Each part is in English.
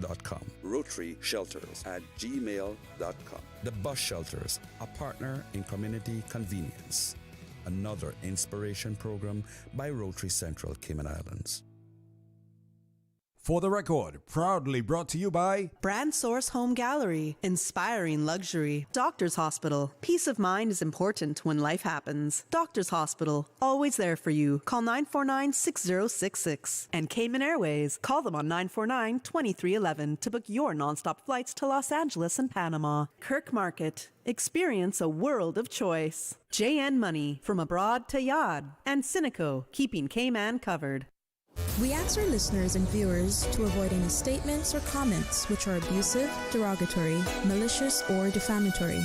rotaryshelters.com. rotaryshelters@gmail.com. The Bus Shelters, a partner in community convenience. Another inspiration program by Rotary Central Cayman Islands. For the Record, proudly brought to you by Brand Source Home Gallery, inspiring luxury. Doctor's Hospital, peace of mind is important when life happens. Doctor's Hospital, always there for you. Call 949-6066. And Cayman Airways, call them on 949-2311 to book your nonstop flights to Los Angeles and Panama. Kirk Market, experience a world of choice. JN Money, from abroad to Yad. And Cineco, keeping Cayman covered. We ask our listeners and viewers to avoid any statements or comments which are abusive, derogatory, malicious, or defamatory.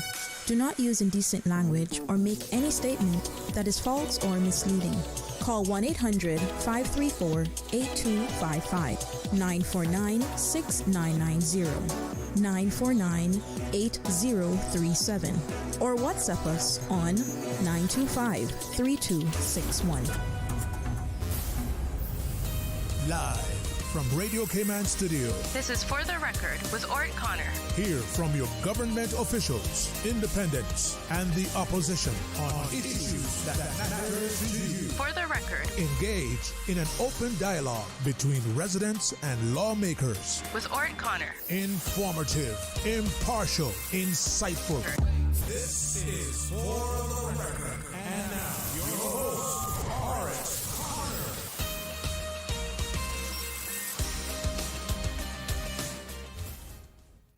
Do not use indecent language or make any statement that is false or misleading. Call 1-800-534-8255, 949-6990, 949-8037, or WhatsApp us on 925-3261. Live from Radio Cayman Studio. This is For the Record with Orrett Connor. Hear from your government officials, independents, and the opposition on issues that matter to you. For the Record. Engage in an open dialogue between residents and lawmakers. With Orrett Connor. Informative, impartial, insightful. This is For the Record. And now, your host, Orrett Connor.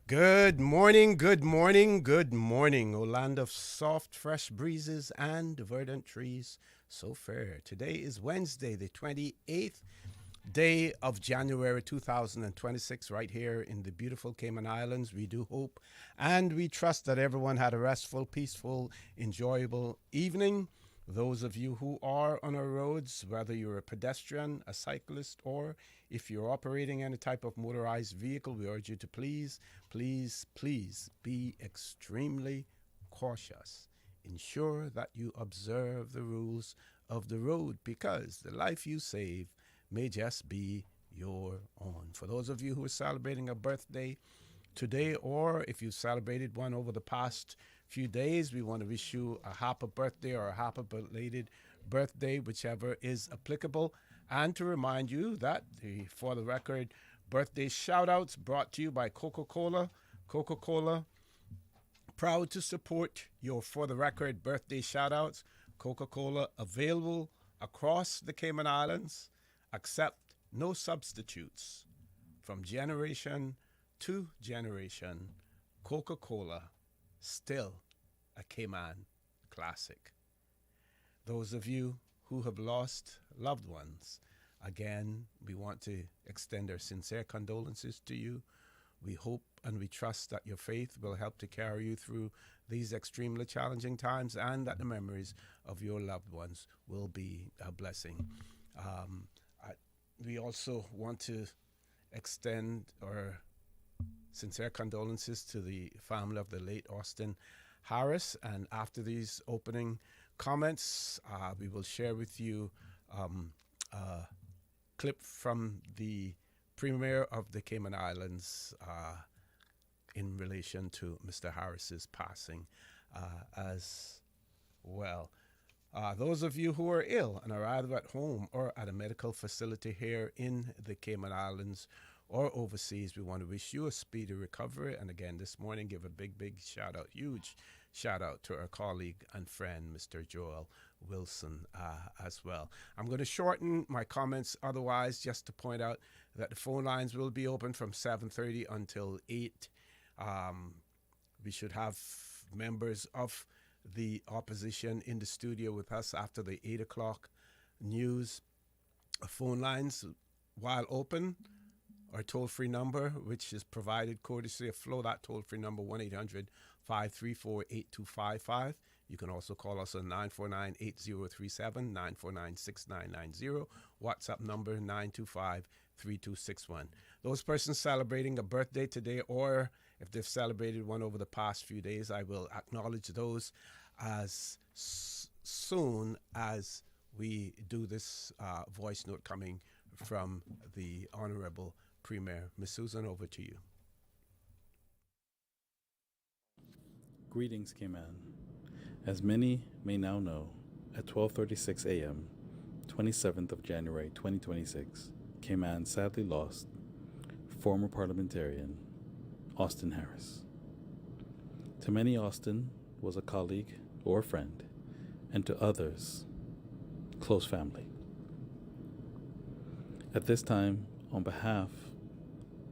Good morning, good morning, good morning, O land of soft, fresh breezes and verdant trees, so fair. Today is Wednesday, the 28th day of January 2026, right here in the beautiful Cayman Islands. We do hope and we trust that everyone had a restful, peaceful, enjoyable evening. Those of you who are on our roads, whether you're a pedestrian, a cyclist, or if you're operating any type of motorized vehicle, we urge you to please be extremely cautious. Ensure that you observe the rules of the road, because the life you save may just be your own. For those of you who are celebrating a birthday today, or if you celebrated one over the past few days, we want to wish you a happy birthday or a happy belated birthday, whichever is applicable. And to remind you that the For the Record birthday shout-outs brought to you by Coca-Cola. Coca-Cola, proud to support your For the Record birthday shout-outs. Coca-Cola available across the Cayman Islands. Accept no substitutes. From generation to generation, Coca-Cola, still a Cayman classic. Those of you who have lost loved ones, again, we want to extend our sincere condolences to you. We hope and we trust that your faith will help to carry you through these extremely challenging times, and that the memories of your loved ones will be a blessing. We also want to extend our sincere condolences to the family of the late Austin Harris. And after these opening comments, we will share with you a clip from the Premier of the Cayman Islands in relation to Mr. Harris's passing as well. Those of you who are ill and are either at home or at a medical facility here in the Cayman Islands or overseas, we want to wish you a speedy recovery. And again, this morning, give a big shout out, huge shout out to our colleague and friend, Mr. Joel Wilson, as well. I'm going to shorten my comments otherwise, just to point out that the phone lines will be open from 7:30 until 8. We should have members of the opposition in the studio with us after the 8 o'clock news. Phone lines, while open, our toll-free number, which is provided courtesy of Flow, that toll-free number, 1-800-534-8255. You can also call us on 949-8037, 949-6990, WhatsApp number 925-3261. Those persons celebrating a birthday today, or if they've celebrated one over the past few days, I will acknowledge those as soon as we do this voice note coming from the Honorable Premier. Ms. Susan, over to you. Greetings, Cayman. As many may now know, at 12:36 a.m., 27th of January 2026, Cayman sadly lost former parliamentarian Austin Harris. To many, Austin was a colleague or a friend, and to others, close family. At this time, on behalf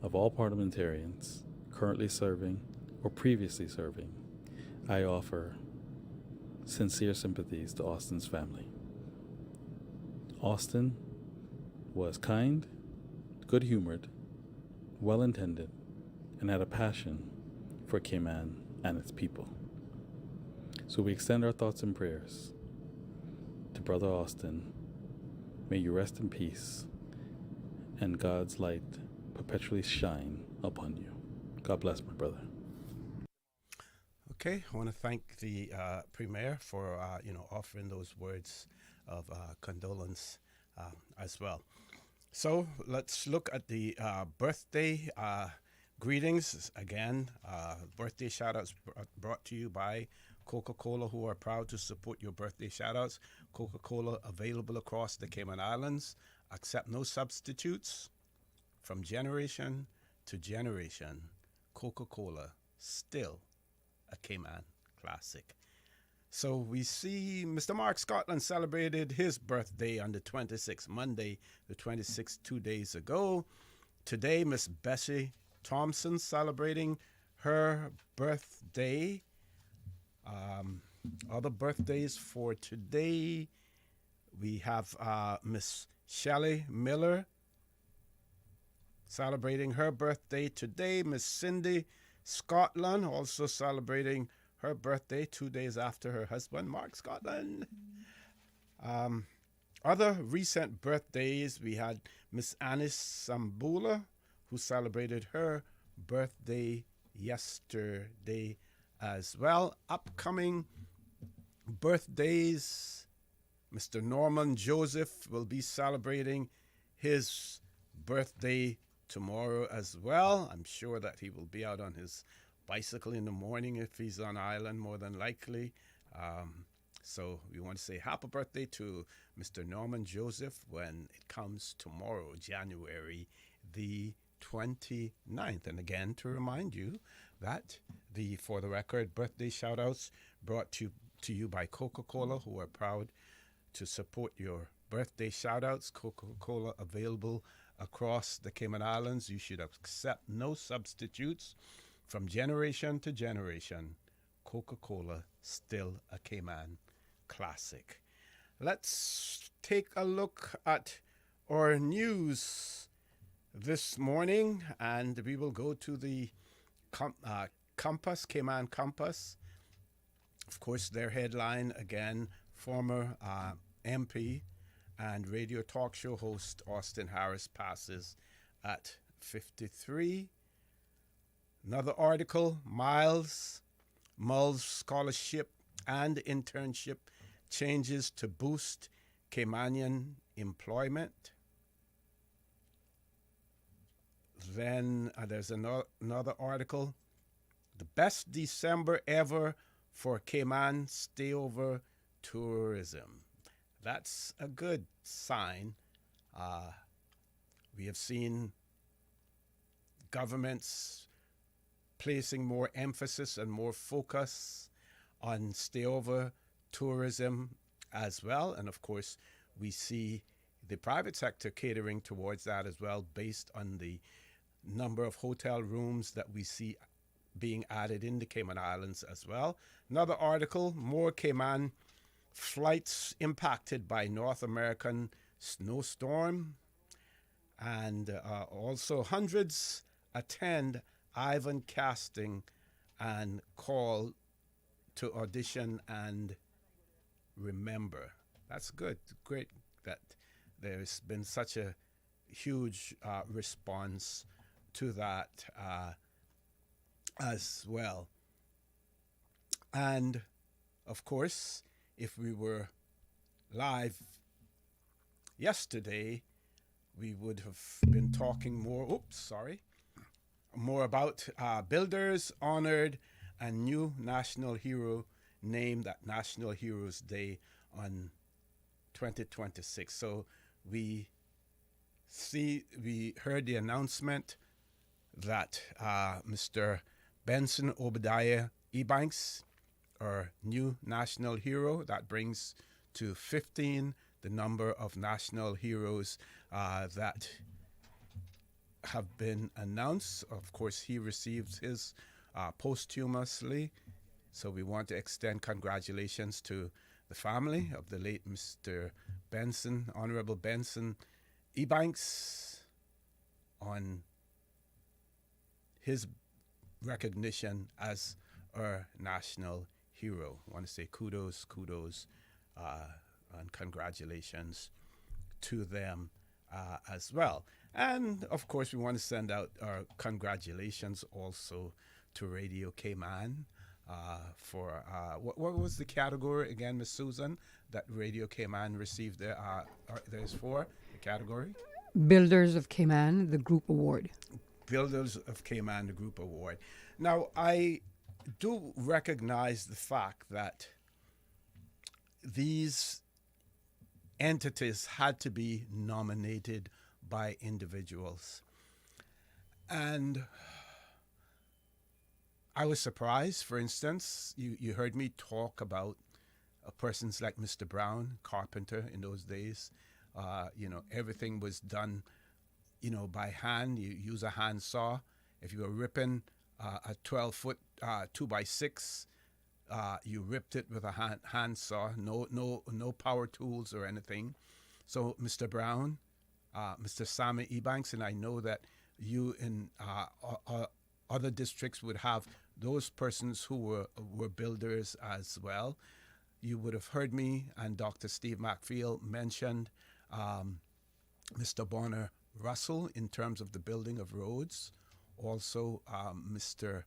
of all parliamentarians currently serving or previously serving, I offer sincere sympathies to Austin's family. Austin was kind, good-humored, well-intended, and had a passion for Cayman and its people. So we extend our thoughts and prayers to Brother Austin. May you rest in peace, and God's light perpetually shine upon you. God bless, my brother. Okay, I want to thank the Premier for offering those words of condolence as well. So let's look at the birthday greetings again. Birthday shout-outs brought to you by Coca-Cola, who are proud to support your birthday shout-outs. Coca-Cola available across the Cayman Islands. Accept no substitutes. From generation to generation, Coca-Cola still a Cayman classic. So we see Mr. Mark Scotland celebrated his birthday on the 26th, Monday, the 26th, 2 days ago. Today, Miss Bessie Thompson celebrating her birthday. Other birthdays for today, we have Miss Shelley Miller celebrating her birthday today. Miss Cindy Scotland also celebrating her birthday 2 days after her husband, Mark Scotland. Other recent birthdays, we had Miss Anis Sambula, who celebrated her birthday yesterday as well. Upcoming birthdays, Mr. Norman Joseph will be celebrating his birthday tomorrow as well. I'm sure that he will be out on his bicycle in the morning if he's on island, more than likely. So we want to say happy birthday to Mr. Norman Joseph when it comes tomorrow, January the 29th. And again, to remind you that the For the Record birthday shout-outs brought to you by Coca-Cola, who are proud to support your birthday shout-outs. Coca-Cola available across the Cayman Islands. You should accept no substitutes. From generation to generation, Coca-Cola still a Cayman classic. Let's take a look at our news this morning, and we will go to the Compass, Cayman Compass. Of course, their headline again, former MP and radio talk show host Austin Harris passes at 53. Another article, Mulls scholarship and internship changes to boost Caymanian employment. Then there's another article, the best December ever for Cayman stayover tourism. That's a good sign. We have seen governments placing more emphasis and more focus on stayover tourism as well. And of course, we see the private sector catering towards that as well, based on the number of hotel rooms that we see being added in the Cayman Islands as well. Another article, more Cayman flights impacted by North American snowstorm. And also hundreds attend Ivan casting and call to audition and remember. That's good. Great that there's been such a huge response to that as well. And of course, if we were live yesterday, we would have been talking more about builders honored and new national hero named at National Heroes Day on 2026. So we heard the announcement that Mr. Benson Obadiah Ebanks, our new national hero, that brings to 15 the number of national heroes that have been announced. Of course, he received his posthumously, so we want to extend congratulations to the family of the late Mr. Benson, Honorable Benson Ebanks, on his recognition as our national hero. I want to say kudos, and congratulations to them as well. And of course, we want to send out our congratulations also to Radio Cayman for what was the category again, Miss Susan, that Radio Cayman received theirs for? The category? Builders of Cayman, the Group Award. Builders of Cayman, the Group Award. Now, I do recognize the fact that these entities had to be nominated by individuals. And I was surprised, for instance, you heard me talk about persons like Mr. Brown, carpenter in those days. Everything was done, by hand. You use a hand saw. If you were ripping a 12-foot 2x6, you ripped it with a hand saw. No power tools or anything. So Mr. Brown, Mr. Sammy Ebanks, and I know that you in other districts would have those persons who were builders as well. You would have heard me and Dr. Steve McField mentioned Mr. Bonner Russell in terms of the building of roads. Also, Mr.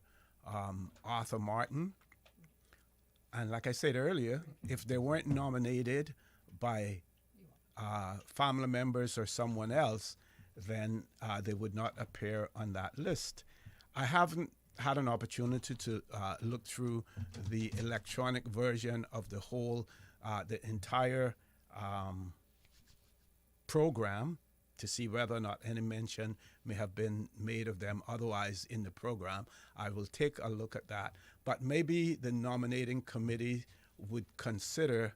Arthur Martin. And like I said earlier, if they weren't nominated by family members or someone else, then they would not appear on that list. I haven't had an opportunity to look through the electronic version of the whole, the entire program to see whether or not any mention may have been made of them otherwise in the program. I will take a look at that. But maybe the nominating committee would consider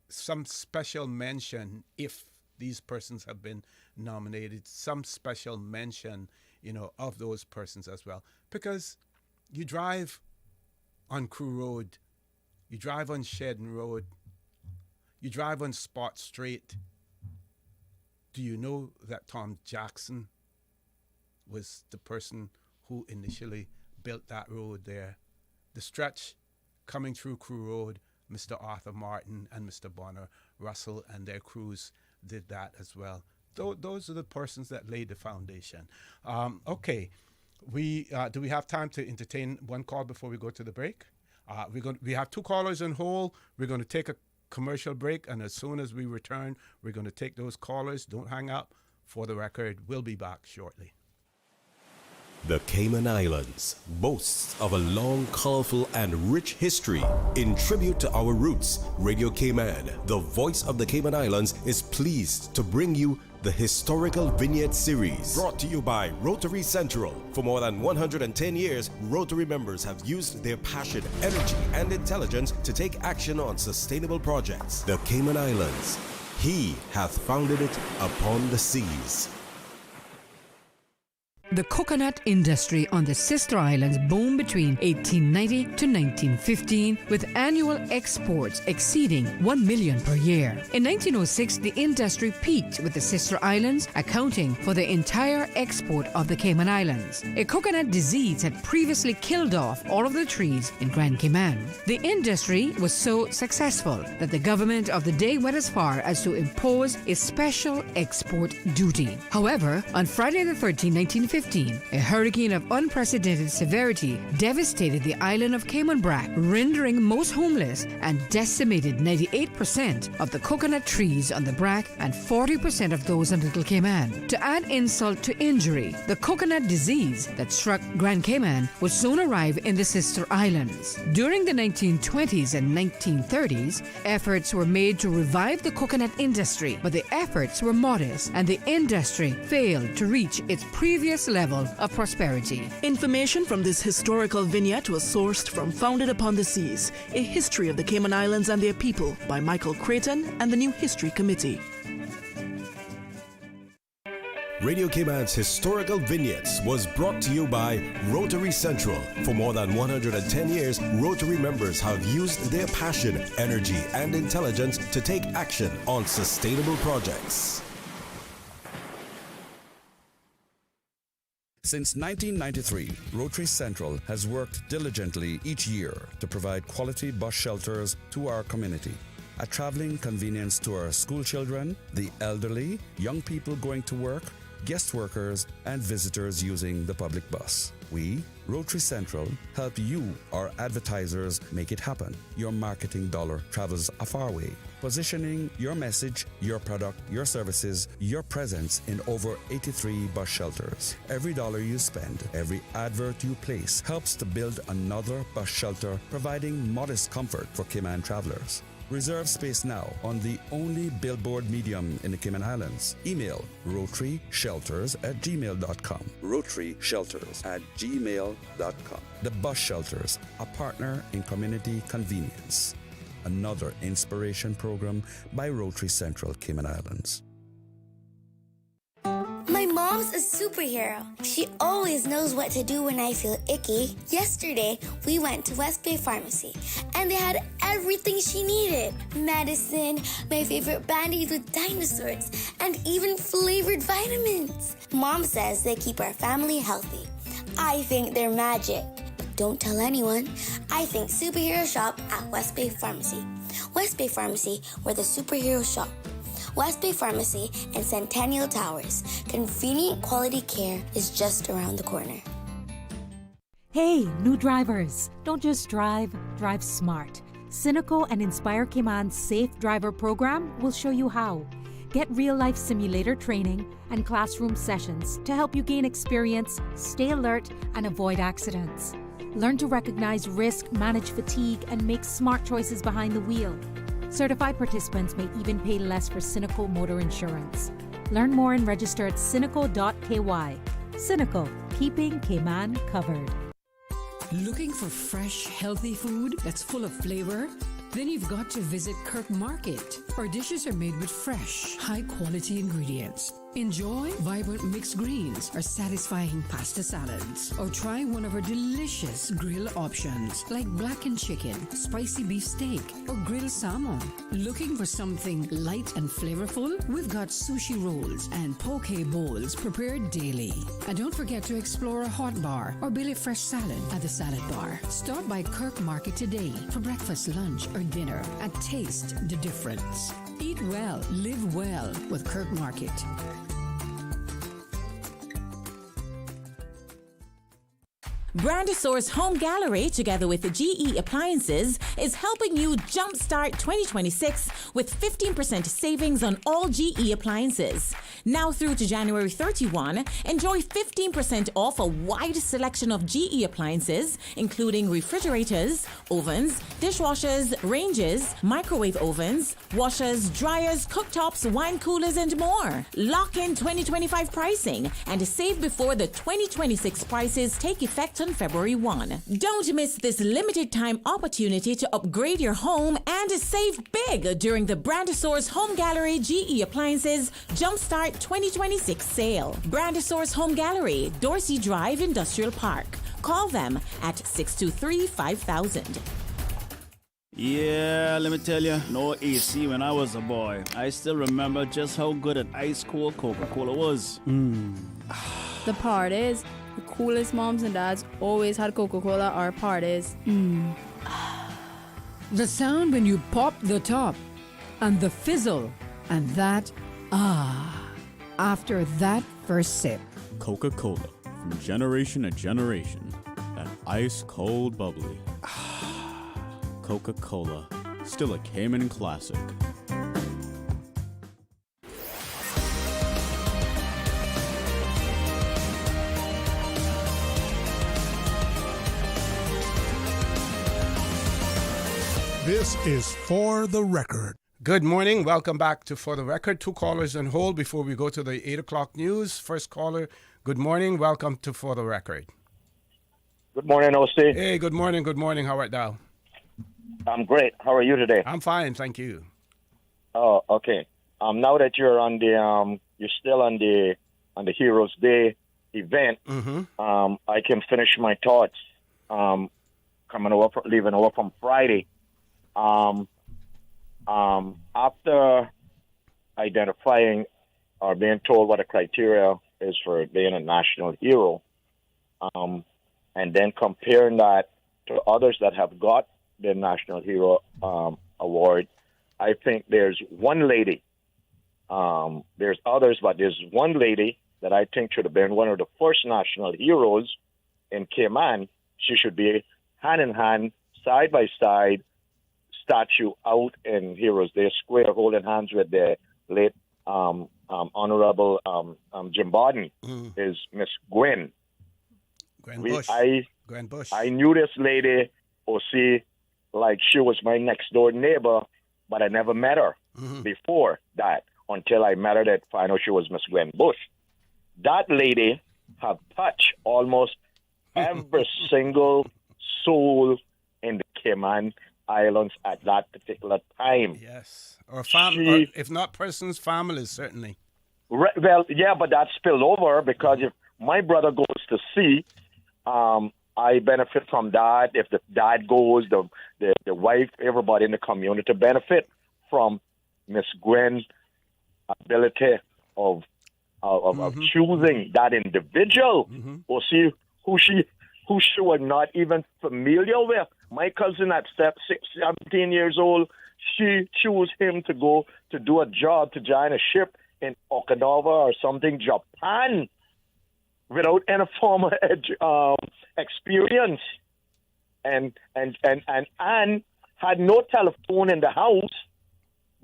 some special mention if these persons have been nominated, some special mention, of those persons as well. Because you drive on Crew Road, you drive on Shedden Road, you drive on Spot Street. Do you know that Tom Jackson was the person who initially built that road there? The stretch coming through Crew Road, Mr. Arthur Martin and Mr. Bonner Russell and their crews did that as well. Those are the persons that laid the foundation. Okay, do we have time to entertain one call before we go to the break? We have two callers on hold. We're going to take a commercial break, and as soon as we return, we're going to take those callers. Don't hang up. For the record, we'll be back shortly. The Cayman Islands boasts of a long, colorful, and rich history. In tribute to our roots, Radio Cayman, the voice of the Cayman Islands, is pleased to bring you the Historical Vignette Series, brought to you by Rotary Central. For more than 110 years, Rotary members have used their passion, energy, and intelligence to take action on sustainable projects. The Cayman Islands, He hath founded it upon the seas. The coconut industry on the Sister Islands boomed between 1890 to 1915, with annual exports exceeding 1 million per year. In 1906, the industry peaked with the Sister Islands, accounting for the entire export of the Cayman Islands. A coconut disease had previously killed off all of the trees in Grand Cayman. The industry was so successful that the government of the day went as far as to impose a special export duty. However, on Friday the 13th, 1915, 1915, a hurricane of unprecedented severity devastated the island of Cayman Brac, rendering most homeless and decimated 98% of the coconut trees on the Brac and 40% of those on Little Cayman. To add insult to injury, the coconut disease that struck Grand Cayman would soon arrive in the sister islands. During the 1920s and 1930s, efforts were made to revive the coconut industry, but the efforts were modest and the industry failed to reach its previous level of prosperity. Information from this historical vignette was sourced from Founded Upon the Seas, A History of the Cayman Islands and Their People by Michael Creighton and the New History Committee. Radio Cayman's Historical Vignettes was brought to you by Rotary Central. For more than 110 years, Rotary members have used their passion, energy, and intelligence to take action on sustainable projects. Since 1993, Rotary Central has worked diligently each year to provide quality bus shelters to our community. A traveling convenience to our school children, the elderly, young people going to work, guest workers, and visitors using the public bus. We, Rotary Central, help you, our advertisers, make it happen. Your marketing dollar travels a far way. Positioning your message, your product, your services, your presence in over 83 bus shelters. Every dollar you spend, every advert you place helps to build another bus shelter, providing modest comfort for Cayman travelers. Reserve space now on the only billboard medium in the Cayman Islands. Email rotaryshelters@gmail.com. rotaryshelters@gmail.com. The Bus Shelters, a partner in community convenience. Another inspiration program by Rotary Central Cayman Islands. My mom's a superhero. She always knows what to do when I feel icky. Yesterday, we went to West Bay Pharmacy, and they had everything she needed. Medicine, my favorite Band-Aids with dinosaurs, and even flavored vitamins. Mom says they keep our family healthy. I think they're magic. But don't tell anyone. I think superhero shop at West Bay Pharmacy. West Bay Pharmacy, where the superheroes shop. West Bay Pharmacy and Centennial Towers. Convenient quality care is just around the corner. Hey, new drivers. Don't just drive, drive smart. Cynical and Inspire Cayman's Safe Driver program will show you how. Get real-life simulator training and classroom sessions to help you gain experience, stay alert, and avoid accidents. Learn to recognize risk, manage fatigue, and make smart choices behind the wheel. Certified participants may even pay less for Cynical motor insurance. Learn more and register at cynical.ky. Cynical, keeping Cayman covered. Looking for fresh, healthy food that's full of flavor? Then you've got to visit Kirk Market. Our dishes are made with fresh, high-quality ingredients. Enjoy vibrant mixed greens or satisfying pasta salads. Or try one of our delicious grill options like blackened chicken, spicy beef steak, or grilled salmon. Looking for something light and flavorful? We've got sushi rolls and poke bowls prepared daily. And don't forget to explore a hot bar or Billy Fresh salad at the salad bar. Stop by Kirk Market today for breakfast, lunch, or dinner and taste the difference. Eat well, live well with Kirk Market. Brandosaurus Home Gallery, together with the GE Appliances, is helping you jumpstart 2026 with 15% savings on all GE appliances. Now through to January 31, enjoy 15% off a wide selection of GE appliances, including refrigerators, ovens, dishwashers, ranges, microwave ovens, washers, dryers, cooktops, wine coolers, and more. Lock in 2025 pricing and save before the 2026 prices take effect on February 1. Don't miss this limited time opportunity to upgrade your home and save big during the Brandosaurus Home Gallery GE Appliances Jumpstart 2026 sale. Brandosaurus Home Gallery, Dorsey Drive Industrial Park. Call them at 623-5000. Yeah, let me tell you, no AC when I was a boy. I still remember just how good an ice cold Coca-Cola was. The part is, the coolest moms and dads always had Coca-Cola or parties. The sound when you pop the top, and the fizzle, and that, after that first sip. Coca-Cola, from generation to generation. That ice cold bubbly. Coca-Cola, still a Cayman classic. This is For the Record. Good morning. Welcome back to For the Record. 2 callers on hold before we go to the 8 o'clock news. First caller, good morning. Welcome to For the Record. Good morning, OC. Hey, good morning. Good morning. How art thou? I'm great. How are you today? I'm fine, thank you. Oh, okay. Now that you're on the you're still on the Heroes Day event, I can finish my thoughts. Leaving over from Friday. After identifying or being told what the criteria is for being a national hero, and then comparing that to others that have got the National Hero Award, I think there's one lady, there's others, but there's one lady that I think should have been one of the first national heroes in Cayman. She should be hand in hand, side by side, statue out in Heroes Day Square, holding hands with the late Honorable Jim Barton, is Miss Gwen. Gwen Bush. I knew this lady, OC, like she was my next door neighbor, but I never met her before that until I met her to find out she was Miss Gwen Bush. That lady have touched almost every single soul in the Cayman Islands at that particular time. Yes. Or if not persons, families, certainly. Well, yeah, but that spilled over because if my brother goes to sea, I benefit from that. If the dad goes, the wife, everybody in the community benefit from Miss Gwen's ability of choosing that individual, or see who she was not even familiar with. My cousin at 17 years old, she chose him to go to do a job to join a ship in Okinawa or something, Japan, without any formal experience, and had no telephone in the house,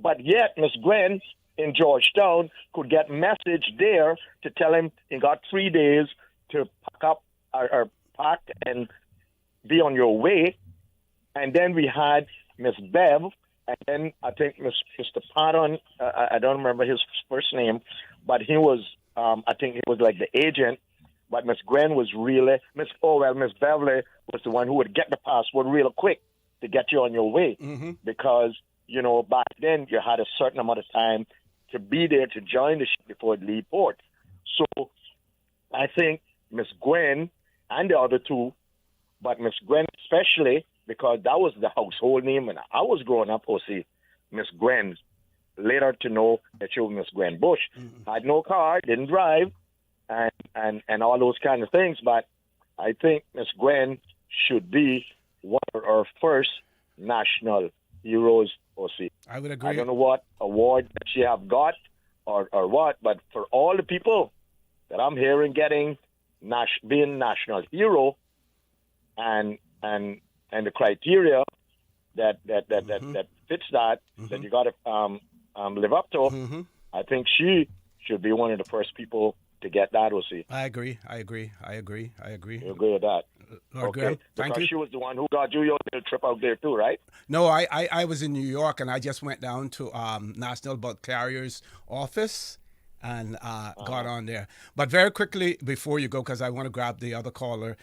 but yet Miss Gwen in Georgetown could get message there to tell him he got 3 days to pack up or pack and be on your way. And then we had Miss Bev, and then I think Mr. Patton, I don't remember his first name, but he was, I think he was like the agent. But Miss Gwen was really, Miss Beverly was the one who would get the passport real quick to get you on your way. Because, back then you had a certain amount of time to be there to join the ship before it leave port. So I think Miss Gwen and the other two, but Miss Gwen especially, because that was the household name when I was growing up, Miss Gwen. Later to know that she was Miss Gwen Bush. Had no car, didn't drive, and all those kind of things. But I think Miss Gwen should be one of our first national heroes, I would agree. I don't know what award that she have got or what, but for all the people that I'm hearing getting being national hero and the criteria that fits that you got to live up to, I think she should be one of the first people to get that, I agree. You agree with that? Lord Graham, thank because you. She was the one who got you your little trip out there too, right? No, I was in New York, and I just went down to National Bulk Carriers office and got on there. But very quickly before you go, because I want to grab the other caller,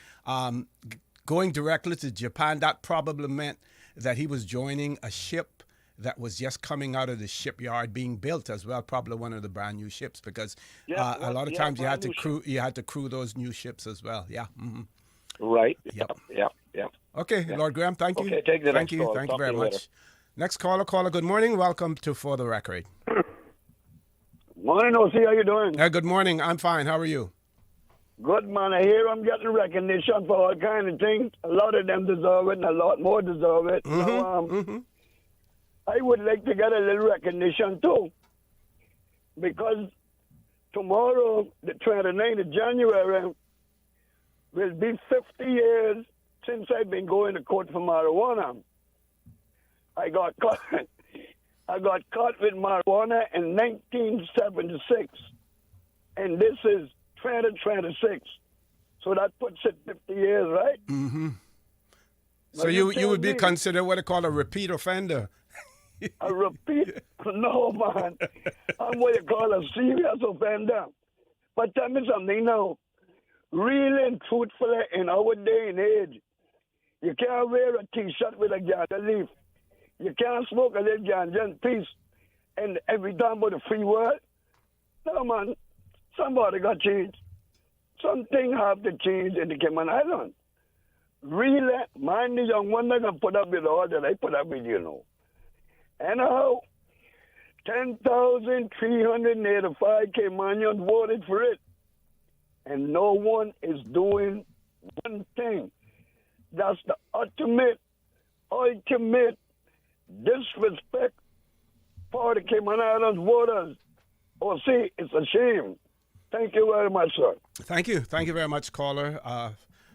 going directly to Japan, that probably meant that he was joining a ship that was just coming out of the shipyard being built as well, probably one of the brand new ships, because a lot of times you had to crew those new ships as well. Yeah. Right. Yep. Okay, Lord Graham, thank you. Okay, take the thank next you. call. Thank Talk you very to you much. later. Next caller, good morning. Welcome to For the Record. Morning, OC. How you doing? Good morning. I'm fine. How are you? Good, man. I hear I'm getting recognition for all kind of things. A lot of them deserve it, and a lot more deserve it. I would like to get a little recognition, too. Because tomorrow, the 29th of January, will be 50 years since I've been going to court for marijuana. I got caught. I got caught with marijuana in 1976, and this is 2026. So that puts it 50 years, right? Mm-hmm. So Now you tell would be me, considered what they call a repeat offender. a repeat? No, man. I'm what you call a serious offender. But tell me something now. Really and truthfully, in our day and age, you can't wear a T-shirt with a ganja leaf. You can't smoke a little ganja in peace. And every time about the free world, no, man, somebody got changed. Something have to change in the Cayman Islands. Really, mind the young one that can put up with all that I put up with, you know. Anyhow, 10,385 Caymanians voted for it. And no one is doing one thing. That's the ultimate disrespect for the Cayman Islands voters. Oh, see, it's a shame. Thank you very much, sir. Thank you. Thank you very much, caller,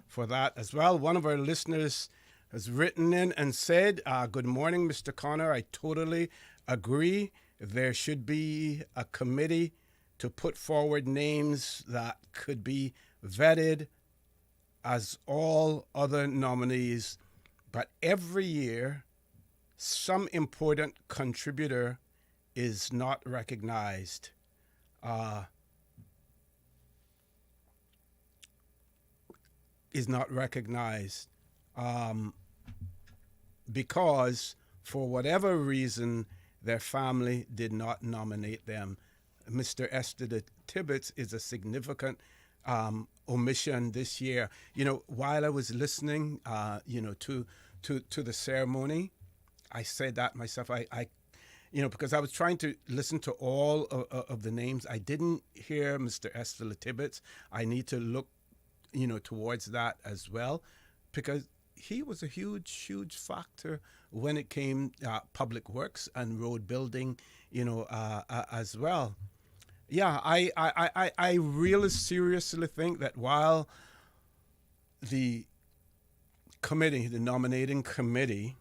for that as well. One of our listeners has written in and said, good morning, Mr. Connor. I totally agree. There should be a committee to put forward names that could be vetted as all other nominees. But every year, some important contributor is not recognized. Because for whatever reason, their family did not nominate them. Mr. Esther Tibbetts is a significant omission this year. You know, while I was listening, to the ceremony, I said that myself. I because I was trying to listen to all of the names. I didn't hear Mr. Esther Tibbetts. I need to look, towards that as well, because he was a huge factor when it came public works and road building, as well. Yeah, I really seriously think that while the nominating committee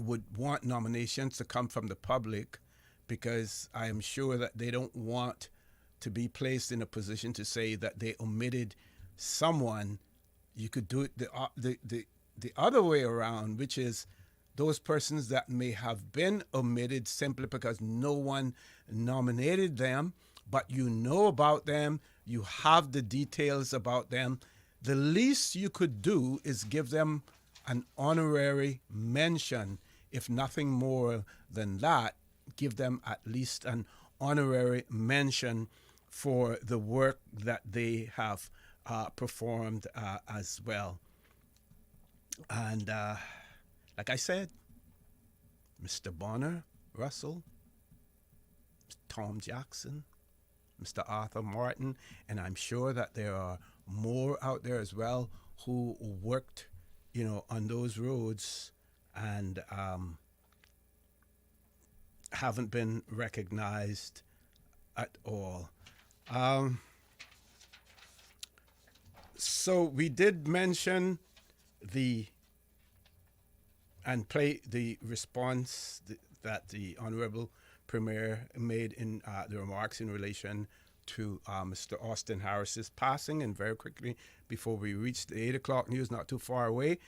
would want nominations to come from the public, because I am sure that they don't want to be placed in a position to say that they omitted someone, you could do it the other way around, which is those persons that may have been omitted simply because no one nominated them, but you know about them, you have the details about them. The least you could do is give them an honorary mention. If nothing more than that, give them at least an honorary mention for the work that they have performed as well. And like I said, Mr. Bonner Russell, Tom Jackson, Mr. Arthur Martin, and I'm sure that there are more out there as well who worked, on those roads and haven't been recognized at all. So we did mention play the response that the Honorable Premier made in the remarks in relation to Mr. Austin Harris's passing. And very quickly, before we reach the 8 o'clock news, not too far away,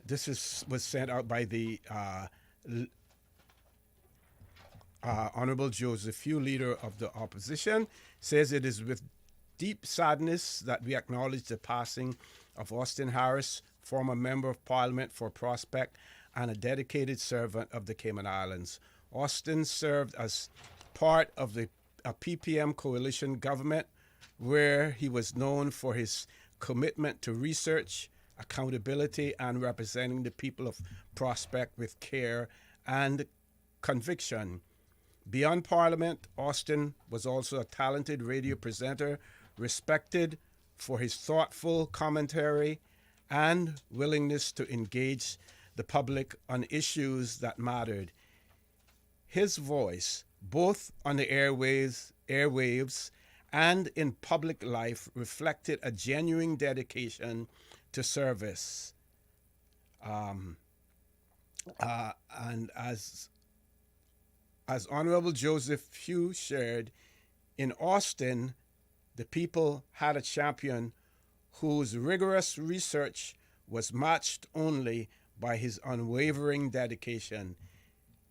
this was sent out by the Honorable Joseph Few, leader of the opposition, says it is with deep sadness that we acknowledge the passing of Austin Harris, former Member of Parliament for Prospect and a dedicated servant of the Cayman Islands. Austin served as part of a PPM coalition government where he was known for his commitment to research, accountability, and representing the people of Prospect with care and conviction. Beyond Parliament, Austin was also a talented radio presenter, respected for his thoughtful commentary and willingness to engage the public on issues that mattered. His voice, both on the airwaves and in public life reflected a genuine dedication to service. And as Honorable Joseph Hugh shared, in Austin, the people had a champion whose rigorous research was matched only by his unwavering dedication.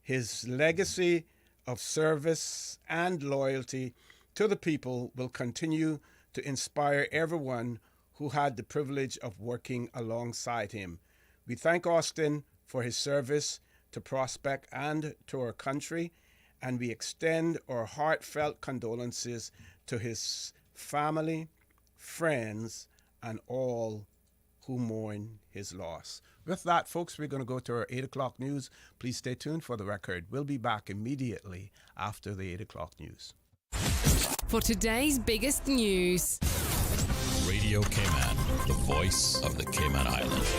His legacy of service and loyalty to the people will continue to inspire everyone who had the privilege of working alongside him. We thank Austin for his service to Prospect and to our country, and we extend our heartfelt condolences to his family, friends, and all who mourn his loss. With that, folks, we're going to go to our 8 o'clock news. Please stay tuned for the record. We'll be back immediately after the 8 o'clock news. For today's biggest news. Radio Cayman, the voice of the Cayman Islands.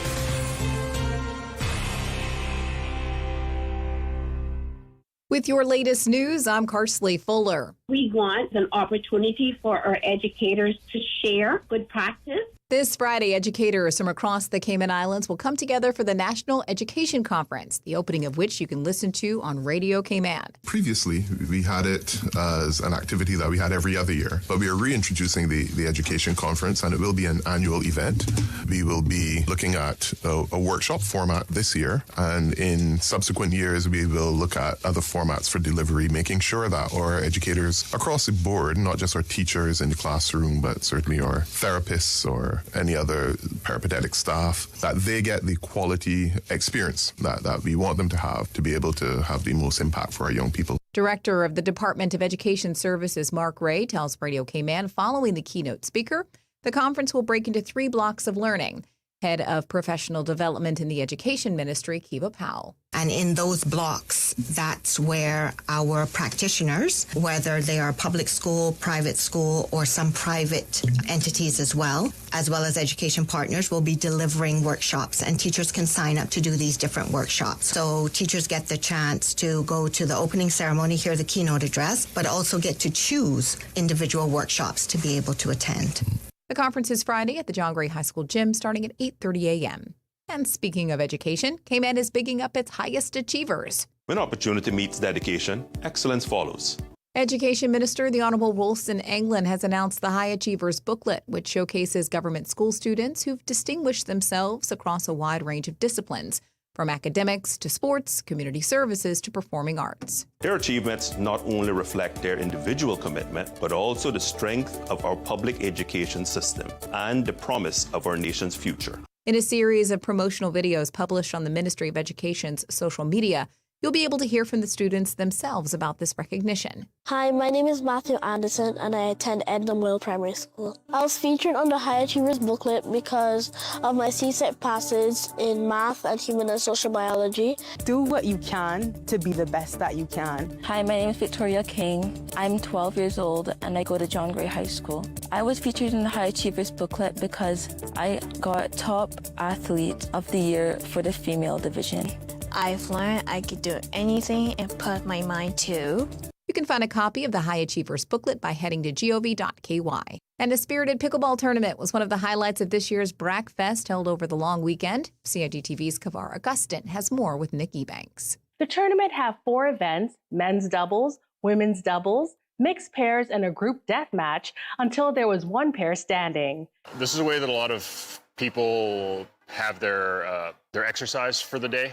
With your latest news, I'm Karsley Fuller. We want an opportunity for our educators to share good practice. This Friday, educators from across the Cayman Islands will come together for the National Education Conference, the opening of which you can listen to on Radio Cayman. Previously, we had it as an activity that we had every other year, but we are reintroducing the Education Conference, and it will be an annual event. We will be looking at a workshop format this year, and in subsequent years, we will look at other formats for delivery, making sure that our educators across the board, not just our teachers in the classroom, but certainly our therapists or any other peripatetic staff, that they get the quality experience that we want them to be able to have the most impact for our young people. Director of the Department of Education Services, Mark Ray, tells Radio Cayman following the keynote speaker, the conference will break into 3 blocks of learning. Head of Professional Development in the Education Ministry, Kiva Powell. And in those blocks, that's where our practitioners, whether they are public school, private school, or some private entities as well as education partners, will be delivering workshops. And teachers can sign up to do these different workshops. So teachers get the chance to go to the opening ceremony, hear the keynote address, but also get to choose individual workshops to be able to attend. The conference is Friday at the John Gray High School gym starting at 8:30 a.m. And speaking of education, Cayman is bigging up its highest achievers. When opportunity meets dedication, excellence follows. Education Minister, the Honourable Wolfson Anglin, has announced the High Achievers booklet, which showcases government school students who've distinguished themselves across a wide range of disciplines, from academics to sports, community services to performing arts. Their achievements not only reflect their individual commitment, but also the strength of our public education system and the promise of our nation's future. In a series of promotional videos published on the Ministry of Education's social media, you'll be able to hear from the students themselves about this recognition. Hi, my name is Matthew Anderson and I attend Ednam Will Primary School. I was featured on the High Achievers booklet because of my CSET passes in math and human and social biology. Do what you can to be the best that you can. Hi, my name is Victoria King. I'm 12 years old and I go to John Gray High School. I was featured in the High Achievers booklet because I got Top Athlete of the Year for the female division. I've learned I could do anything and put my mind to. You can find a copy of the High Achievers booklet by heading to gov.ky. And a spirited pickleball tournament was one of the highlights of this year's Brack Fest held over the long weekend. CIGTV's Kavar Augustin has more with Nick Ebanks. The tournament had 4 events: men's doubles, women's doubles, mixed pairs, and a group death match until there was one pair standing. This is a way that a lot of people have their exercise for the day.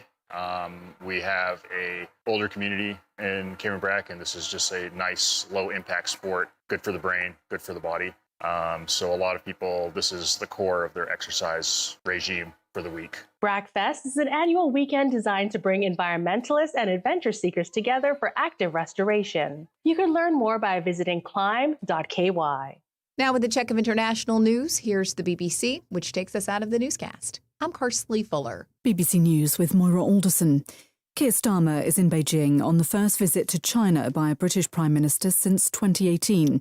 We have a older community in Cayman Brack, and this is just a nice low-impact sport, good for the brain, good for the body. So a lot of people, this is the core of their exercise regime for the week. Brack Fest is an annual weekend designed to bring environmentalists and adventure seekers together for active restoration. You can learn more by visiting climb.ky. Now with a check of international news, here's the BBC, which takes us out of the newscast. I'm Karsley Fuller. BBC News with Moira Alderson. Keir Starmer is in Beijing on the first visit to China by a British Prime Minister since 2018.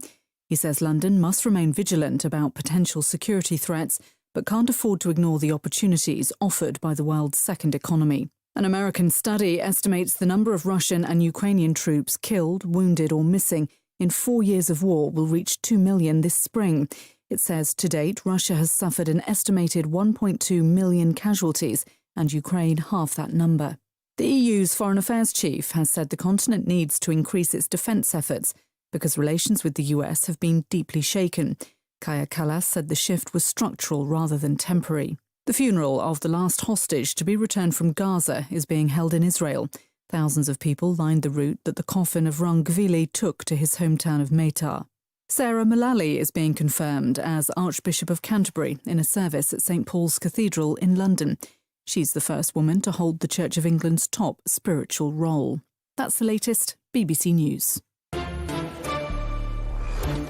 He says London must remain vigilant about potential security threats, but can't afford to ignore the opportunities offered by the world's second economy. An American study estimates the number of Russian and Ukrainian troops killed, wounded or missing in 4 years of war will reach 2 million this spring. It says to date Russia has suffered an estimated 1.2 million casualties and Ukraine half that number. The EU's Foreign Affairs chief has said the continent needs to increase its defence efforts because relations with the US have been deeply shaken. Kaja Kallas said the shift was structural rather than temporary. The funeral of the last hostage to be returned from Gaza is being held in Israel. Thousands of people lined the route that the coffin of Ron Gvili took to his hometown of Meitar. Sarah Mullally is being confirmed as Archbishop of Canterbury in a service at St Paul's Cathedral in London. She's the first woman to hold the Church of England's top spiritual role. That's the latest BBC News.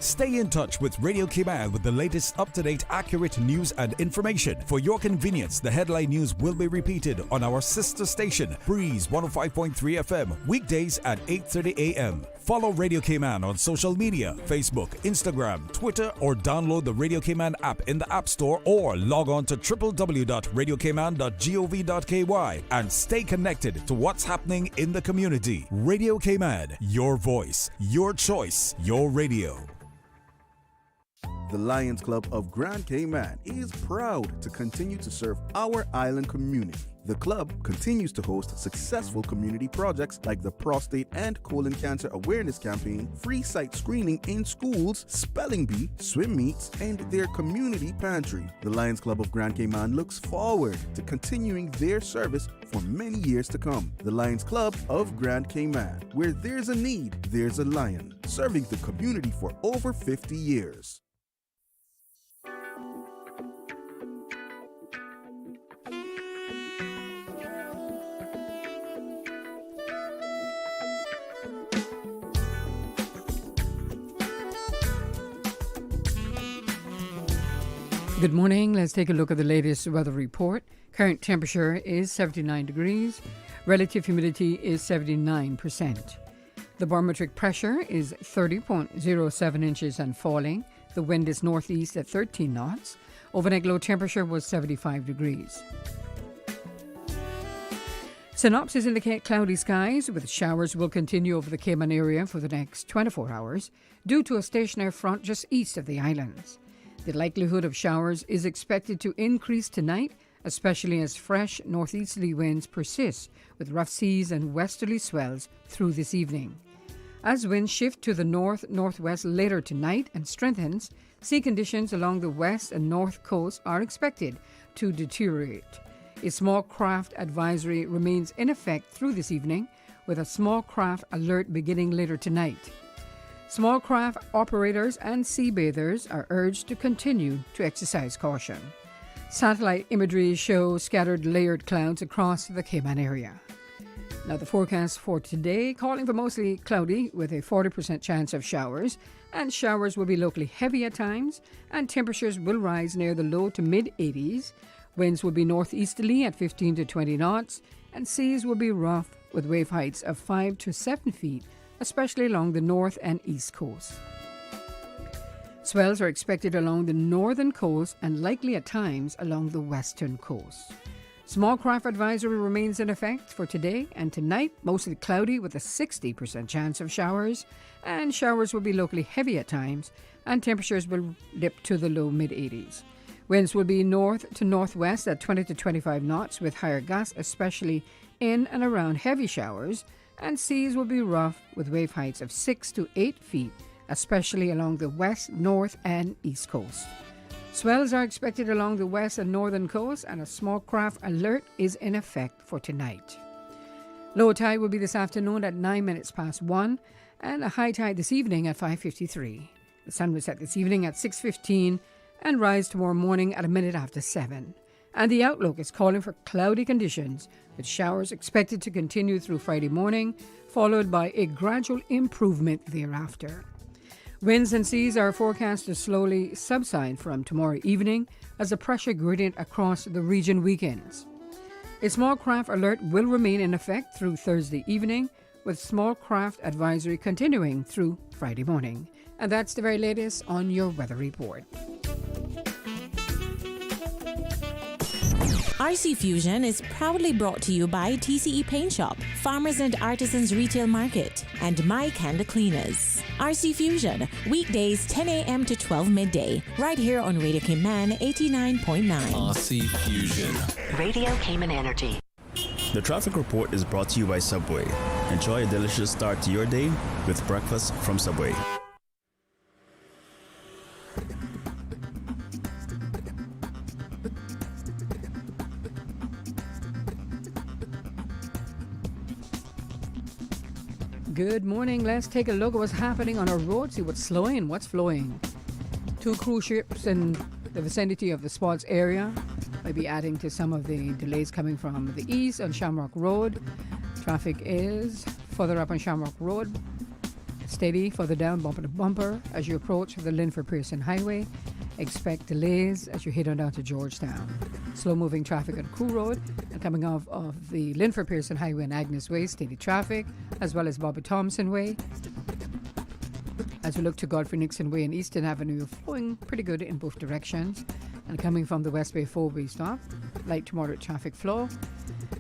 Stay in touch with Radio Cayman with the latest up-to-date, accurate news and information. For your convenience, the headline news will be repeated on our sister station, Breeze 105.3 FM, weekdays at 8:30 a.m. Follow Radio Cayman on social media, Facebook, Instagram, Twitter, or download the Radio Cayman app in the App Store or log on to www.radiocayman.gov.ky and stay connected to what's happening in the community. Radio Cayman, your voice, your choice, your radio. The Lions Club of Grand Cayman is proud to continue to serve our island community. The club continues to host successful community projects like the Prostate and Colon Cancer Awareness Campaign, free site screening in schools, spelling bee, swim meets, and their community pantry. The Lions Club of Grand Cayman looks forward to continuing their service for many years to come. The Lions Club of Grand Cayman, where there's a need, there's a lion, serving the community for over 50 years. Good morning. Let's take a look at the latest weather report. Current temperature is 79 degrees. Relative humidity is 79%. The barometric pressure is 30.07 inches and falling. The wind is northeast at 13 knots. Overnight low temperature was 75 degrees. Synopsis indicate cloudy skies with showers will continue over the Cayman area for the next 24 hours due to a stationary front just east of the islands. The likelihood of showers is expected to increase tonight, especially as fresh northeasterly winds persist with rough seas and westerly swells through this evening. As winds shift to the north-northwest later tonight and strengthens, sea conditions along the west and north coast are expected to deteriorate. A small craft advisory remains in effect through this evening, with a small craft alert beginning later tonight. Small craft operators and sea bathers are urged to continue to exercise caution. Satellite imagery shows scattered layered clouds across the Cayman area. Now the forecast for today, calling for mostly cloudy with a 40% chance of showers, and showers will be locally heavy at times, and temperatures will rise near the low to mid-80s. Winds will be northeasterly at 15 to 20 knots, and seas will be rough with wave heights of 5 to 7 feet, especially along the north and east coast. Swells are expected along the northern coast and likely at times along the western coast. Small craft advisory remains in effect for today and tonight, mostly cloudy with a 60% chance of showers, and showers will be locally heavy at times, and temperatures will dip to the low mid-80s. Winds will be north to northwest at 20 to 25 knots with higher gusts, especially in and around heavy showers, and seas will be rough with wave heights of 6 to 8 feet, especially along the west, north, and east coast. Swells are expected along the west and northern coast, and a small craft alert is in effect for tonight. Low tide will be this afternoon at 9 minutes past 1, and a high tide this evening at 5:53. The sun will set this evening at 6:15 and rise tomorrow morning at a minute after 7. And the outlook is calling for cloudy conditions, with showers expected to continue through Friday morning, followed by a gradual improvement thereafter. Winds and seas are forecast to slowly subside from tomorrow evening as a pressure gradient across the region weakens. A small craft alert will remain in effect through Thursday evening, with small craft advisory continuing through Friday morning. And that's the very latest on your weather report. RC Fusion is proudly brought to you by TCE Paint Shop, Farmers and Artisans Retail Market, and My Canada Cleaners. RC Fusion, weekdays 10 a.m. to 12 midday, right here on Radio Cayman 89.9. RC Fusion. Radio Cayman Energy. The traffic report is brought to you by Subway. Enjoy a delicious start to your day with breakfast from Subway. Good morning. Let's take a look at what's happening on our road, see what's slowing, what's flowing. 2 cruise ships in the vicinity of the Spots area might be adding to some of the delays coming from the east on Shamrock Road. Traffic is further up on Shamrock Road, steady further down bumper to bumper as you approach the Linford Pearson Highway. Expect delays as you head on down to Georgetown. Slow moving traffic on Crew Road and coming off of the Linford Pearson Highway and Agnes Way, steady traffic, as well as Bobby Thompson Way. As we look to Godfrey Nixon Way and Eastern Avenue, flowing pretty good in both directions. And coming from the West Bay 4-way stop, light to moderate traffic flow.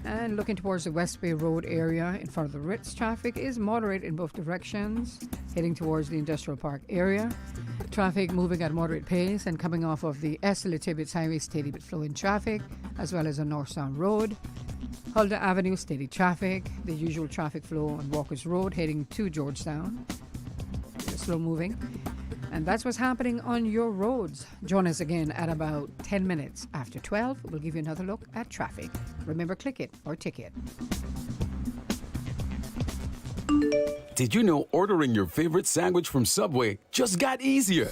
And looking towards the West Bay Road area in front of the Ritz, traffic is moderate in both directions, heading towards the Industrial Park area. Traffic moving at moderate pace and coming off of the Estella Tibbetts Highway, steady but flowing traffic, as well as on North Sound Road. Huldah Avenue, steady traffic. The usual traffic flow on Walker's Road, heading to Georgetown. Slow moving. And that's what's happening on your roads. Join us again at about 10 minutes after 12. We'll give you another look at traffic. Remember, click it or ticket. Did you know ordering your favorite sandwich from Subway just got easier?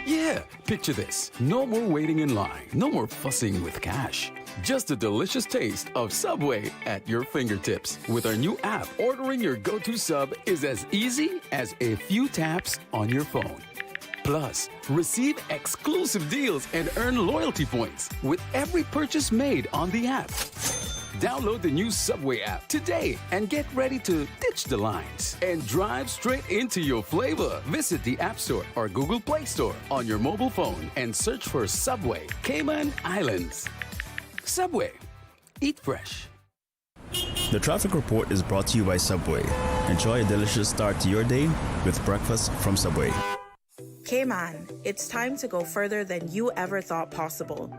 Yeah, picture this. No more waiting in line. No more fussing with cash. Just a delicious taste of Subway at your fingertips. With our new app, ordering your go-to sub is as easy as a few taps on your phone. Plus, receive exclusive deals and earn loyalty points with every purchase made on the app. Download the new Subway app today and get ready to ditch the lines and drive straight into your flavor. Visit the App Store or Google Play Store on your mobile phone and search for Subway Cayman Islands. Subway. Eat fresh. The traffic report is brought to you by Subway. Enjoy a delicious start to your day with breakfast from Subway. Cayman, it's time to go further than you ever thought possible.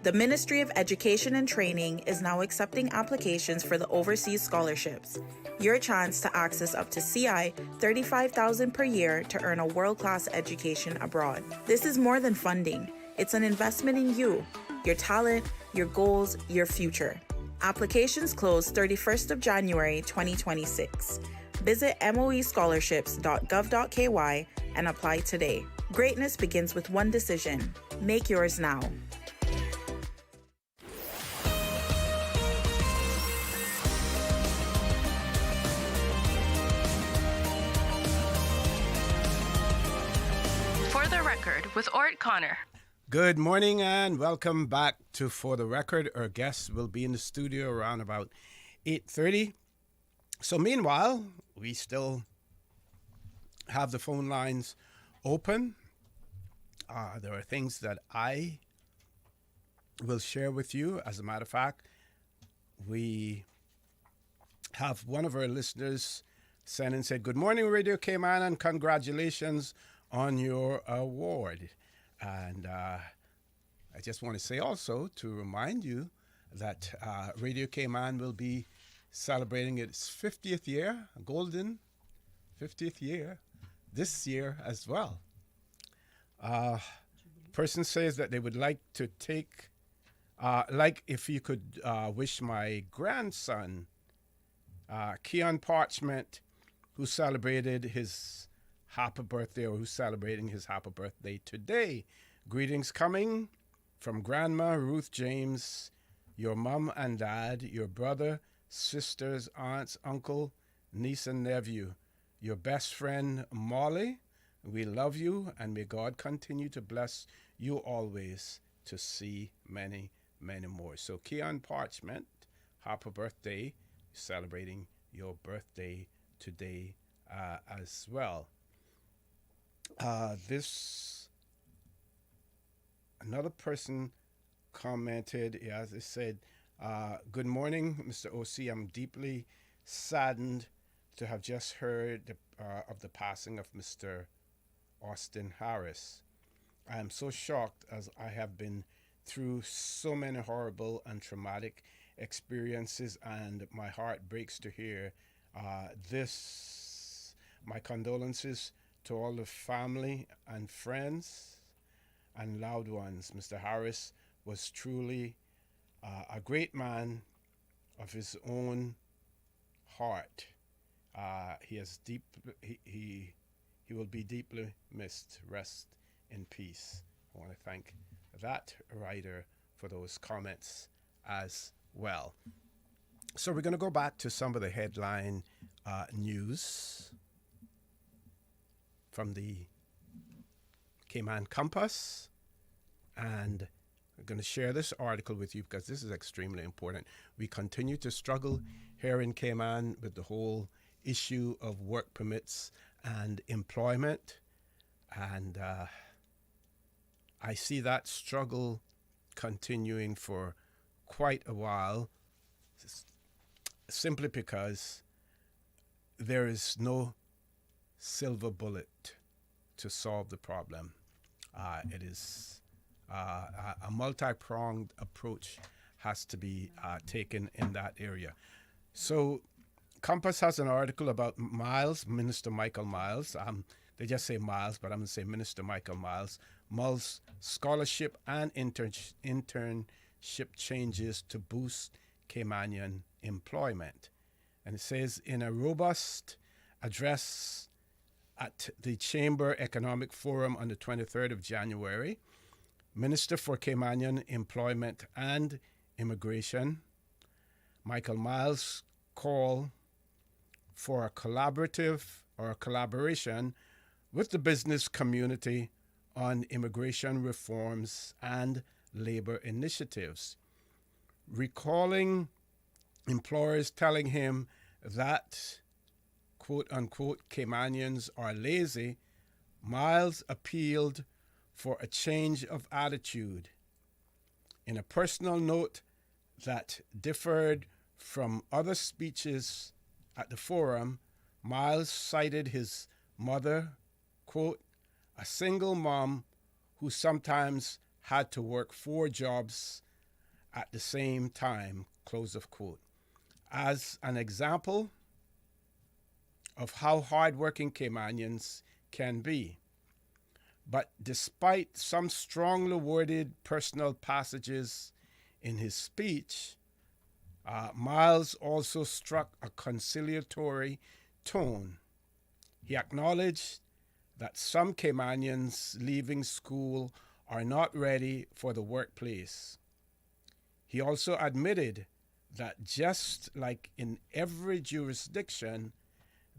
The Ministry of Education and Training is now accepting applications for the overseas scholarships. Your chance to access up to CI $35,000 per year to earn a world-class education abroad. This is more than funding. It's an investment in you, your talent, your goals, your future. Applications close 31st of January 2026. Visit moescholarships.gov.ky and apply today. Greatness begins with one decision. Make yours now. For the Record with Orrett Connor. Good morning and welcome back to For the Record. Our guests will be in the studio around about 8:30. So meanwhile, we still have the phone lines open. There are things that I will share with you. As a matter of fact, we have one of our listeners send and said, "Good morning, Radio Cayman, and congratulations on your award." And I just want to say also to remind you that Radio Cayman will be celebrating its 50th year, a golden 50th year, this year as well. Person says that they would like to take, like if you could wish my grandson, Keon Parchment, who celebrated his happy birthday, or who's celebrating his happy birthday today. Greetings coming from Grandma Ruth James, your mom and dad, your brother, sisters, aunts, uncle, niece and nephew, your best friend Molly. We love you, and may God continue to bless you always to see many, many more. So Keon Parchment, happy birthday, celebrating your birthday today as well. Another person commented, as I said, good morning, Mr. OC. I'm deeply saddened to have just heard of the passing of Mr. Austin Harris. I am so shocked as I have been through so many horrible and traumatic experiences, and my heart breaks to hear this. My condolences to all the family and friends and loved ones. Mr. Harris was truly a great man of his own heart. He will be deeply missed. Rest in peace. I want to thank that writer for those comments as well. So we're going to go back to some of the headline news from the Cayman Compass, and we're going to share this article with you because this is extremely important. We continue to struggle here in Cayman with the whole issue of work permits and employment, and I see that struggle continuing for quite a while, simply because there is no silver bullet to solve the problem. It is a multi-pronged approach has to be taken in that area. So Compass has an article about Minister Michael Miles. They just say Miles, but I'm going to say Minister Michael Miles. Miles' scholarship and internship changes to boost Caymanian employment. And it says, in a robust address at the Chamber Economic Forum on the 23rd of January, Minister for Caymanian Employment and Immigration, Michael Miles, called for a collaboration with the business community on immigration reforms and labor initiatives, recalling employers telling him that, quote unquote, Caymanians are lazy. Miles appealed for a change of attitude. In a personal note that differed from other speeches at the forum, Miles cited his mother, quote, a single mom who sometimes had to work 4 jobs at the same time, close of quote, as an example of how hardworking Caymanians can be. But despite some strongly worded personal passages in his speech, Miles also struck a conciliatory tone. He acknowledged that some Caymanians leaving school are not ready for the workplace. He also admitted that just like in every jurisdiction,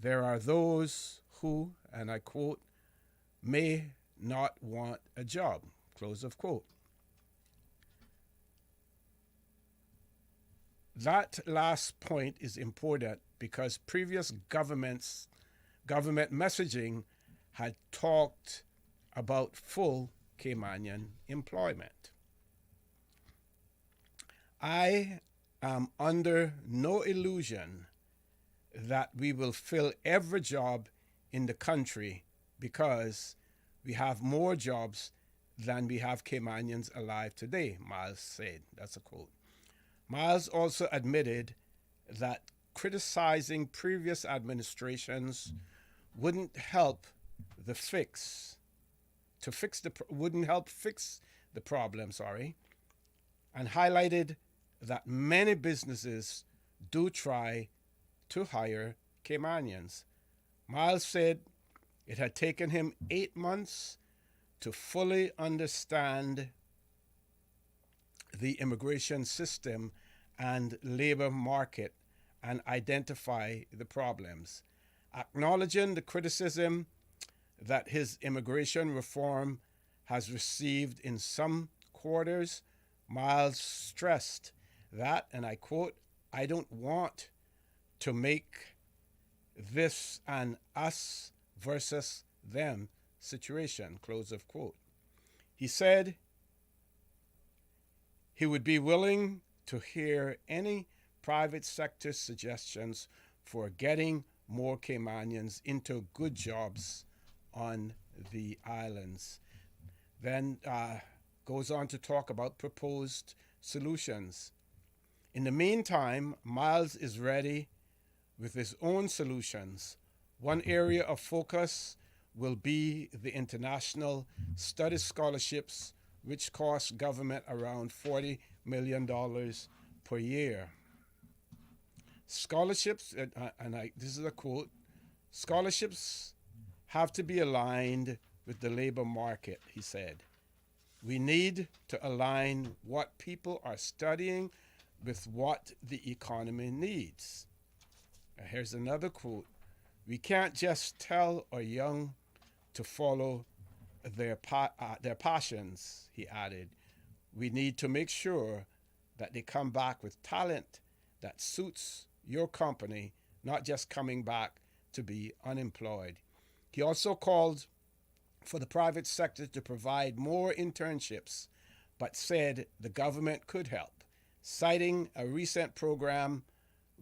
there are those who, and I quote, may not want a job, close of quote. That last point is important because previous government messaging had talked about full Caymanian employment. I am under no illusion that we will fill every job in the country because we have more jobs than we have Caymanians alive today, Miles said. That's a quote. Miles also admitted that criticizing previous administrations wouldn't help fix the problem, and highlighted that many businesses do try to hire Caymanians. Miles said it had taken him 8 months to fully understand the immigration system and labor market and identify the problems. Acknowledging the criticism that his immigration reform has received in some quarters, Miles stressed that, and I quote, I don't want to make this an us versus them situation, close of quote. He said He would be willing to hear any private sector suggestions for getting more Caymanians into good jobs on the islands. Then goes on to talk about proposed solutions. In the meantime, Miles is ready with his own solutions. One area of focus will be the international study scholarships, which cost government around $40 million per year. Scholarships, this is a quote, scholarships have to be aligned with the labor market, he said. We need to align what people are studying with what the economy needs. Here's another quote. We can't just tell our young to follow their passions, he added. We need to make sure that they come back with talent that suits your company, not just coming back to be unemployed. He also called for the private sector to provide more internships, but said the government could help, citing a recent program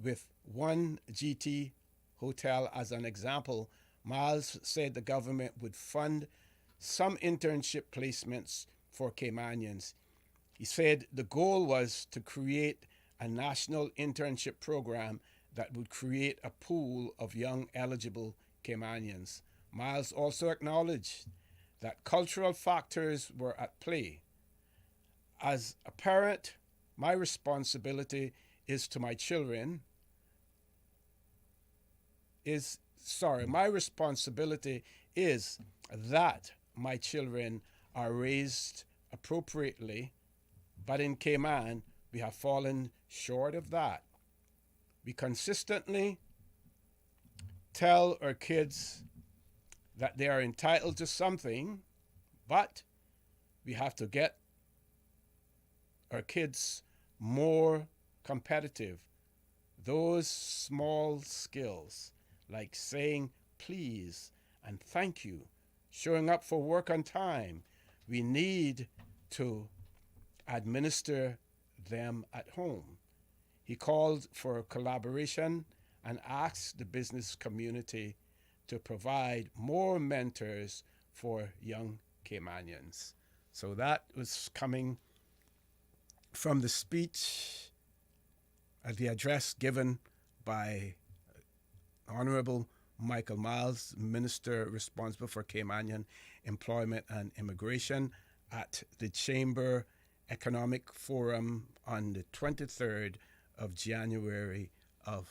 with one GT hotel as an example. Miles said the government would fund some internship placements for Caymanians. He said the goal was to create a national internship program that would create a pool of young eligible Caymanians. Miles also acknowledged that cultural factors were at play. As a parent, my responsibility is to my children my responsibility is that my children are raised appropriately, but in Cayman, we have fallen short of that. We consistently tell our kids that they are entitled to something, but we have to get our kids more competitive. Those small skills, like saying please and thank you, showing up for work on time, we need to administer them at home. He called for collaboration and asked the business community to provide more mentors for young Caymanians. So that was coming from the speech, the address given by Honorable Michael Miles, Minister responsible for Caymanian Employment and Immigration, at the Chamber Economic Forum on the 23rd of January of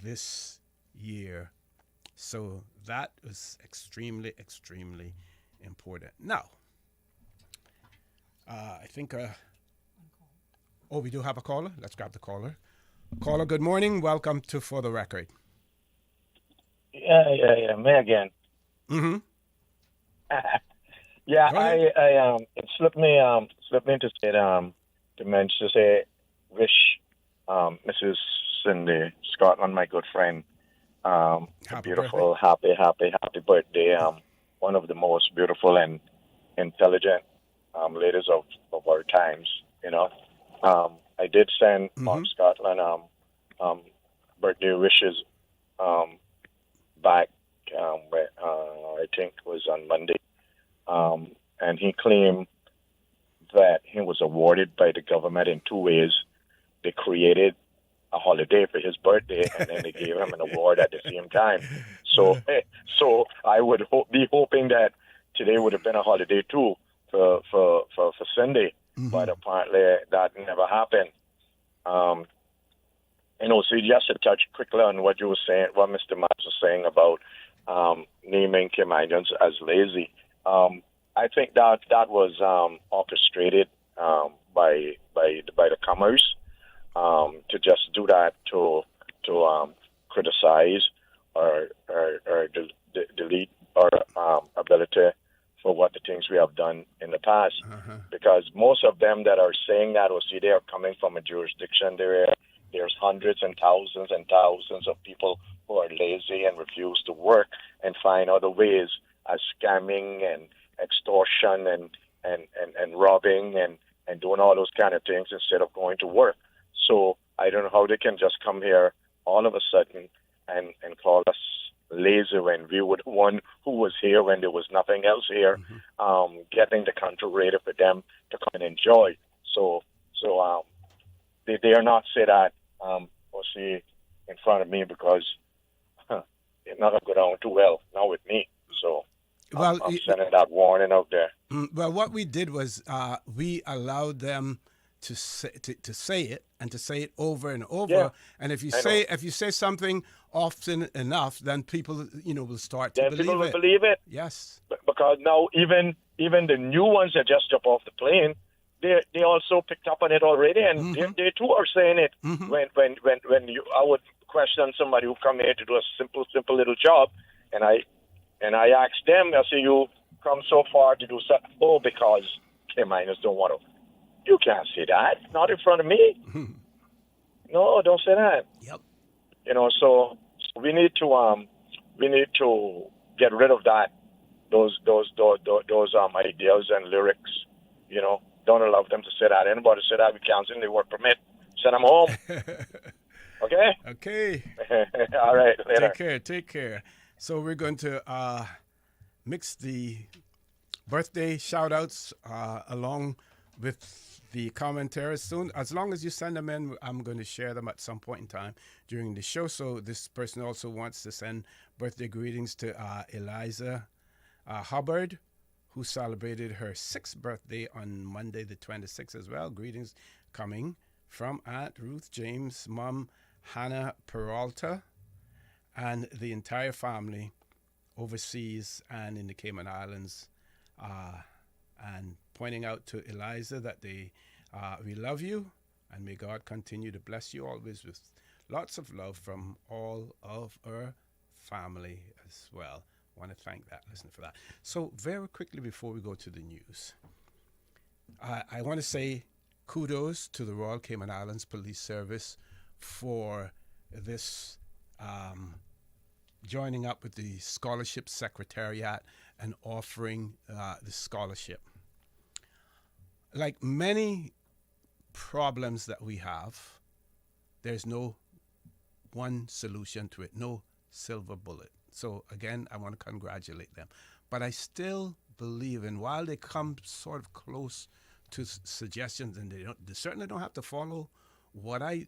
this year. So that was extremely, extremely important. Now, I think, we do have a caller. Let's grab the caller. Caller, good morning. Welcome to For the Record. Yeah. Me again. Mm-hmm. It slipped me to say to mention to say wish Mrs. Cindy Scotland, my good friend, a beautiful, happy birthday. One of the most beautiful and intelligent ladies of our times. You know, I did send Mom Scotland birthday wishes back. I think it was on Monday, and he claimed that he was awarded by the government in two ways. They created a holiday for his birthday, and then they gave him an award at the same time. So I would be hoping that today would have been a holiday too for Cindy, but apparently that never happened. So just to touch quickly on what you were saying, what Mr. Miles was saying about naming Caymanians as lazy. I think that was orchestrated by the Commerce to just do that to criticize or delete our ability for what the things we have done in the past. Because most of them that are saying that, they are coming from a jurisdiction there's hundreds and thousands of people who are lazy and refuse to work and find other ways as scamming and extortion and robbing and and doing all those kind of things instead of going to work. So I don't know how they can just come here all of a sudden and call us lazy when we were the one who was here when there was nothing else here, getting the country ready for them to come and enjoy. So they dare not say that or say in front of me because it's not going to go down too well, not with me. So I'm sending that warning out there. Well, what we did was we allowed them to say it and to say it over and over. Yeah, and if you say something often enough, then people will start to believe it. Then people will believe it. Yes. Because now even the new ones that just jump off the plane, they also picked up on it already, and they too are saying it. When I would question somebody who come here to do a simple little job, and I asked them, I say, you come so far to do something? Oh, because K-miners don't want to. You can't say that. Not in front of me. No, don't say that. Yep. So we need to get rid of that. Those ideas and lyrics. Don't allow them to say that. Anybody say that, we cancel their work permit. Send them home. Okay. Okay. All right. Later. Take care. So we're going to mix the birthday shout-outs along with the commentaries soon. As long as you send them in, I'm going to share them at some point in time during the show. So this person also wants to send birthday greetings to Eliza Hubbard, who celebrated her 6th birthday on Monday the 26th as well. Greetings coming from Aunt Ruth James, Mom Hannah Peralta, and the entire family overseas and in the Cayman Islands, and pointing out to Eliza that we love you, and may God continue to bless you always with lots of love from all of our family as well. I want to thank that listener for that. So very quickly before we go to the news, I want to say kudos to the Royal Cayman Islands Police Service for this joining up with the Scholarship Secretariat and offering the scholarship. Like many problems that we have, there's no one solution to it, no silver bullet. So again, I want to congratulate them. But I still believe, and while they come sort of close to suggestions, and they certainly don't have to follow what I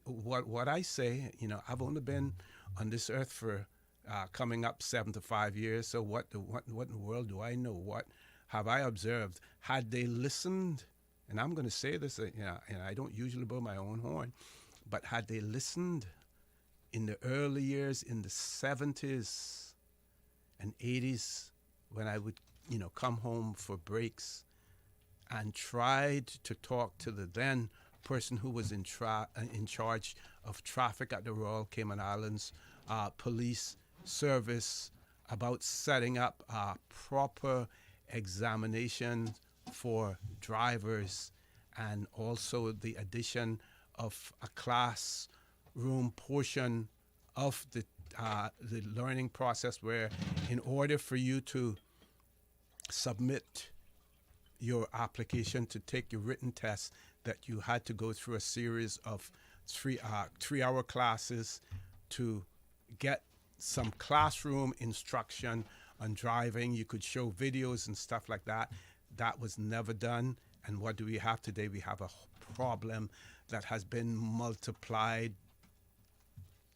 say. I've only been on this earth for coming up 7 to 5 years. So what in the world do I know? What have I observed? Had they listened, and I'm going to say this, and I don't usually blow my own horn, but had they listened in the early years, in the 70s and 80s, when I would, come home for breaks and tried to talk to the then person who was in charge of traffic at the Royal Cayman Islands Police Service about setting up a proper examination for drivers, and also the addition of a classroom portion of the learning process, where in order for you to submit your application to take your written test, that you had to go through a series of three-hour classes to get some classroom instruction on driving. You could show videos and stuff like that. That was never done. And what do we have today? We have a problem that has been multiplied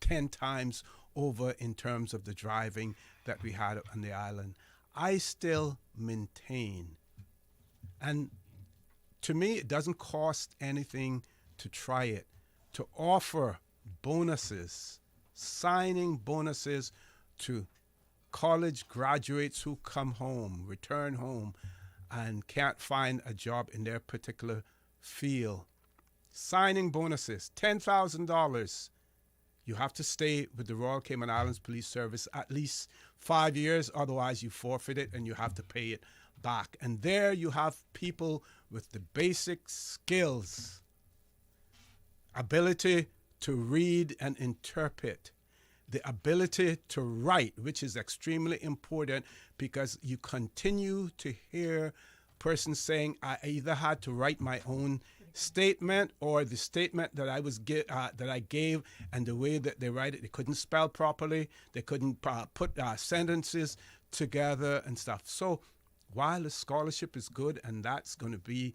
10 times over in terms of the driving that we had on the island. I still maintain, and to me, it doesn't cost anything to try it, to offer bonuses, signing bonuses to college graduates who come home, return home, and can't find a job in their particular field. Signing bonuses, $10,000. You have to stay with the Royal Cayman Islands Police Service at least 5 years, otherwise you forfeit it and you have to pay it back. And there you have people with the basic skills, ability to read and interpret, the ability to write, which is extremely important because you continue to hear persons saying I either had to write my own statement or the statement that I gave, and the way that they write it, they couldn't spell properly, they couldn't put sentences together and stuff. So while the scholarship is good, and that's going to be,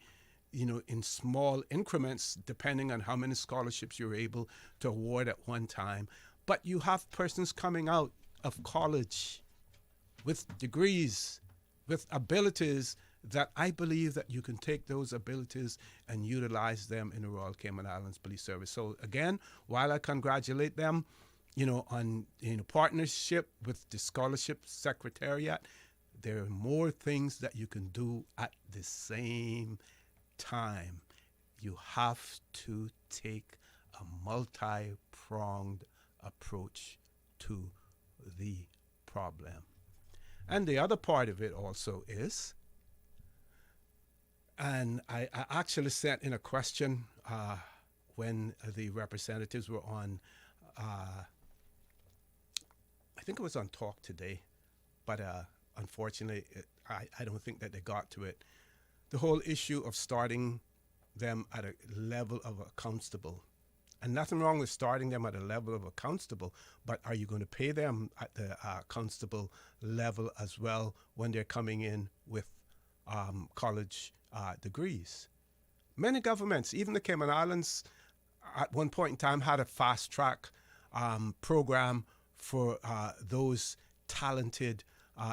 in small increments depending on how many scholarships you're able to award at one time, but you have persons coming out of college with degrees, with abilities that I believe that you can take those abilities and utilize them in the Royal Cayman Islands Police Service. So again, while I congratulate them, on partnership with the Scholarship Secretariat, there are more things that you can do at the same time. You have to take a multi-pronged approach to the problem. And the other part of it also is, and I actually sent in a question when the representatives were on, I think it was on Talk Today, but unfortunately, I don't think that they got to it. The whole issue of starting them at a level of a constable. And nothing wrong with starting them at a level of a constable, but are you going to pay them at the constable level as well when they're coming in with college degrees? Many governments, even the Cayman Islands, at one point in time had a fast track program for those talented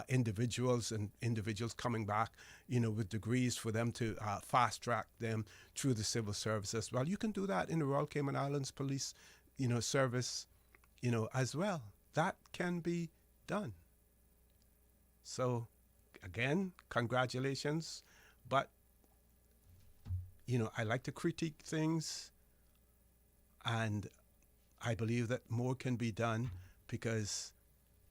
individuals and individuals coming back, with degrees, for them to fast track them through the civil service as well. You can do that in the Royal Cayman Islands Police, service, as well. That can be done. So, again, congratulations. But, I like to critique things, and I believe that more can be done, because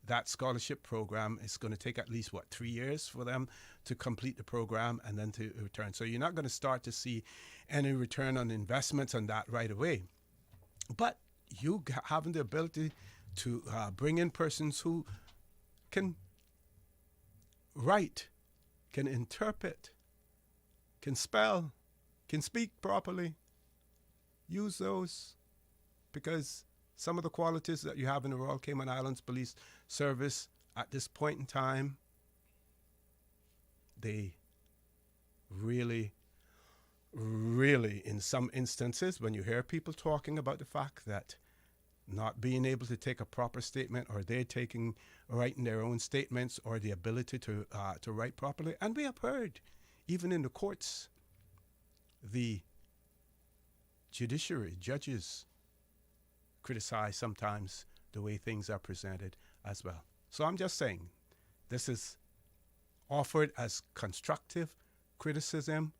that scholarship program is going to take at least, 3 years for them to complete the program and then to return. So you're not going to start to see any return on investments on that right away. But you having the ability to bring in persons who can write, can interpret, can spell, can speak properly, use those, because some of the qualities that you have in the Royal Cayman Islands Police Service at this point in time, they really, really, in some instances, when you hear people talking about the fact that not being able to take a proper statement, or they're writing their own statements, or the ability to write properly, and we have heard, even in the courts, the judiciary, judges, criticize sometimes the way things are presented as well. So I'm just saying, this is offered as constructive criticism,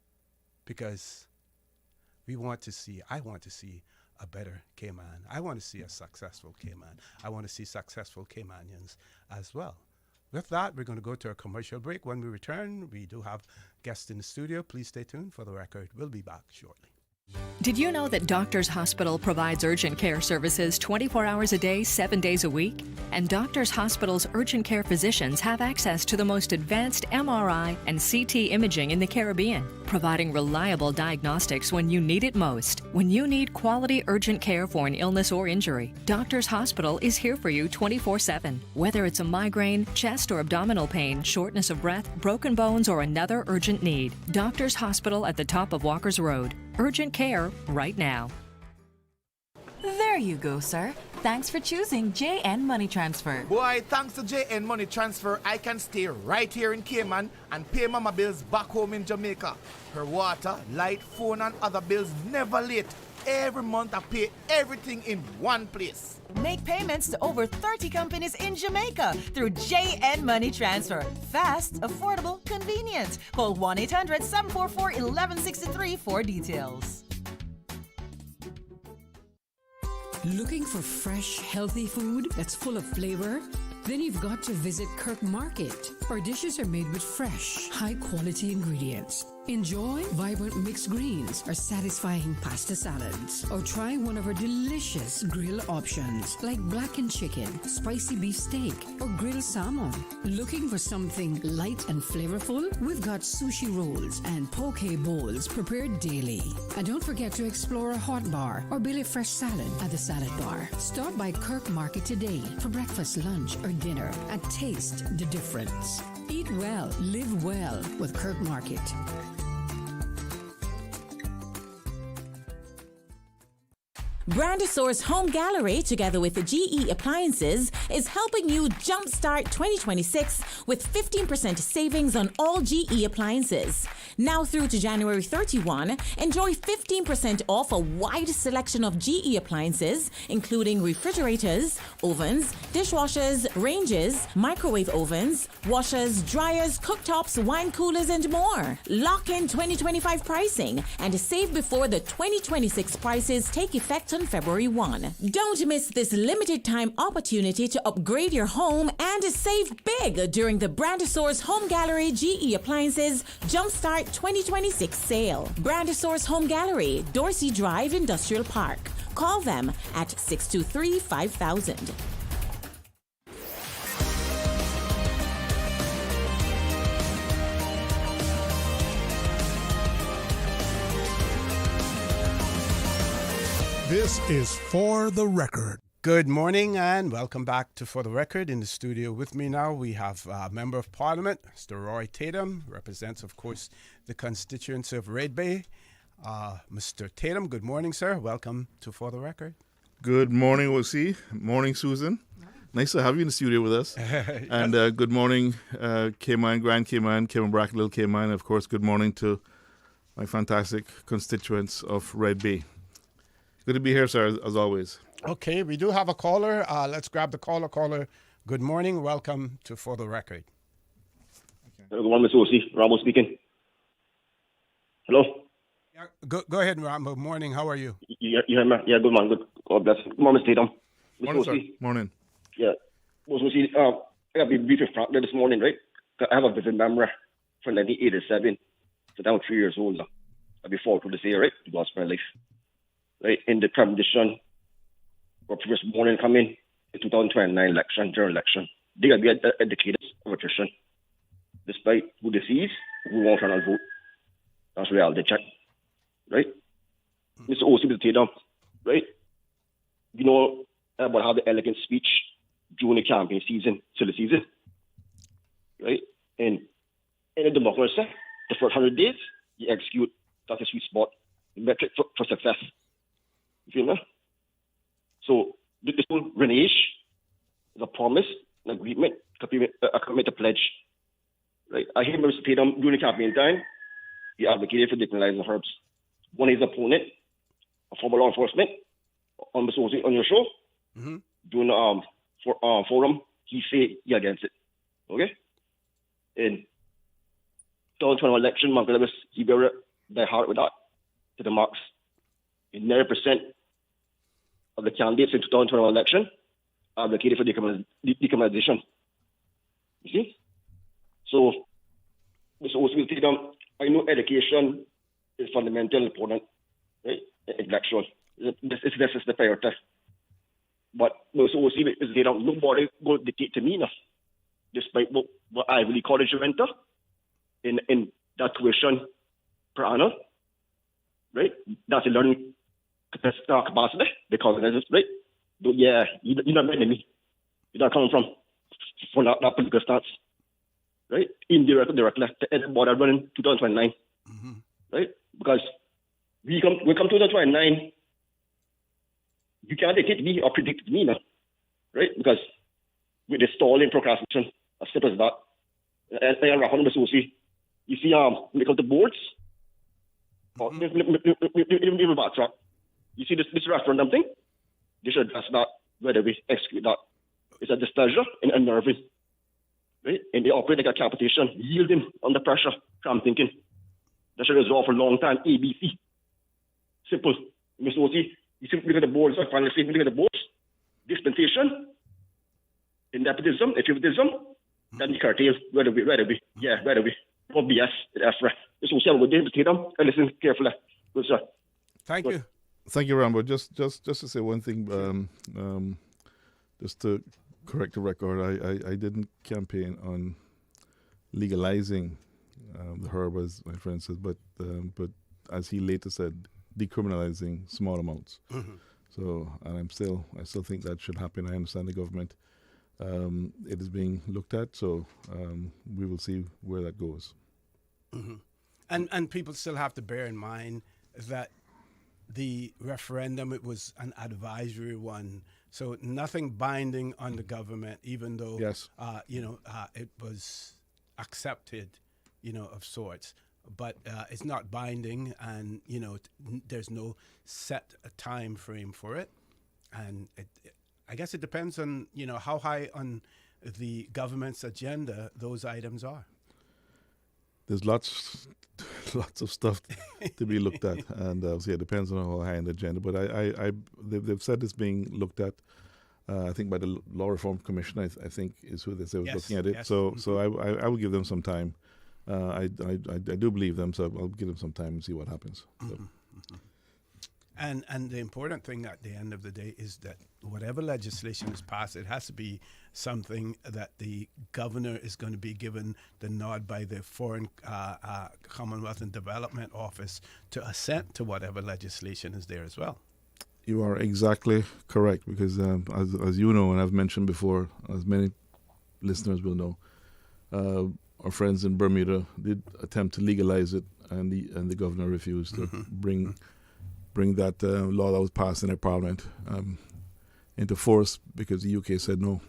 because I want to see a better Cayman. I want to see a successful Cayman. I want to see successful Caymanians as well. With that, we're going to go to a commercial break. When we return, we do have guests in the studio. Please stay tuned for the record. We'll be back shortly. Did you know that Doctors Hospital provides urgent care services 24 hours a day, 7 days a week? And Doctors Hospital's urgent care physicians have access to the most advanced MRI and CT imaging in the Caribbean, providing reliable diagnostics when you need it most. When you need quality urgent care for an illness or injury, Doctors Hospital is here for you 24/7. Whether it's a migraine, chest or abdominal pain, shortness of breath, broken bones, or another urgent need, Doctors Hospital at the top of Walker's Road. Urgent care right now. There you go, sir. Thanks for choosing JN Money Transfer. Boy, thanks to JN Money Transfer, I can stay right here in Cayman and pay Mama bills back home in Jamaica. Her water, light, phone and other bills never late. Every month I pay everything in one place. Make payments to over 30 companies in Jamaica through JN Money Transfer. Fast, affordable, convenient. Call 1-800-744-1163 for details. Looking for fresh, healthy food that's full of flavor? Then you've got to visit Kirk Market. Our dishes are made with fresh, high-quality ingredients. Enjoy vibrant mixed greens or satisfying pasta salads. Or try one of our delicious grill options like blackened chicken, spicy beef steak, or grilled salmon. Looking for something light and flavorful? We've got sushi rolls and poke bowls prepared daily. And don't forget to explore a hot bar or Billy Fresh salad at the salad bar. Stop by Kirk Market today for breakfast, lunch, or dinner and taste the difference. Eat well, live well with Kirk Market. Brandosaurus Home Gallery, together with the GE Appliances, is helping you jumpstart 2026 with 15% savings on all GE appliances. Now through to January 31, enjoy 15% off a wide selection of GE appliances, including refrigerators, ovens, dishwashers, ranges, microwave ovens, washers, dryers, cooktops, wine coolers, and more. Lock in 2025 pricing and save before the 2026 prices take effect on February 1. Don't miss this limited time opportunity to upgrade your home and save big during the Brandosaurus Home Gallery GE Appliances Jumpstart 2026 sale. Brandosaurus Home Gallery, Dorsey Drive Industrial Park. Call them at 623-5000. This is For the Record. Good morning and welcome back to For the Record. In the studio with me now, we have a Member of Parliament, Mr. Roy Tatum, represents, of course, the constituency of Red Bay. Mr. Tatum, good morning, sir. Welcome to For the Record. Good morning, O.C. Morning, Susan. Nice to have you in the studio with us. And good morning, Cayman, Grand Cayman, Cayman Bracket, Little Cayman. Of course, good morning to my fantastic constituents of Red Bay. Good to be here, sir, as always. Okay, we do have a caller. Let's grab the caller. Caller, good morning. Welcome to For the Record. Good morning, Mr. O.C. Rambo speaking. Hello? Yeah, go ahead, Rambo. Morning. How are you? Yeah, good man. Good. God bless. Good morning, Mr. Tatum. Morning, sir. Morning. Yeah. Mr. O.C., I got to be brief and frank there this morning, right? I have a vivid memory from 1987. So I'm 3 years old now. I'll be forward to this year, right? To God's my life. Right, in the premonition, where previous morning come in 2029 election, general election, they got to be educated of attrition. Despite who they see, who won't turn and vote. That's reality check. Right? Mr. O.C. Mr. Tatum, right? You know about how the elegant speech during the campaign season, silly season. Right? And in a democracy, the first 100 days, you execute, that's a sweet spot, metric for success. You feel me? So this whole renege is a promise, an agreement, a commitment, a pledge. Right? I hear Mr. Tatum during the campaign time, he advocated for decriminalizing herbs. One of his opponent, a former law enforcement, on your show, during the forum, he said he against it. Okay? In 2021 election, Mark Lewis, he bear die hard with that to the marks. In 90% of the candidates in 2021 election advocated for decriminalization. You see? So, Mr. Oswald Tatum, I know education is fundamental and important, right? Intellectual. This is the priority. But Mr. Oswald Tatum, nobody will dictate to me enough, despite what Ivy League college you went to, in that tuition per annum, right? That's a learning capacity, because of this, right? But yeah, you're not meant to me. You're not coming from that political stance, right? Indirectly, directly, the border running 2029, right? Because we come 2029, you can't dictate me or predict me now, right? Because with the stalling procrastination, as simple as that, and I reckon Mr. O.C., you see, when it comes to boards, even backtrack. You see this referendum thing? They should address that, whether we execute that. It's a displeasure and unnerving. Right? And they operate like a capitation, yielding under pressure. I'm thinking that should resolve for a long time. ABC. Simple. Mr. O.C., you see, look at the boards, I finally say, look at the boards. Dispensation, in nepotism, favoritism, Can be curtailed, whether we. What BS, after. Just we'll see how we deal with them and listen carefully. Good, sir. Thank you. Thank you, Rambo. Just to say one thing, just to correct the record, I didn't campaign on legalizing the herb, as my friend says, but as he later said, decriminalizing small amounts. Mm-hmm. So, and I still think that should happen. I understand the government. It is being looked at, so we will see where that goes. Mm-hmm. And people still have to bear in mind that the referendum, it was an advisory one, so nothing binding on the government, even though yes. It was accepted, of sorts. But it's not binding, and there's no set time frame for it, and I guess it depends on how high on the government's agenda those items are. There's lots of stuff to be looked at, and it depends on how high on the agenda. But they've said it's being looked at. I think by the Law Reform Commission, I think is who they say was looking at it. Yes. So I will give them some time. I do believe them, so I'll give them some time and see what happens. So. Mm-hmm. And the important thing at the end of the day is that whatever legislation is passed, it has to be something that the governor is going to be given the nod by the Foreign Commonwealth and Development Office to assent to whatever legislation is there as well. You are exactly correct, because as you know, and I've mentioned before, as many listeners will know, our friends in Bermuda did attempt to legalize it, and the governor refused to bring that law that was passed in their parliament into force, because the UK said no.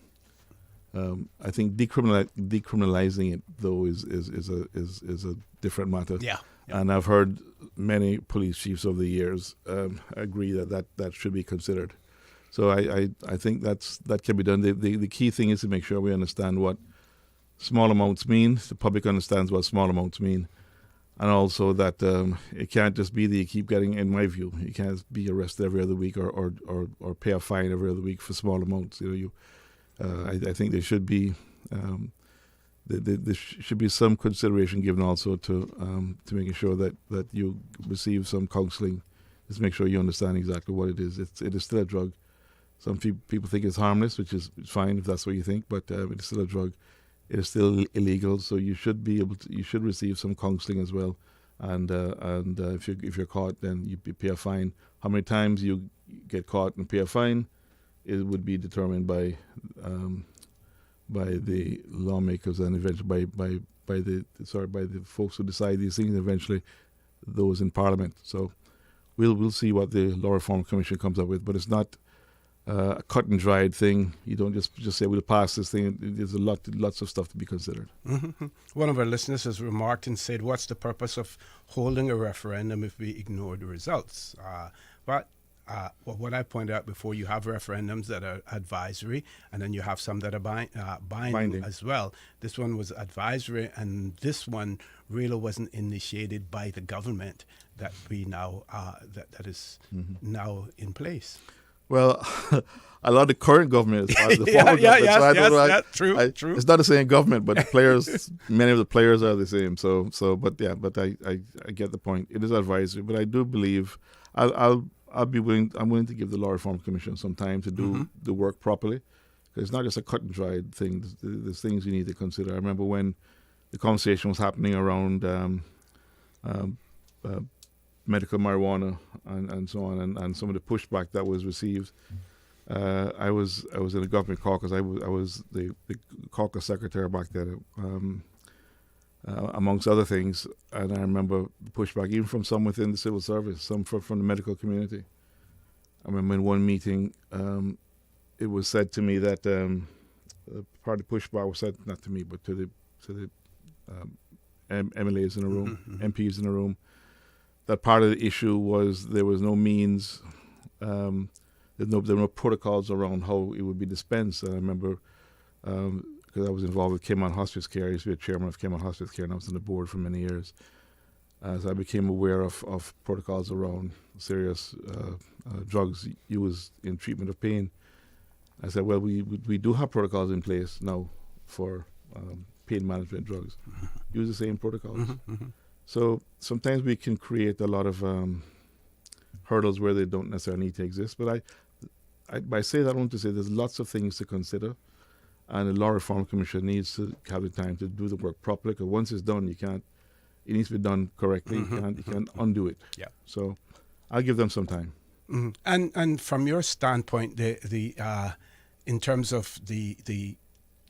I think decriminalizing it, though, is a different matter. Yeah. And I've heard many police chiefs over the years agree that should be considered. So I think that can be done. The key thing is to make sure we understand what small amounts mean. The public understands what small amounts mean. And also that it can't just be that you keep getting, in my view, you can't be arrested every other week or pay a fine every other week for small amounts. I think there should be there should be some consideration given also to making sure that you receive some counselling, just make sure you understand exactly what it is. It is still a drug. Some people think it's harmless, which is fine if that's what you think, but it is still a drug. It is still illegal, so you should be able to. You should receive some counselling as well, and if you're caught, then you pay a fine. How many times you get caught and pay a fine, it would be determined by the lawmakers and eventually by the folks who decide these things. And eventually, those in Parliament. So we'll see what the Law Reform Commission comes up with, but it's not a cut and dried thing. You don't just say we'll pass this thing. There's lots of stuff to be considered. Mm-hmm. One of our listeners has remarked and said, "What's the purpose of holding a referendum if we ignore the results?" But what I pointed out before, you have referendums that are advisory, and then you have some that are binding as well. This one was advisory, and this one really wasn't initiated by the government that we now that is now in place. Well, a lot of the current government is part of the former government. True. It's not the same government, but the players, many of the players are the same. But I get the point. It is advisory, but I do believe I'm willing to give the Law Reform Commission some time to do the work properly. Because it's not just a cut and dried thing. There's things you need to consider. I remember when the conversation was happening around medical marijuana and so on, and some of the pushback that was received. I was in the government caucus. I was the caucus secretary back then, amongst other things. And I remember the pushback even from some within the civil service, some from the medical community. I remember in one meeting, it was said to me that part of the pushback was said not to me, but to the MLAs in the room, MPs in the room. That part of the issue was there was no means, there were no protocols around how it would be dispensed. And I remember, because I was involved with Cayman Hospice Care, I used to be a chairman of Cayman Hospice Care, and I was on the board for many years. So I became aware of protocols around serious drugs used in treatment of pain. I said, well, we do have protocols in place now for pain management drugs use the same protocols. So sometimes we can create a lot of hurdles where they don't necessarily need to exist. But by say that, I want to say there's lots of things to consider, and the Law Reform Commission needs to have the time to do the work properly. Because once it's done, it needs to be done correctly. You can't undo it. Yeah. So I'll give them some time. And from your standpoint, in terms of the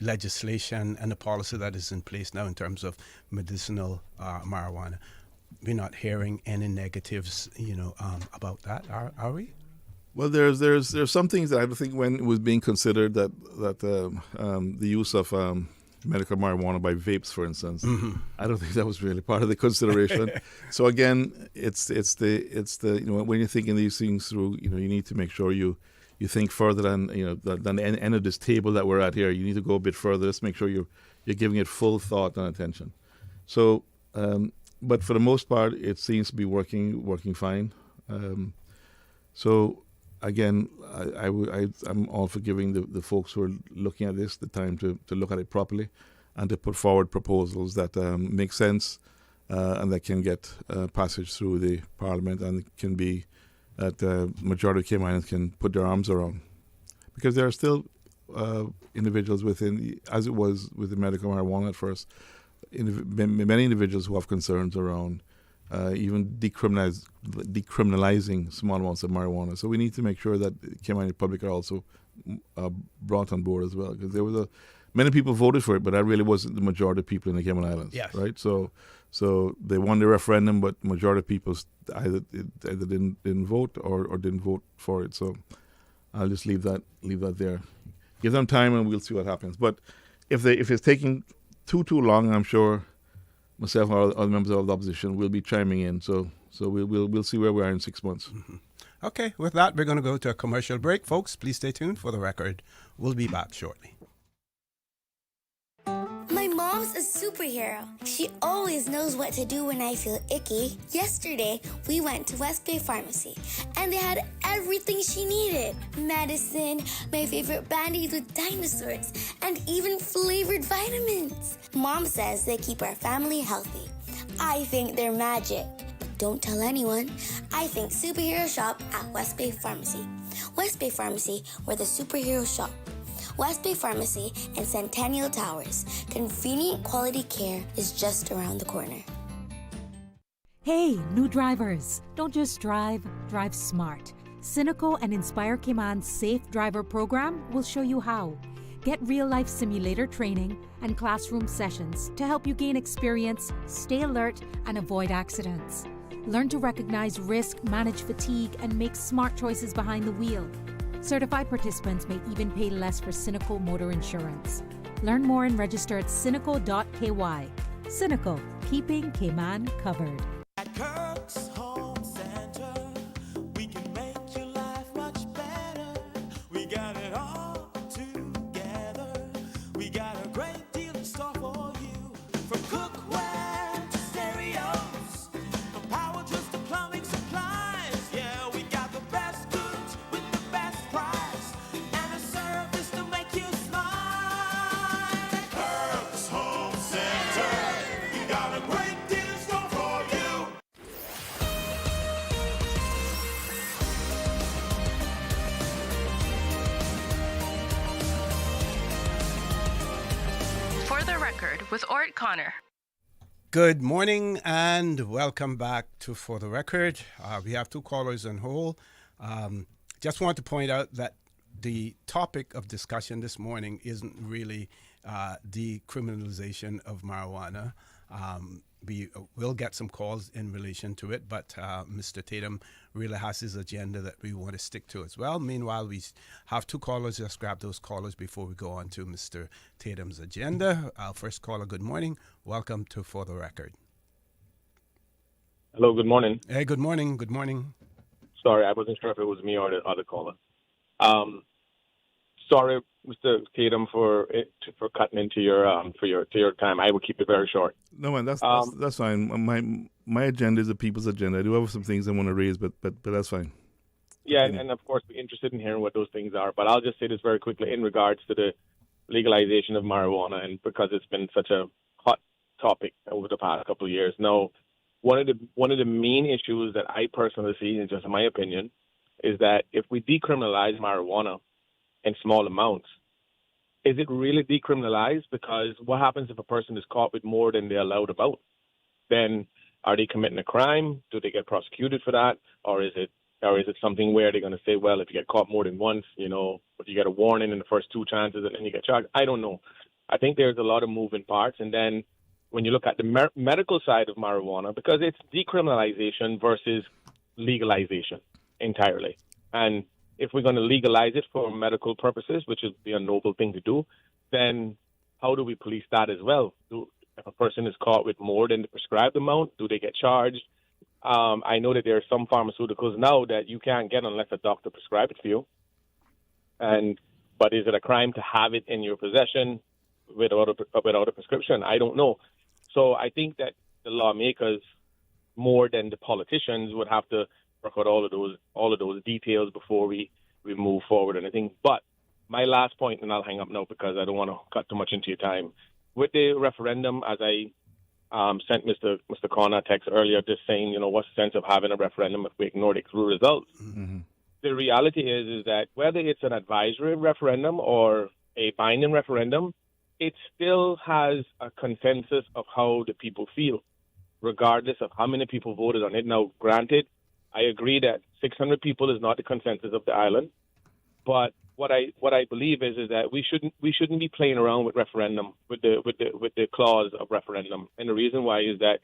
legislation and the policy that is in place now in terms of medicinal marijuana, we're not hearing any negatives, about that, are we? Well, there's some things that I think when it was being considered that the use of medical marijuana by vapes, for instance, I don't think that was really part of the consideration. So again, it's the when you're thinking these things through, you need to make sure you think further than than the end of this table that we're at here. You need to go a bit further. Let's make sure you're giving it full thought and attention. So, but for the most part, it seems to be working fine. So again, I'm all for giving the folks who are looking at this the time to look at it properly and to put forward proposals that make sense and that can get passage through the Parliament and can be that the majority of Caymanians can put their arms around. Because there are still individuals within, as it was with the medical marijuana at first, many individuals who have concerns around even decriminalizing small amounts of marijuana. So we need to make sure that the Caymanian public are also brought on board as well. Because there was many people voted for it, but that really wasn't the majority of people in the Cayman Islands. Yes. Right? So they won the referendum, but the majority of people either didn't vote or didn't vote for it. So I'll just leave that there. Give them time, and we'll see what happens. But if it's taking too long, I'm sure myself or other members of the opposition will be chiming in. So we'll see where we are in 6 months. Okay, with that, we're going to go to a commercial break, folks. Please stay tuned for the record. We'll be back shortly. My mom's a superhero. She always knows what to do when I feel icky. Yesterday, we went to West Bay Pharmacy, and they had everything she needed. Medicine, my favorite Band-Aids with dinosaurs, and even flavored vitamins. Mom says they keep our family healthy. I think they're magic. But don't tell anyone. I think superhero shop at West Bay Pharmacy. West Bay Pharmacy, where the superheroes shop. West Bay Pharmacy and Centennial Towers. Convenient quality care is just around the corner. Hey, new drivers. Don't just drive smart. Cynical and Inspire Cayman's Safe Driver program will show you how. Get real-life simulator training and classroom sessions to help you gain experience, stay alert, and avoid accidents. Learn to recognize risk, manage fatigue, and make smart choices behind the wheel. Certified participants may even pay less for Cynical motor insurance. Learn more and register at cynical.ky. Cynical, keeping Cayman covered. At Kirk's Home Center, we can make your life much better. We got it all together. We got a great deal in store for you. From cookware to stereos, from power tools to plumbing supplies. Yeah, we got the best goods with the best price and a service to make you smile. At Kirk's Home Center, we got a great deal in store for you. For the record, with Orrett Connor. Good morning and welcome back to For the Record. We have two callers on hold. Just want to point out that the topic of discussion this morning isn't really decriminalization of marijuana. We will get some calls in relation to it, but Mr. Tatum really has his agenda that we want to stick to as well. Meanwhile, we have two callers. Let's grab those callers before we go on to Mr. Tatum's agenda. Our first caller, good morning. Welcome to For the Record. Hello, good morning. Hey, good morning. Good morning. Sorry, I wasn't sure if it was me or the other caller. Sorry, Mr. Tatum, for cutting into your time. I will keep it very short. No, man, that's fine. My agenda is the people's agenda. I do have some things I want to raise, but that's fine. Yeah, and of course, be interested in hearing what those things are. But I'll just say this very quickly in regards to the legalization of marijuana, and because it's been such a hot topic over the past couple of years. Now, one of the main issues that I personally see, and just in my opinion, is that if we decriminalize marijuana in small amounts, is it really decriminalized? Because what happens if a person is caught with more than they're allowed about? Then are they committing a crime? Do they get prosecuted for that? Or is it something where they're going to say, well, if you get caught more than once, but you get a warning in the first 2 chances and then you get charged? I don't know. I think there's a lot of moving parts. And then when you look at the medical side of marijuana, because it's decriminalization versus legalization entirely. And if we're going to legalize it for medical purposes, which would be a noble thing to do, then how do we police that as well? If a person is caught with more than the prescribed amount, do they get charged? I know that there are some pharmaceuticals now that you can't get unless a doctor prescribes it for you. But is it a crime to have it in your possession without a prescription? I don't know. So I think that the lawmakers, more than the politicians, would have to work out all of those details before we move forward. And I think, but my last point, and I'll hang up now because I don't want to cut too much into your time. With the referendum, as I sent Mr. Connor a text earlier, just saying, what's the sense of having a referendum if we ignore the true results? Mm-hmm. The reality is that whether it's an advisory referendum or a binding referendum, it still has a consensus of how the people feel, regardless of how many people voted on it. Now, granted, I agree that 600 people is not the consensus of the island, but what I believe is that we shouldn't be playing around with referendum with the clause of referendum, and the reason why is that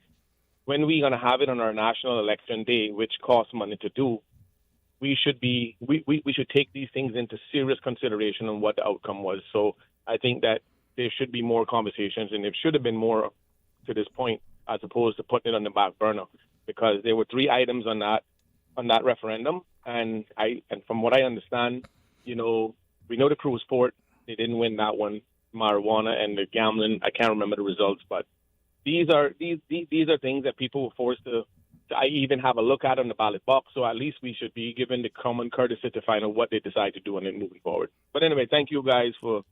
when we're going to have it on our national election day, which costs money to do, we should take these things into serious consideration on what the outcome was. So I think that there should be more conversations, and there should have been more to this point as opposed to putting it on the back burner, because there were 3 items on that referendum, and from what I understand, we know the cruise port, they didn't win that one, marijuana and the gambling, I can't remember the results, but these are things that people were forced to even have a look at on the ballot box. So at least we should be given the common courtesy to find out what they decide to do and then moving forward. But anyway, thank you guys for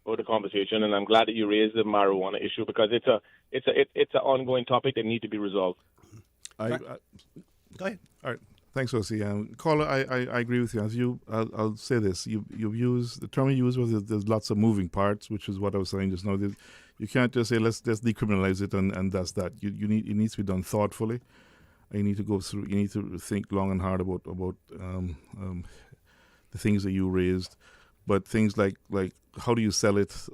the conversation, and I'm glad that you raised the marijuana issue because it's an ongoing topic that needs to be resolved. Go ahead. All right. Thanks, O.C. Caller, I agree with you. I'll say this. You've used, the term you used was there's lots of moving parts, which is what I was saying just now. You can't just say, let's decriminalize it and that's that. It needs to be done thoughtfully. You need to go through, you need to think long and hard about the things that you raised. But things like how do you sell it?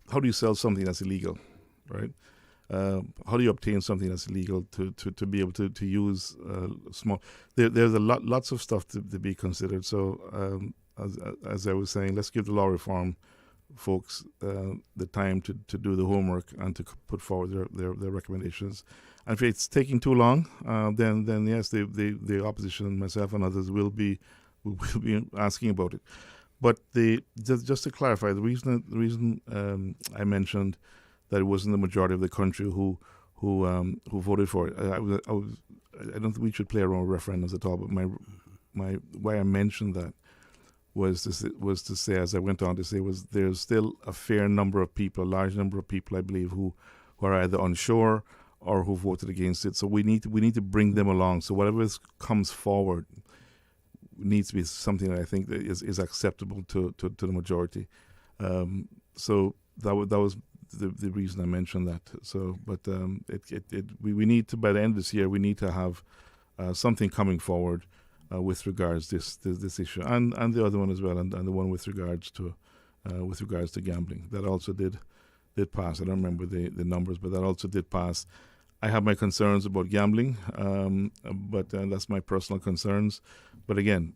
How do you sell something that's illegal, right? How do you obtain something that's illegal to be able to use small? There's lots of stuff to be considered. So as I was saying, let's give the law reform folks the time to do the homework and to put forward their recommendations. And if it's taking too long, then yes, the opposition, myself and others will be asking about it. But just to clarify, the reason I mentioned that it wasn't the majority of the country who voted for it. I don't think we should play around with referendums at all. But my why I mentioned that was to say, as I went on to say, was there's still a fair number of people, a large number of people, I believe, who are either unsure or who voted against it. So we need to bring them along. So whatever comes forward needs to be something that I think that is acceptable to the majority. So that was the reason I mentioned that. So, but we need to, by the end of this year, we need to have something coming forward with regards this issue and the other one as well, and the one with regards to gambling that also did pass. I don't remember the numbers, but that also did pass. I have my concerns about gambling, but that's my personal concerns. But again,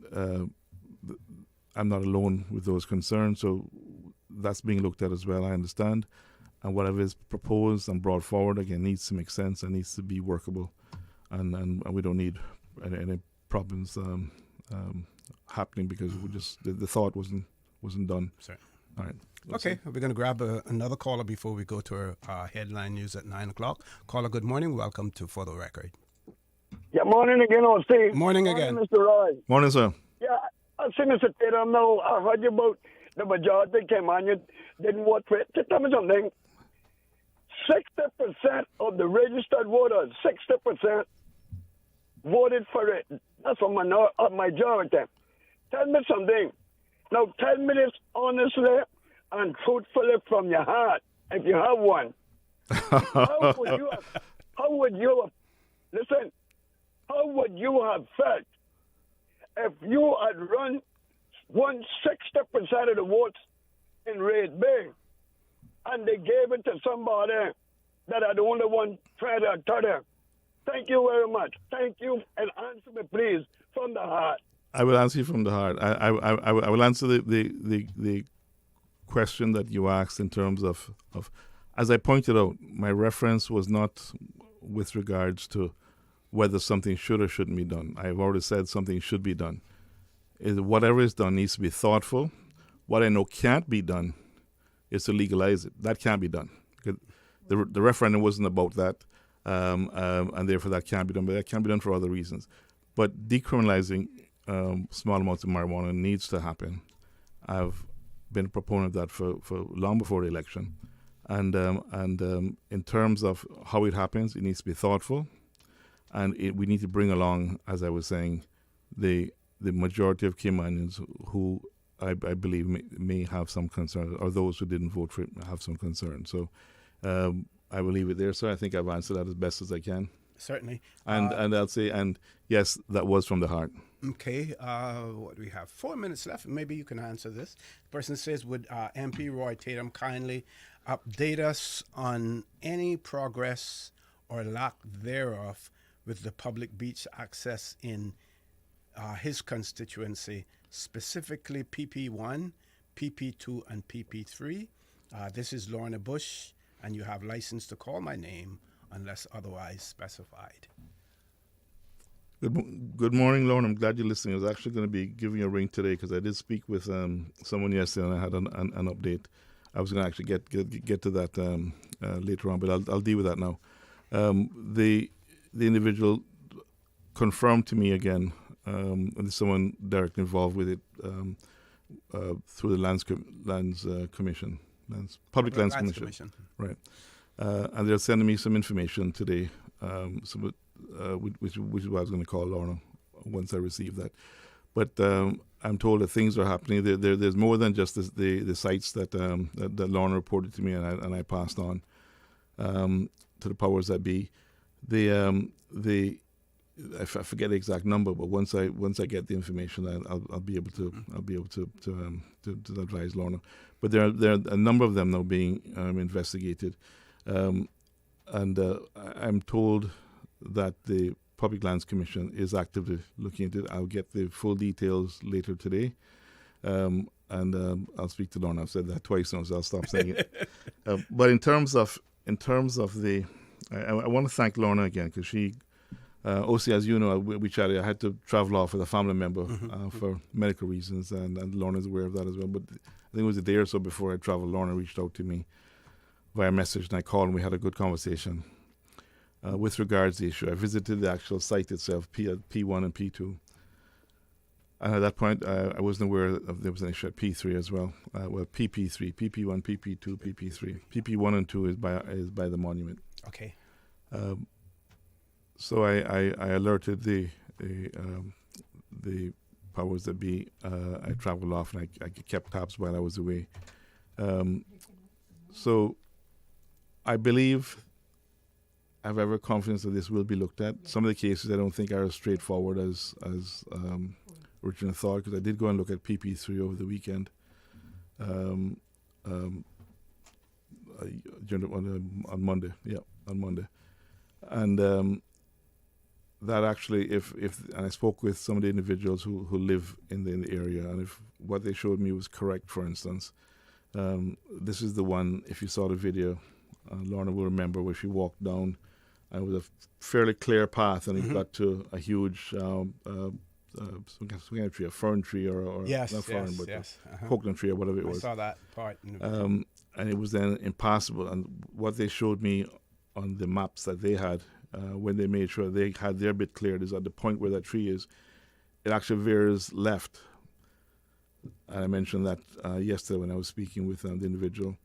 I'm not alone with those concerns, so that's being looked at as well, I understand. And whatever is proposed and brought forward, again, needs to make sense and needs to be workable. And we don't need any problems happening because the thought wasn't done. Sorry. All right. Okay, we're going to grab another caller before we go to our headline news at 9 o'clock. Caller, good morning. Welcome to For the Record. Yeah, morning again, Steve. Morning again. Mr. Roy. Morning, sir. Yeah, I see Mr. Tatum now. I heard you about the majority came on, you didn't vote for it. Tell me something. 60% of the registered voters, 60% voted for it. That's a majority. Tell me something. Now, tell me this honestly and truthfully from your heart, if you have one. How would you have felt if you had won 60% of the votes in Red Bay and they gave it to somebody that had only won 20 or 30? Thank you very much. Thank you, and answer me, please, from the heart. I will answer you from the heart. I will answer the question that you asked in terms of, as I pointed out, my reference was not with regards to whether something should or shouldn't be done. I've already said something should be done. Whatever is done needs to be thoughtful. What I know can't be done is to legalize it. That can't be done. The referendum wasn't about that, and therefore that can't be done. But that can be done for other reasons. But decriminalizing small amounts of marijuana needs to happen. I've been a proponent of that for long before the election. And in terms of how it happens, it needs to be thoughtful. And we need to bring along, as I was saying, the majority of Caymanians who I believe may have some concern, or those who didn't vote for it have some concern. So I will leave it there. So I think I've answered that as best as I can. Certainly. And I'll say, and yes, that was from the heart. Okay. What do we have? 4 minutes left. Maybe you can answer this. The person says, would MP Roy Tatum kindly update us on any progress or lack thereof with the public beach access in his constituency, specifically PP1, PP2, and PP3. This is Lorna Bush, and you have license to call my name unless otherwise specified. Good morning, Lorna. I'm glad you're listening. I was actually going to be giving you a ring today because I did speak with someone yesterday, and I had an update. I was going to actually get to that later on, but I'll deal with that now. The individual confirmed to me again, and there's someone directly involved with it through the Public Lands Commission. Right. And they're sending me some information today, which is what I was going to call Lorna once I receive that. But I'm told that things are happening. There's more than just the sites that Lorna reported to me, and I passed on to the powers that be. I forget the exact number, but once I get the information, I'll be able to advise Lorna. But there are a number of them now being investigated, and I'm told that the Public Lands Commission is actively looking at it. I'll get the full details later today, and I'll speak to Lorna. I've said that twice now, so I'll stop saying it. But in terms of the, I want to thank Lorna again because she. OC, as you know, we chatted. I had to travel off with a family member for medical reasons, and Lorna's aware of that as well. But I think it was a day or so before I traveled, Lorna reached out to me via message, and I called, and we had a good conversation with regards to the issue. I visited the actual site itself, P1 and P2. And at that point, I wasn't aware of there was an issue at P3 as well. PP3, PP1, PP2, PP3. PP1 and 2 is by the monument. Okay. So I alerted the powers that be. I traveled off and I kept tabs while I was away. So I believe I have every confidence that this will be looked at. Some of the cases I don't think are as straightforward as originally thought, because I did go and look at PP3 over the weekend. On Monday, on Monday, and that actually, if and I spoke with some of the individuals who live in the area, and if what they showed me was correct, for instance, this is the one. If you saw the video, Lorna will remember where she walked down, and it was a fairly clear path, and it got to a huge some kind of tree, a fern tree, or not fern, but coconut tree or whatever it was. I saw that part. And it was then impassable. And what they showed me on the maps that they had, when they made sure they had their bit cleared, is at the point where that tree is, it actually veers left. And I mentioned that yesterday when I was speaking with the individual.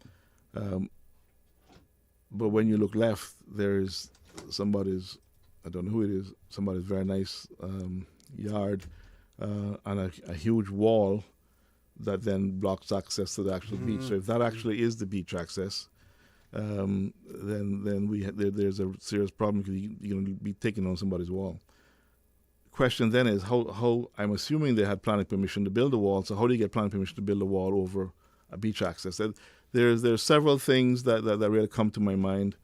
But when you look left, there is somebody's, I don't know who it is, somebody's very nice yard and a huge wall that then blocks access to the actual beach. So if that actually is the beach access, then there's a serious problem because you're going to be taking on somebody's wall. Question then is how I'm assuming they had planning permission to build a wall. So how do you get planning permission to build a wall over a beach access? There's several things that really come to my mind,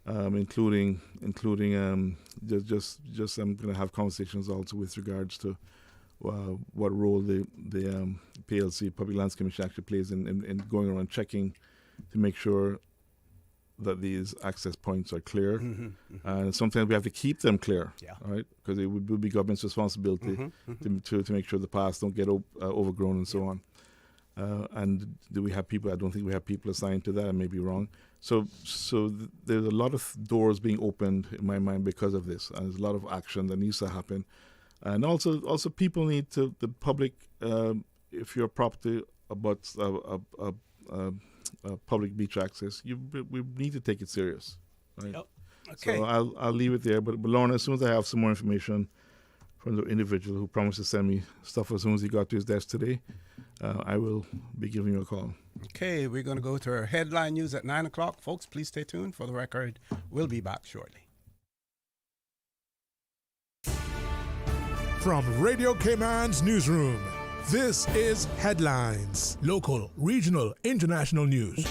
including just I'm going to have conversations also with regards to what role the PLC Public Lands Commission actually plays in going around checking to make sure that these access points are clear. And sometimes we have to keep them clear, right? Because it would be government's responsibility to make sure the paths don't get overgrown and so on. And do we have people? I don't think we have people assigned to that. I may be wrong. So there's a lot of doors being opened in my mind because of this, and there's a lot of action that needs to happen. And also people need to, the public, if your property abuts public beach access, we need to take it serious, right? Yep. Okay. So I'll leave it there. But Lorna, as soon as I have some more information from the individual who promised to send me stuff as soon as he got to his desk today, I will be giving you a call. Okay, we're going to go to our headline news at 9 o'clock. Folks, please stay tuned. For the record, we'll be back shortly. From Radio Cayman's newsroom, this is Headlines. Local, regional, international news.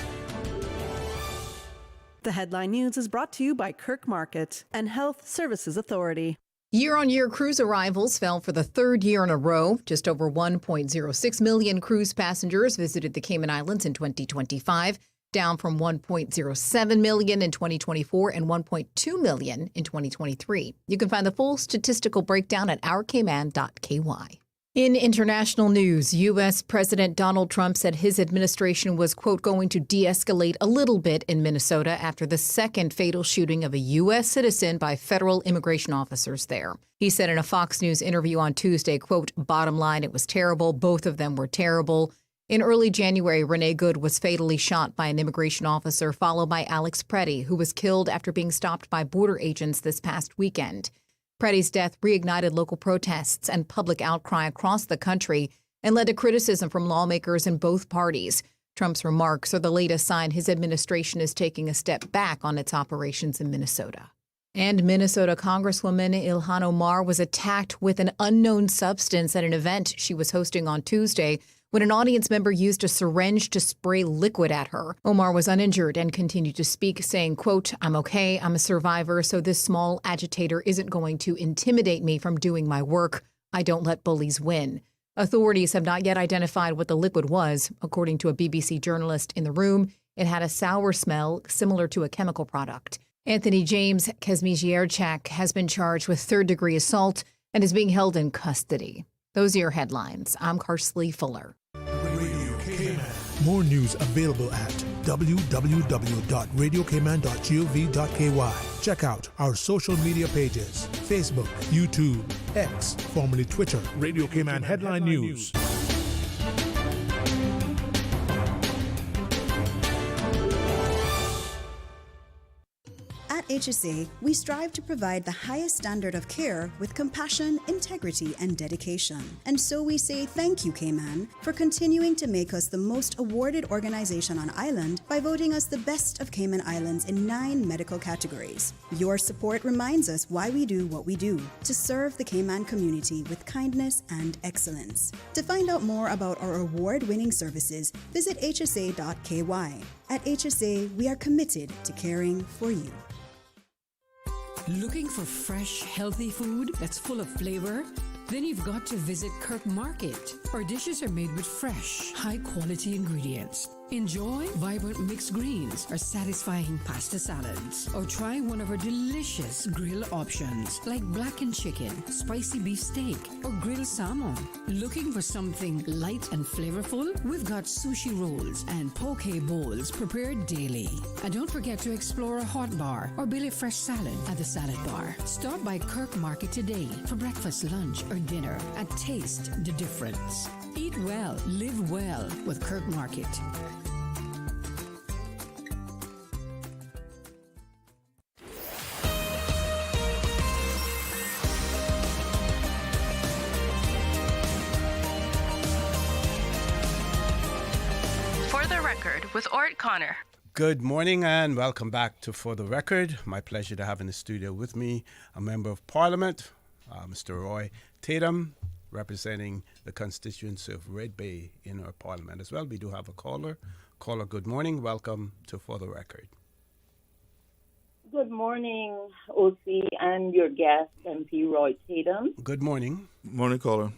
The Headline News is brought to you by Kirk Market and Health Services Authority. Year-on-year cruise arrivals fell for the third year in a row. Just over 1.06 million cruise passengers visited the Cayman Islands in 2025, down from 1.07 million in 2024 and 1.2 million in 2023. You can find the full statistical breakdown at ourcayman.ky. In international news, U.S. President Donald Trump said his administration was, quote, going to de-escalate a little bit in Minnesota after the second fatal shooting of a U.S. citizen by federal immigration officers there. He said in a Fox News interview on Tuesday, quote, bottom line, it was terrible. Both of them were terrible. In early January, Renee Good was fatally shot by an immigration officer, followed by Alex Preddy, who was killed after being stopped by border agents this past weekend. Preddy's death reignited local protests and public outcry across the country and led to criticism from lawmakers in both parties. Trump's remarks are the latest sign his administration is taking a step back on its operations in Minnesota. And Minnesota Congresswoman Ilhan Omar was attacked with an unknown substance at an event she was hosting on Tuesday when an audience member used a syringe to spray liquid at her. Omar was uninjured and continued to speak, saying, quote, I'm okay, I'm a survivor, so this small agitator isn't going to intimidate me from doing my work. I don't let bullies win. Authorities have not yet identified what the liquid was. According to a BBC journalist in the room, it had a sour smell similar to a chemical product. Anthony James Kazmierczak has been charged with third-degree assault and is being held in custody. Those are your headlines. I'm Karsley Fuller. Radio Cayman. More news available at www.radiocayman.gov.ky. Check out our social media pages: Facebook, YouTube, X, formerly Twitter. Radio Cayman Headline News. At HSA, we strive to provide the highest standard of care with compassion, integrity, and dedication. And so we say thank you, Cayman, for continuing to make us the most awarded organization on island by voting us the best of Cayman Islands in 9 medical categories. Your support reminds us why we do what we do, to serve the Cayman community with kindness and excellence. To find out more about our award-winning services, visit hsa.ky. At HSA, we are committed to caring for you. Looking for fresh, healthy food that's full of flavor? Then you've got to visit Kirk Market. Our dishes are made with fresh, high-quality ingredients. Enjoy vibrant mixed greens or satisfying pasta salads. Or try one of our delicious grill options like blackened chicken, spicy beef steak, or grilled salmon. Looking for something light and flavorful? We've got sushi rolls and poke bowls prepared daily. And don't forget to explore a hot bar or Billy Fresh salad at the salad bar. Stop by Kirk Market today for breakfast, lunch, or dinner and taste the difference. Eat well, live well with Kirk Market. For the record, with Orrett Connor. Good morning and welcome back to For the Record. My pleasure to have in the studio with me a Member of Parliament, Mr. Roy Tatum, representing the constituency of Red Bay in our Parliament as well. We do have a caller. Caller, good morning. Welcome to For the Record. Good morning, OC, and your guest, MP Roy Tatum. Good morning. Morning, caller.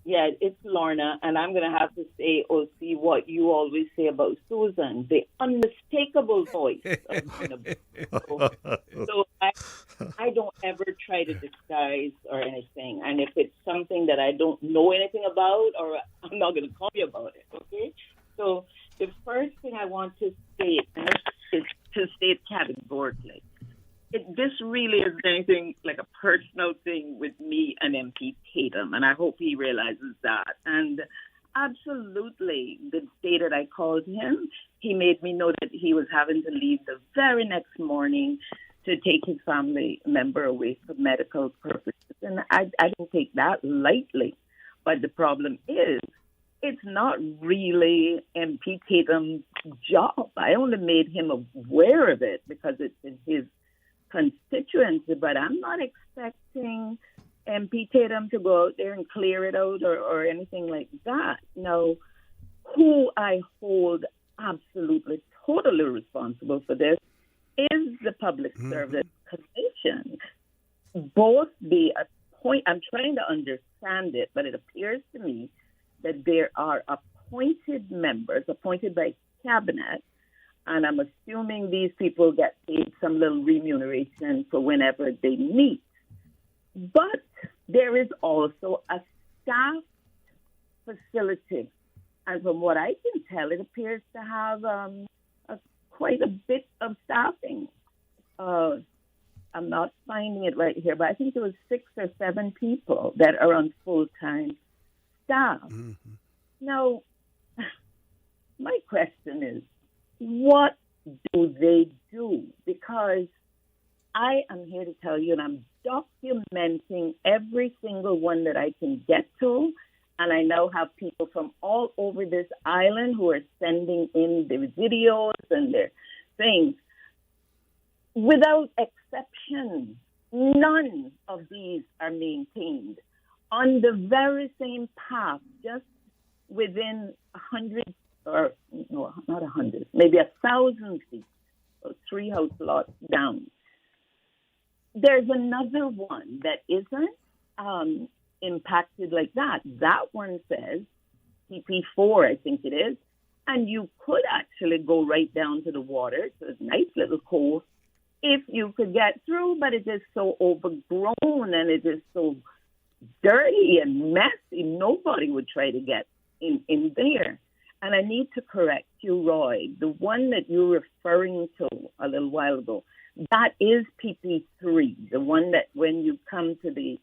Yeah, it's Lorna, and I'm going to have to say, OC, what you always say about Susan, the unmistakable voice of So I don't ever try to disguise or anything. And if it's something that I don't know anything about, or I'm not going to call you about it, okay? So the first thing I want to state is to state categorically. This really is anything like a personal thing with me and MP Tatum, and I hope he realizes that. And absolutely, the day that I called him, he made me know that he was having to leave the very next morning to take his family member away for medical purposes. And I didn't take that lightly. But the problem is, it's not really MP Tatum's job. I only made him aware of it because it's in his constituency, but I'm not expecting MP Tatum to go out there and clear it out or anything like that. No, who I hold absolutely, totally responsible for this is the Public Service Commission. Both I'm trying to understand it, but it appears to me that there are appointed members, appointed by cabinet, and I'm assuming these people get paid some little remuneration for whenever they meet. But there is also a staff facility. And from what I can tell, it appears to have quite a bit of staffing. I'm not finding it right here, but I think there was 6 or 7 people that are on full-time staff. Mm-hmm. Now, my question is, what do they do? Because I am here to tell you, and I'm documenting every single one that I can get to, and I now have people from all over this island who are sending in their videos and their things. Without exception, none of these are maintained on the very same path, just within 100 or no, not 100, maybe 1,000 feet, or 3 house lots down. There's another one that isn't impacted like that. That one says PP4, I think it is, and you could actually go right down to the water. It's a nice little cove if you could get through, but it is so overgrown and it is so dirty and messy. Nobody would try to get in there. And I need to correct you, Roy. The one that you're referring to a little while ago, that is PP3, the one that when you come to the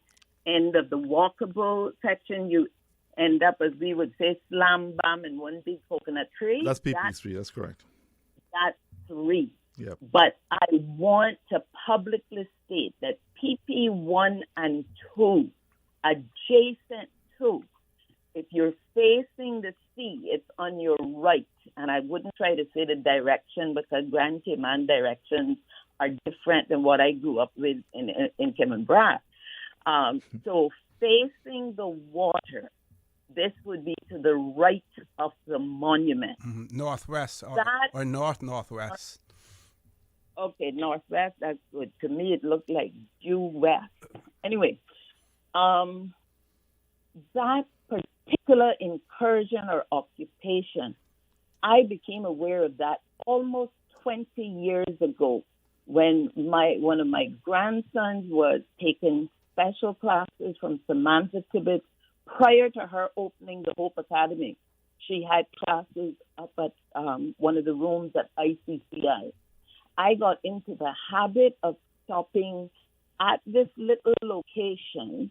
end of the walkable section, you end up, as we would say, slam bam in one big coconut tree. That's PP3, that's correct. That's 3. Yep. But I want to publicly state that PP1 and 2, adjacent to, if you're facing the sea, it's on your right. And I wouldn't try to say the direction because Grand Cayman directions are different than what I grew up with in Cayman Brass. So facing the water, this would be to the right of the monument. Mm-hmm. Northwest or northwest. Okay, northwest, that's good. To me, it looked like due west. Anyway, that particular incursion or occupation, I became aware of that almost 20 years ago when one of my grandsons was taking special classes from Samantha Tibbetts prior to her opening the Hope Academy. She had classes up at one of the rooms at ICCI. I got into the habit of stopping at this little location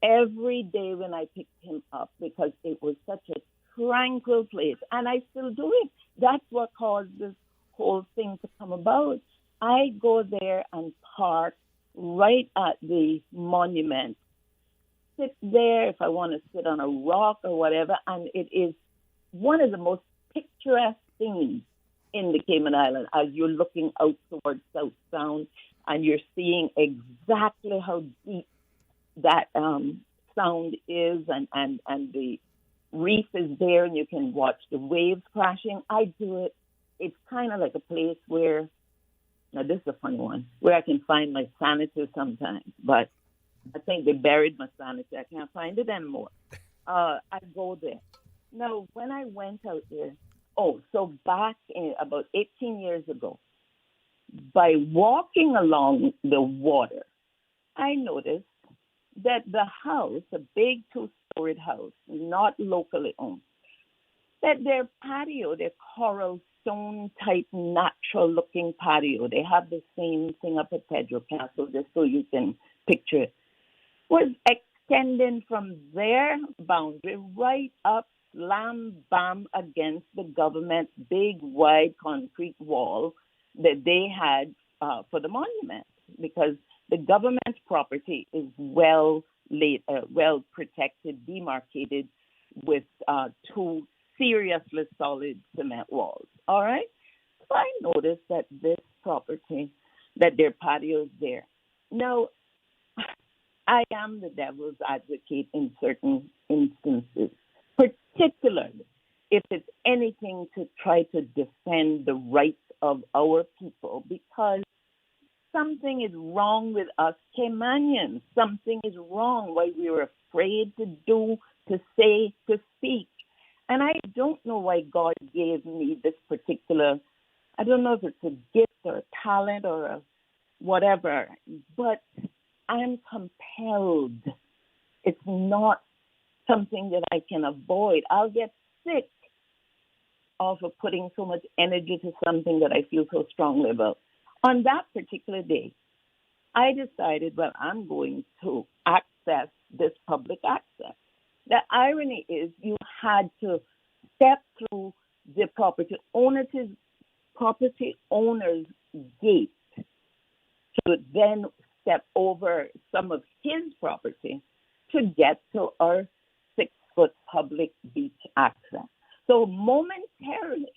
every day when I picked him up because it was such a tranquil place, and I still do it. That's what caused this whole thing to come about. I go there and park right at the monument, sit there if I want to sit on a rock or whatever, and it is one of the most picturesque things in the Cayman Islands as you're looking out towards South Sound and you're seeing exactly how deep that sound is and the reef is there and you can watch the waves crashing. I do it. It's kind of like a place where, now this is a funny one, where I can find my sanity sometimes, but I think they buried my sanity. I can't find it anymore. I go there. Now, when I went out there, so back in about 18 years ago, by walking along the water, I noticed that the house, a big 2-storied house, not locally owned, that their patio, their coral stone type natural looking patio, they have the same thing up at Pedro Castle, just so you can picture it, was extending from their boundary right up, slam bam against the government big wide concrete wall that they had for the monument, because the government property is well protected, demarcated with 2 seriously solid cement walls. All right? So I noticed that this property, that their patio is there. Now, I am the devil's advocate in certain instances, particularly if it's anything to try to defend the rights of our people, because something is wrong with us Caymanians. Something is wrong. Why we were afraid to do, to say, to speak. And I don't know why God gave me this particular, I don't know if it's a gift or a talent or a whatever, but I'm compelled. It's not something that I can avoid. I'll get sick of putting so much energy to something that I feel so strongly about. On that particular day, I decided, well, I'm going to access this public access. The irony is you had to step through the property owner's gate to then step over some of his property to get to our 6-foot public beach access. So momentarily,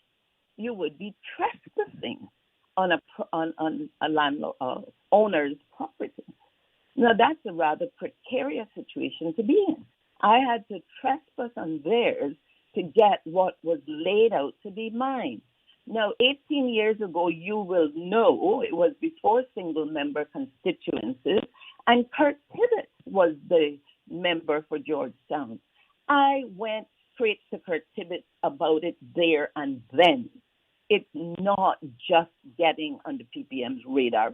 you would be trespassing on a landlord owner's property. Now, that's a rather precarious situation to be in. I had to trespass on theirs to get what was laid out to be mine. Now, 18 years ago, you will know, it was before single-member constituencies, and Kurt Tibbetts was the member for Georgetown. I went straight to Kurt Tibbetts about it there and then. It's not just getting on the PPM's radar.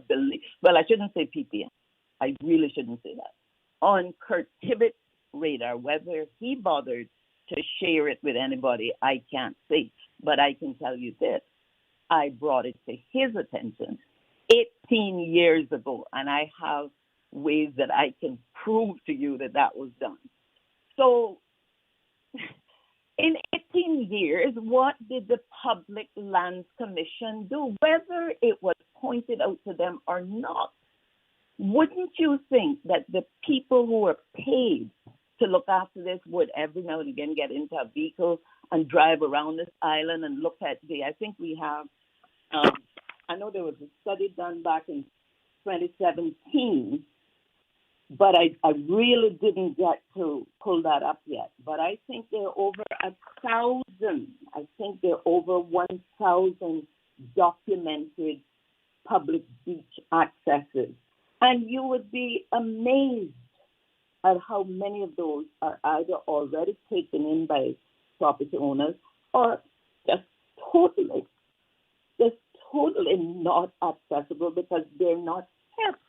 Well, I shouldn't say PPM. I really shouldn't say that. On Kurt Tibbetts' radar, whether he bothered to share it with anybody, I can't say. But I can tell you this. I brought it to his attention 18 years ago, and I have ways that I can prove to you that that was done. So in 18 years, what did the Public Lands Commission do? Whether it was pointed out to them or not, wouldn't you think that the people who were paid to look after this would every now and again get into a vehicle and drive around this island and look at I think we have, I know there was a study done back in 2017, but I really didn't get to pull that up yet. But I think there are over 1,000. I think there are over 1,000 documented public beach accesses. And you would be amazed at how many of those are either already taken in by property owners or just totally not accessible because they're not kept.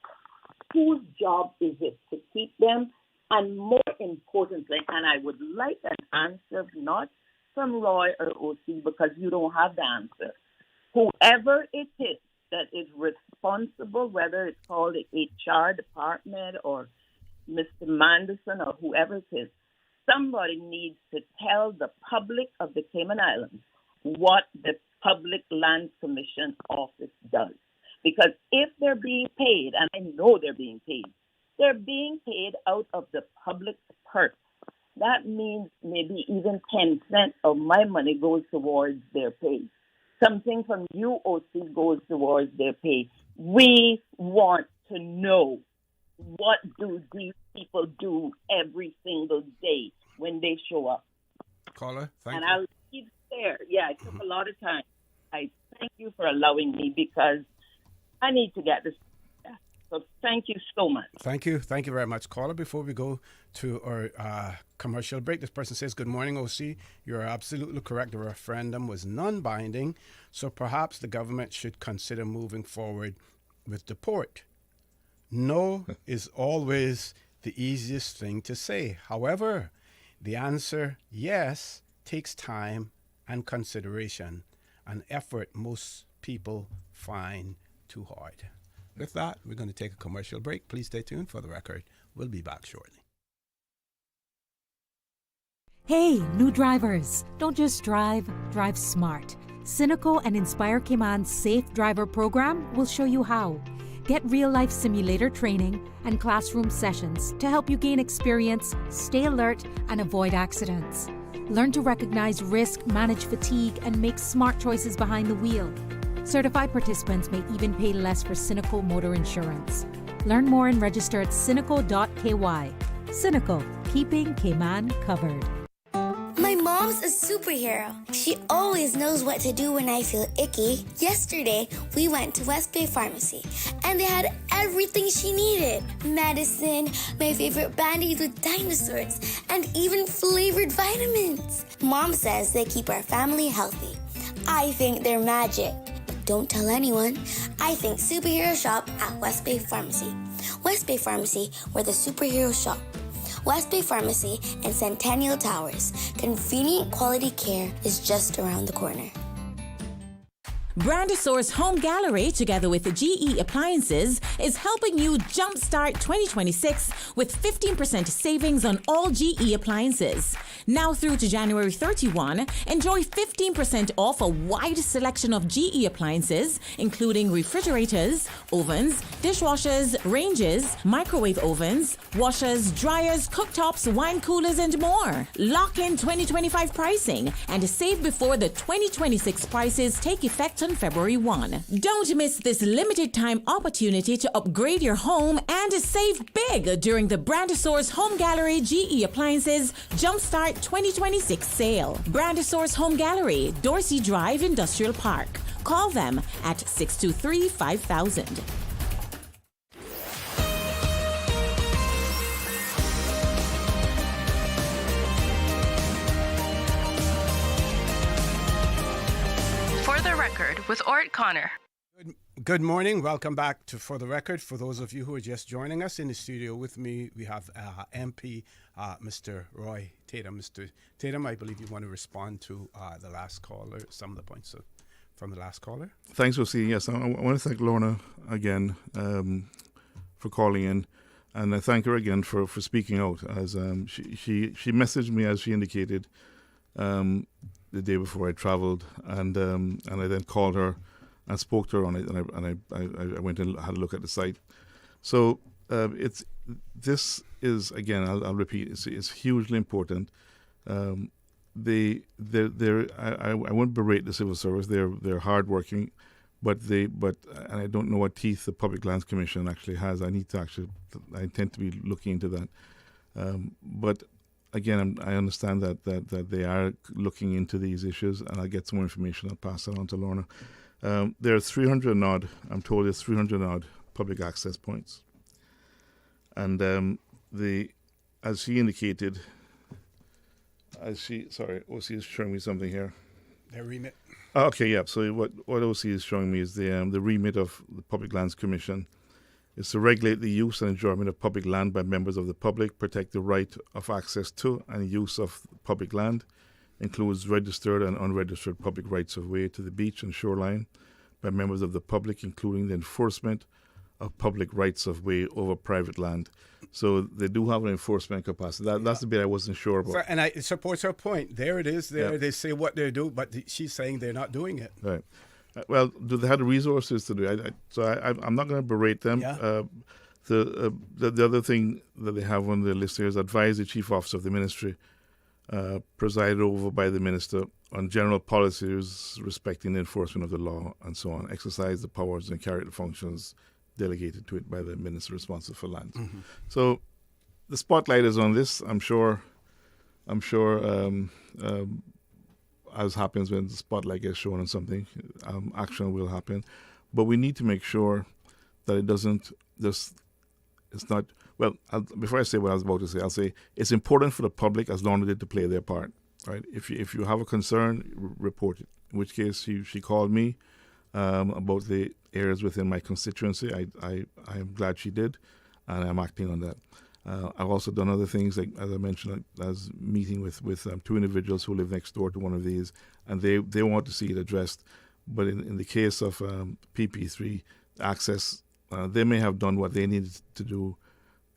Whose job is it to keep them? And more importantly, and I would like an answer not from Roy or OC because you don't have the answer. Whoever it is that is responsible, whether it's called the HR department or Mr. Manderson or whoever it is, somebody needs to tell the public of the Cayman Islands what the Public Land Commission office does. Because if they're being paid, and I know they're being paid out of the public purse. That means maybe even 10 cents of my money goes towards their pay. Something from you, OC, goes towards their pay. We want to know, what do these people do every single day when they show up? Caller, thank and you. I'll leave there. Yeah, it took a lot of time. I thank you for allowing me because I need to get this. So thank you so much. Thank you. Thank you very much, caller. Before we go to our commercial break, this person says, good morning, OC. You're absolutely correct. The referendum was non-binding, so perhaps the government should consider moving forward with the port. No is always the easiest thing to say. However, the answer, yes, takes time and consideration, an effort most people find too hard. With that, we're going to take a commercial break. Please stay tuned for the record. We'll be back shortly. Hey, new drivers, don't just drive, drive smart. Cynical and Inspire Cayman's Safe Driver program will show you how. Get real-life simulator training and classroom sessions to help you gain experience, stay alert, and avoid accidents. Learn to recognize risk, manage fatigue, and make smart choices behind the wheel. Certified participants may even pay less for Cynical motor insurance. Learn more and register at cynical.ky. Cynical, keeping Cayman covered. My mom's a superhero. She always knows what to do when I feel icky. Yesterday, we went to West Bay Pharmacy, and they had everything she needed. Medicine, my favorite band-aids with dinosaurs, and even flavored vitamins. Mom says they keep our family healthy. I think they're magic. But don't tell anyone. I think superhero shop at West Bay Pharmacy. West Bay Pharmacy, where the superheroes shop. West Bay Pharmacy and Centennial Towers. Convenient quality care is just around the corner. Brandosaurus Home Gallery, together with GE Appliances, is helping you jumpstart 2026 with 15% savings on all GE appliances. Now through to January 31, enjoy 15% off a wide selection of GE appliances, including refrigerators, ovens, dishwashers, ranges, microwave ovens, washers, dryers, cooktops, wine coolers, and more. Lock in 2025 pricing and save before the 2026 prices take effect on February 1. Don't miss this limited time opportunity to upgrade your home and save big during the Brandosaurus Home Gallery GE Appliances Jumpstart 2026 sale. Brandosaurus Home Gallery, Dorsey Drive Industrial Park. Call them at 623-5000. For the record, with Orrett Connor. Good morning. Welcome back to For the Record. For those of you who are just joining us in the studio with me, we have MP Mr. Roy Tatum. Mr. Tatum, I believe you want to respond to the last caller, some of the points from the last caller. Thanks, OC. Yes, I want to thank Lorna again for calling in, and I thank her again for speaking out. As she messaged me, as she indicated, the day before I travelled, and I then called her and spoke to her on it, and I went and had a look at the site. So this is, again, I'll repeat, it's hugely important. I won't berate the civil service. They're hardworking, but and I don't know what teeth the Public Lands Commission actually has. I intend to be looking into that. But again, I understand that they are looking into these issues, and I'll get some more information. I'll pass that on to Lorna. There are 300 and odd, I'm told there's 300 and odd public access points. And as she indicated, OC is showing me something here. Their remit. Okay, yeah. So what OC is showing me is the remit of the Public Lands Commission is to regulate the use and enjoyment of public land by members of the public, protect the right of access to and use of public land, includes registered and unregistered public rights of way to the beach and shoreline by members of the public, including the enforcement of public rights of way over private land. So they do have an enforcement capacity. That's the bit I wasn't sure about. And it supports her point. There it is. There they say what they do, but she's saying they're not doing it. Right. Well, do they have the resources to do it? I'm not going to berate them. Yeah. The other thing that they have on the list here is advise the chief officer of the ministry, presided over by the minister, on general policies respecting the enforcement of the law and so on. Exercise the powers and carry out the functions delegated to it by the minister responsible for lands. Mm-hmm. So the spotlight is on this. I'm sure. As happens when the spotlight gets shown on something, action will happen. But we need to make sure that it doesn't just. It's not. Well, before I say what I was about to say, I'll say it's important for the public, as Lorna did, to play their part. Right? If you have a concern, report it. In which case, she called me about the areas within my constituency. I am glad she did, and I'm acting on that. I've also done other things, like, as I mentioned, as meeting with two individuals who live next door to one of these, and they want to see it addressed. But in the case of PP3 access, they may have done what they needed to do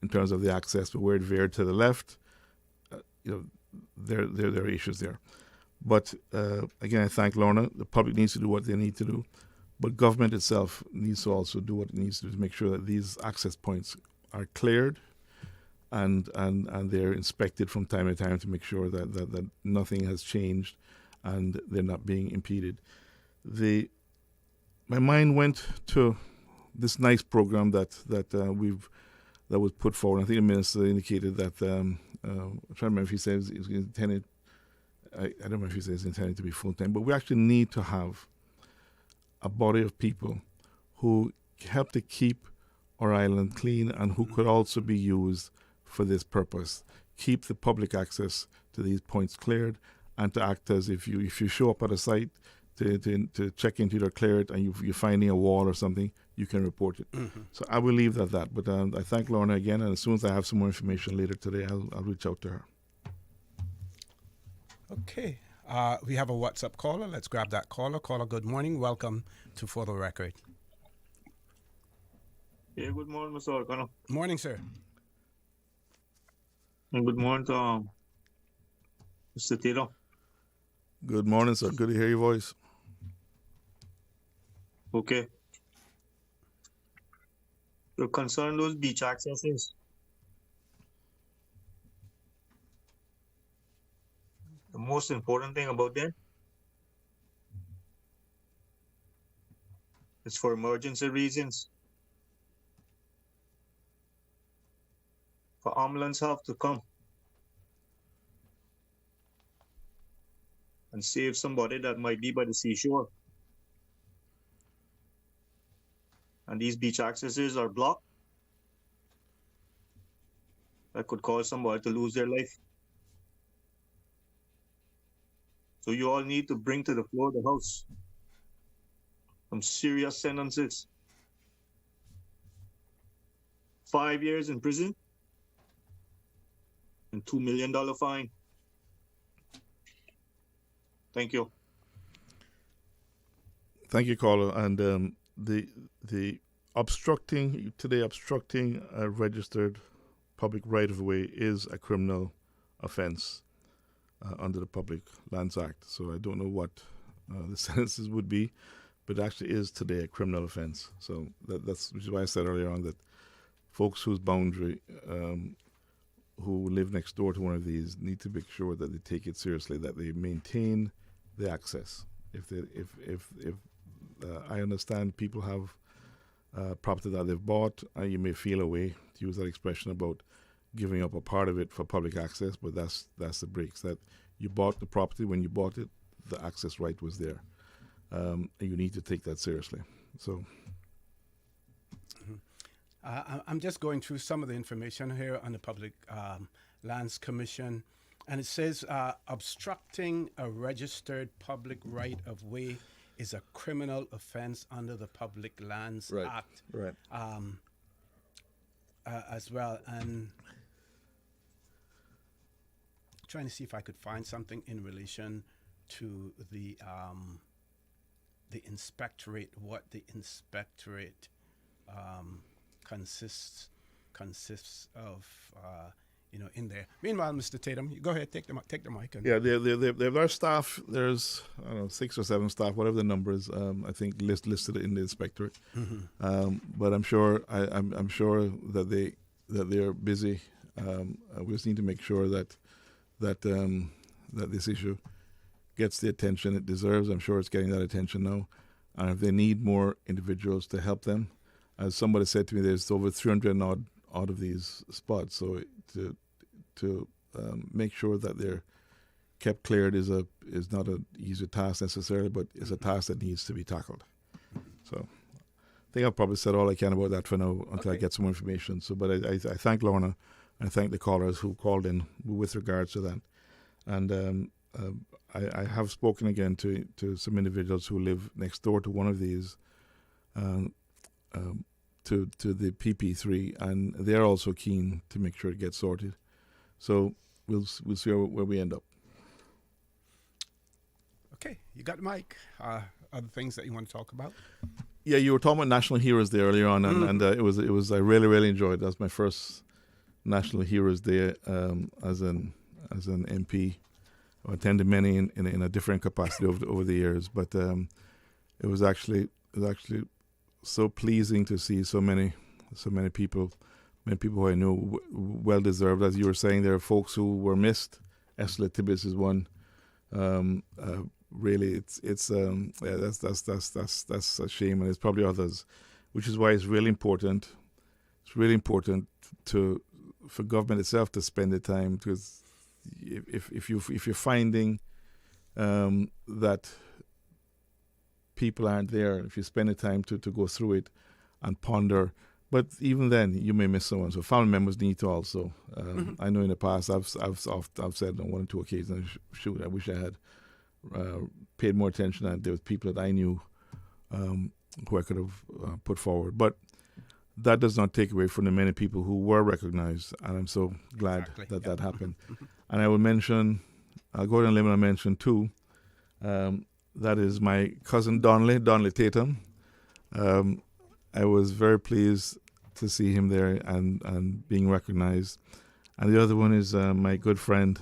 in terms of the access, but where it veered to the left, there are issues there. But again, I thank Lorna. The public needs to do what they need to do, but government itself needs to also do what it needs to do to make sure that these access points are cleared and they're inspected from time to time to make sure that nothing has changed and they're not being impeded. My mind went to this nice program that was put forward. I think the minister indicated that I'm trying to remember if he says it's intended. I don't know if he says it's intended to be full time, but we actually need to have a body of people who help to keep our island clean and who could also be used for this purpose. Keep the public access to these points cleared, and to act as if you show up at a site to check into it or clear it, and you're finding a wall or something, you can report it. Mm-hmm. So I will leave it at that. But I thank Lorna again, and as soon as I have some more information later today, I'll reach out to her. Okay. We have a WhatsApp caller. Let's grab that caller. Caller, good morning. Welcome to For the Record. Yeah, good morning, Mr. O'Connor. Morning, sir. And good morning to Mr. Taylor. Good morning, sir. Good to hear your voice. Okay. You're concerned those beach accesses. The most important thing about them is for emergency reasons. For ambulance help to come and save somebody that might be by the seashore. And these beach accesses are blocked. That could cause somebody to lose their life. So you all need to bring to the floor of the House some serious sentences. 5 years in prison and $2 million fine. Thank you. Thank you, caller. And the obstructing a registered public right-of-way is a criminal offence under the Public Lands Act. So I don't know what the sentences would be, but it actually is today a criminal offence. So that's which is why I said earlier on that folks whose boundary, who live next door to one of these, need to make sure that they take it seriously, that they maintain the access. If I understand people have property that they've bought, and you may feel a way, to use that expression, about giving up a part of it for public access, but that's the breaks. That you bought the property, when you bought it, the access right was there. And you need to take that seriously. So I'm just going through some of the information here on the Public Lands Commission, and it says obstructing a registered public right-of-way is a criminal offense under the Public Lands Act. Right. As well. And trying to see if I could find something in relation to the inspectorate, what the inspectorate consists of, in there. Meanwhile, Mr. Tatum, you go ahead, take the mic. And Yeah, their staff. There's 6 or 7 staff, whatever the number is. I think listed in the inspectorate. Mhm. But I'm sure I'm sure that they're busy. We just need to make sure that this issue gets the attention it deserves. I'm sure it's getting that attention now. And if they need more individuals to help them, as somebody said to me, there's over 300 and odd of these spots. So to make sure that they're kept cleared is not an easy task necessarily, but it's a task that needs to be tackled. So I think I've probably said all I can about that for now until I get some more information. So, but I thank Lorna and I thank the callers who called in with regards to that. And I have spoken again to some individuals who live next door to one of these, to the PP3, and they're also keen to make sure it gets sorted. So we'll see where we end up. Okay, you got the mic. Other things that you want to talk about? Yeah, you were talking about National Heroes Day earlier on, and it was I really enjoyed it. That was my first National Heroes Day as an MP. I attended many in a different capacity over the years, but it was actually so pleasing to see so many people who I knew, well deserved. As you were saying, there are folks who were missed. Ursula Tibbets is one. Really, that's a shame, and there's probably others, which is why it's really important. It's really important for government itself to spend the time, because if you're finding that people aren't there, if you spend the time to go through it and ponder, but even then you may miss someone. So family members need to also. I know in the past I've said on 1 or 2 occasions, shoot, I wish I had paid more attention, and there was people that I knew who I could have put forward. But that does not take away from the many people who were recognized, and I'm so glad that happened. And I will mention, I'll go down a limb and mention 2. That is my cousin Donnelly Tatum. I was very pleased to see him there and being recognized. And the other one is my good friend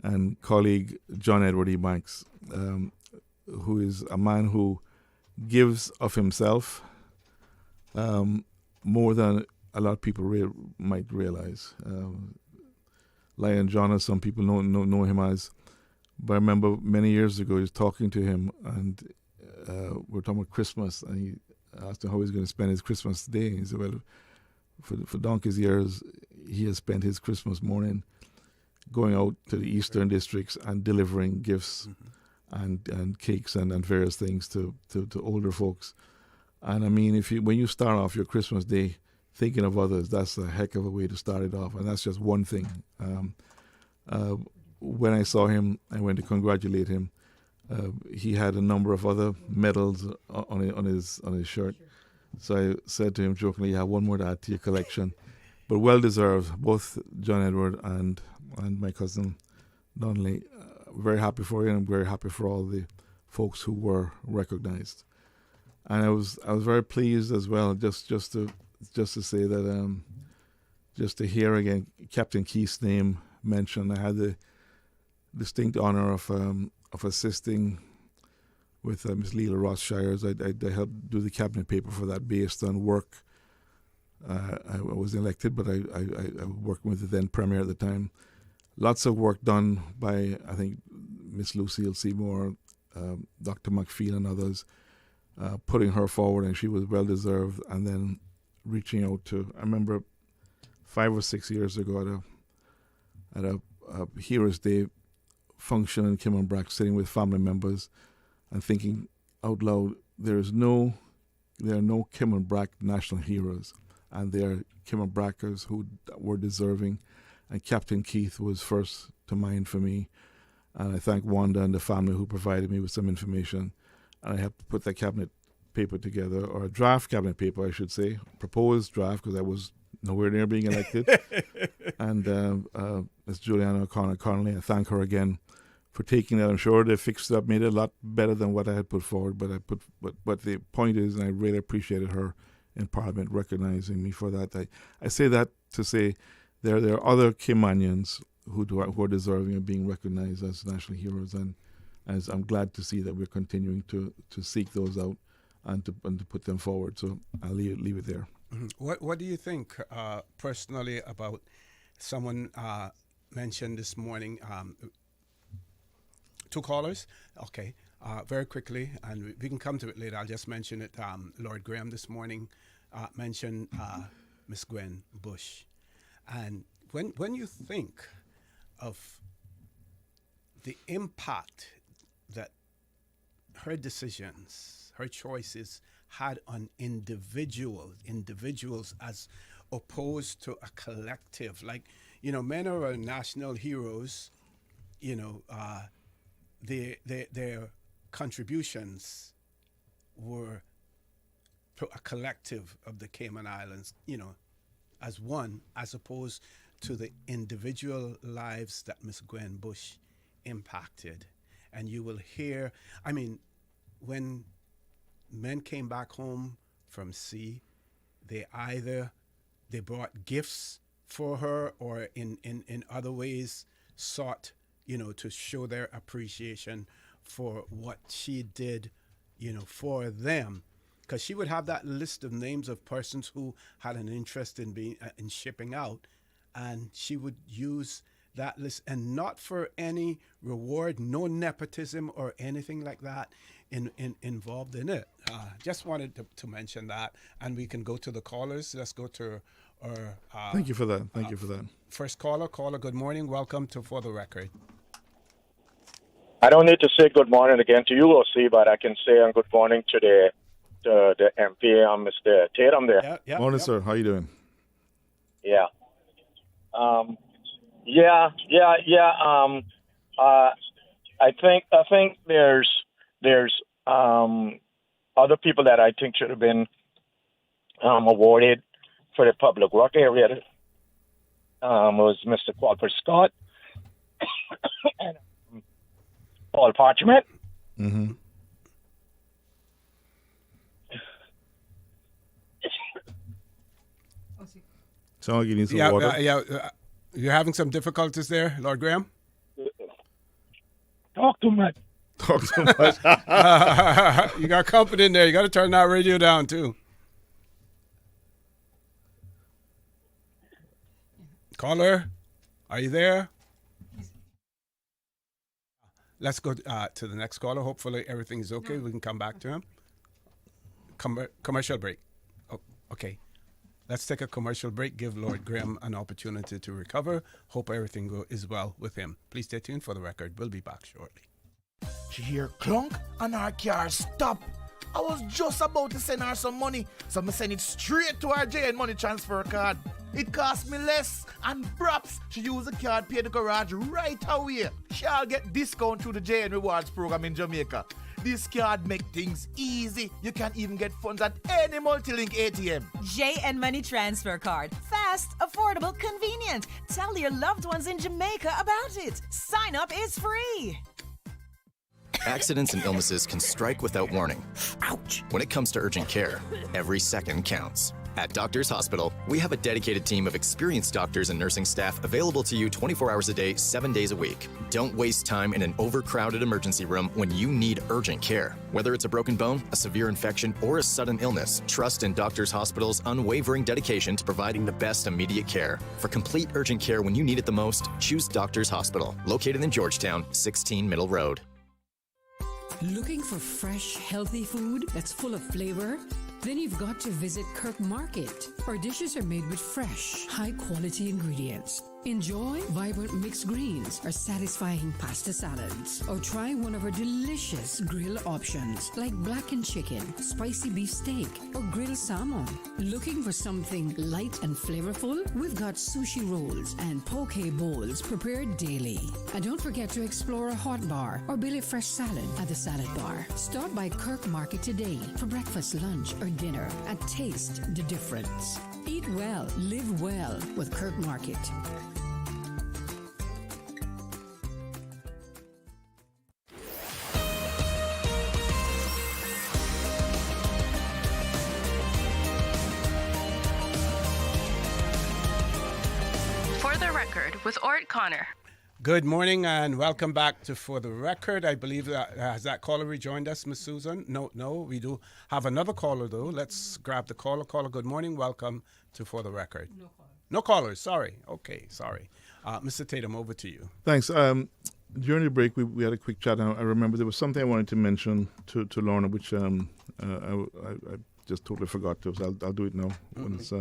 and colleague John Edward E. Banks, who is a man who gives of himself more than a lot of people might realize. Lion John, as some people know him as. But I remember many years ago, he was talking to him, and we were talking about Christmas, and he asked him how he's going to spend his Christmas day. He said, well, for donkey's years, he has spent his Christmas morning going out to the eastern districts and delivering gifts and cakes and various things to older folks. And I mean, when you start off your Christmas day thinking of others, that's a heck of a way to start it off. And that's just one thing. When I saw him, I went to congratulate him. He had a number of other medals on his shirt. So I said to him jokingly, "You have one more to add to your collection." But well deserved, both John Edward and my cousin Donnelly. Very happy for you, and I'm very happy for all the folks who were recognized. And I was very pleased as well, just to say that, just to hear again Captain Keith's name mentioned. I had the distinct honor of assisting with Ms. Leela Rothshires. I helped do the cabinet paper for that based on work. I was elected, but I worked with the then Premier at the time. Lots of work done by, I think, Miss Lucille Seymour, Dr. McPhee and others, putting her forward, and she was well deserved. And then reaching out to, I remember 5 or 6 years ago at a Heroes Day function in Kimmelbrack, sitting with family members and thinking out loud, there are no Kimmelbrack national heroes, and there are Kimmelbrackers who were deserving, and Captain Keith was first to mind for me. And I thank Wanda and the family who provided me with some information, and I helped put that cabinet paper together, or a draft cabinet paper, I should say, proposed draft, because I was nowhere near being elected. And Ms. Juliana O'Connor Connolly, I thank her again for taking that. I'm sure they fixed it up, made it a lot better than what I had put forward. But the point is, and I really appreciated her in Parliament recognizing me for that. I say that to say there are other Caymanians who are deserving of being recognized as national heroes, and as I'm glad to see that we're continuing to seek those out and to put them forward. So I'll leave it there. What do you think personally about someone mentioned this morning? Two callers, okay. Very quickly, and we can come to it later. I'll just mention it. Lord Graham this morning mentioned Miss Gwen Bush, and when you think of the impact that her decisions, her choices had on individuals as opposed to a collective, like, men are national heroes, their contributions were to a collective of the Cayman Islands, as one, as opposed to the individual lives that Miss Gwen Bush impacted. And you will hear, when men came back home from sea, they brought gifts for her, or in other ways sought, to show their appreciation for what she did, for them. Because she would have that list of names of persons who had an interest in shipping out, and she would use that list, and not for any reward, no nepotism or anything like that involved in it. Just wanted to mention that, and we can go to the callers. Let's go to our... Thank you for that. Thank you for that. First caller, good morning. Welcome to For the Record. I don't need to say good morning again to you, OC, but I can say good morning to the MP, Mr. Tatum there. Morning, sir. How you doing? Yeah. I think there's other people that I think should have been awarded for the public work area. Was Mr. Walford Scott and Paul Parchment. Mm-hmm. Sound like you need some water. You're having some difficulties there, Lord Graham? Talk too much. Talk too much. You got company in there. You got to turn that radio down, too. Caller, are you there? Let's go to the next caller. Hopefully everything is okay. We can come back to him. Commercial break. Oh, okay. Let's take a commercial break. Give Lord Graham an opportunity to recover. Hope everything is well with him. Please stay tuned For the Record. We'll be back shortly. She hear clunk and her car stop. I was just about to send her some money, so I send it straight to her JN Money Transfer card. It cost me less, and perhaps she use the card, pay the garage right away. She'll get discount through the JN Rewards program in Jamaica. This card make things easy. You can even get funds at any multi-link ATM. JN Money Transfer Card. Fast, affordable, convenient. Tell your loved ones in Jamaica about it. Sign up is free. Accidents and illnesses can strike without warning. Ouch! When it comes to urgent care, every second counts. At Doctors Hospital, we have a dedicated team of experienced doctors and nursing staff available to you 24 hours a day, 7 days a week. Don't waste time in an overcrowded emergency room when you need urgent care. Whether it's a broken bone, a severe infection, or a sudden illness, trust in Doctors Hospital's unwavering dedication to providing the best immediate care. For complete urgent care when you need it the most, choose Doctors Hospital, located in Georgetown, 16 Middle Road. Looking for fresh, healthy food that's full of flavor? Then you've got to visit Kirk Market. Our dishes are made with fresh, high-quality ingredients. Enjoy vibrant mixed greens or satisfying pasta salads. Or try one of our delicious grill options like blackened chicken, spicy beef steak, or grilled salmon. Looking for something light and flavorful? We've got sushi rolls and poke bowls prepared daily. And don't forget to explore a hot bar or Billy Fresh salad at the salad bar. Stop by Kirk Market today for breakfast, lunch, or dinner and taste the difference. Eat well, live well with Kirk Market. Record with Orrett Connor. Good morning and welcome back to For the Record. I believe that has that caller rejoined us, Miss Susan? No, we do have another caller though. Let's grab the caller. Caller, good morning. Welcome to For the Record. No callers. Sorry. Okay, sorry. Mr. Tatum, over to you. Thanks. During the break, we had a quick chat. I remember there was something I wanted to mention to Lorna, which I just totally forgot to. So I'll do it now. When it's,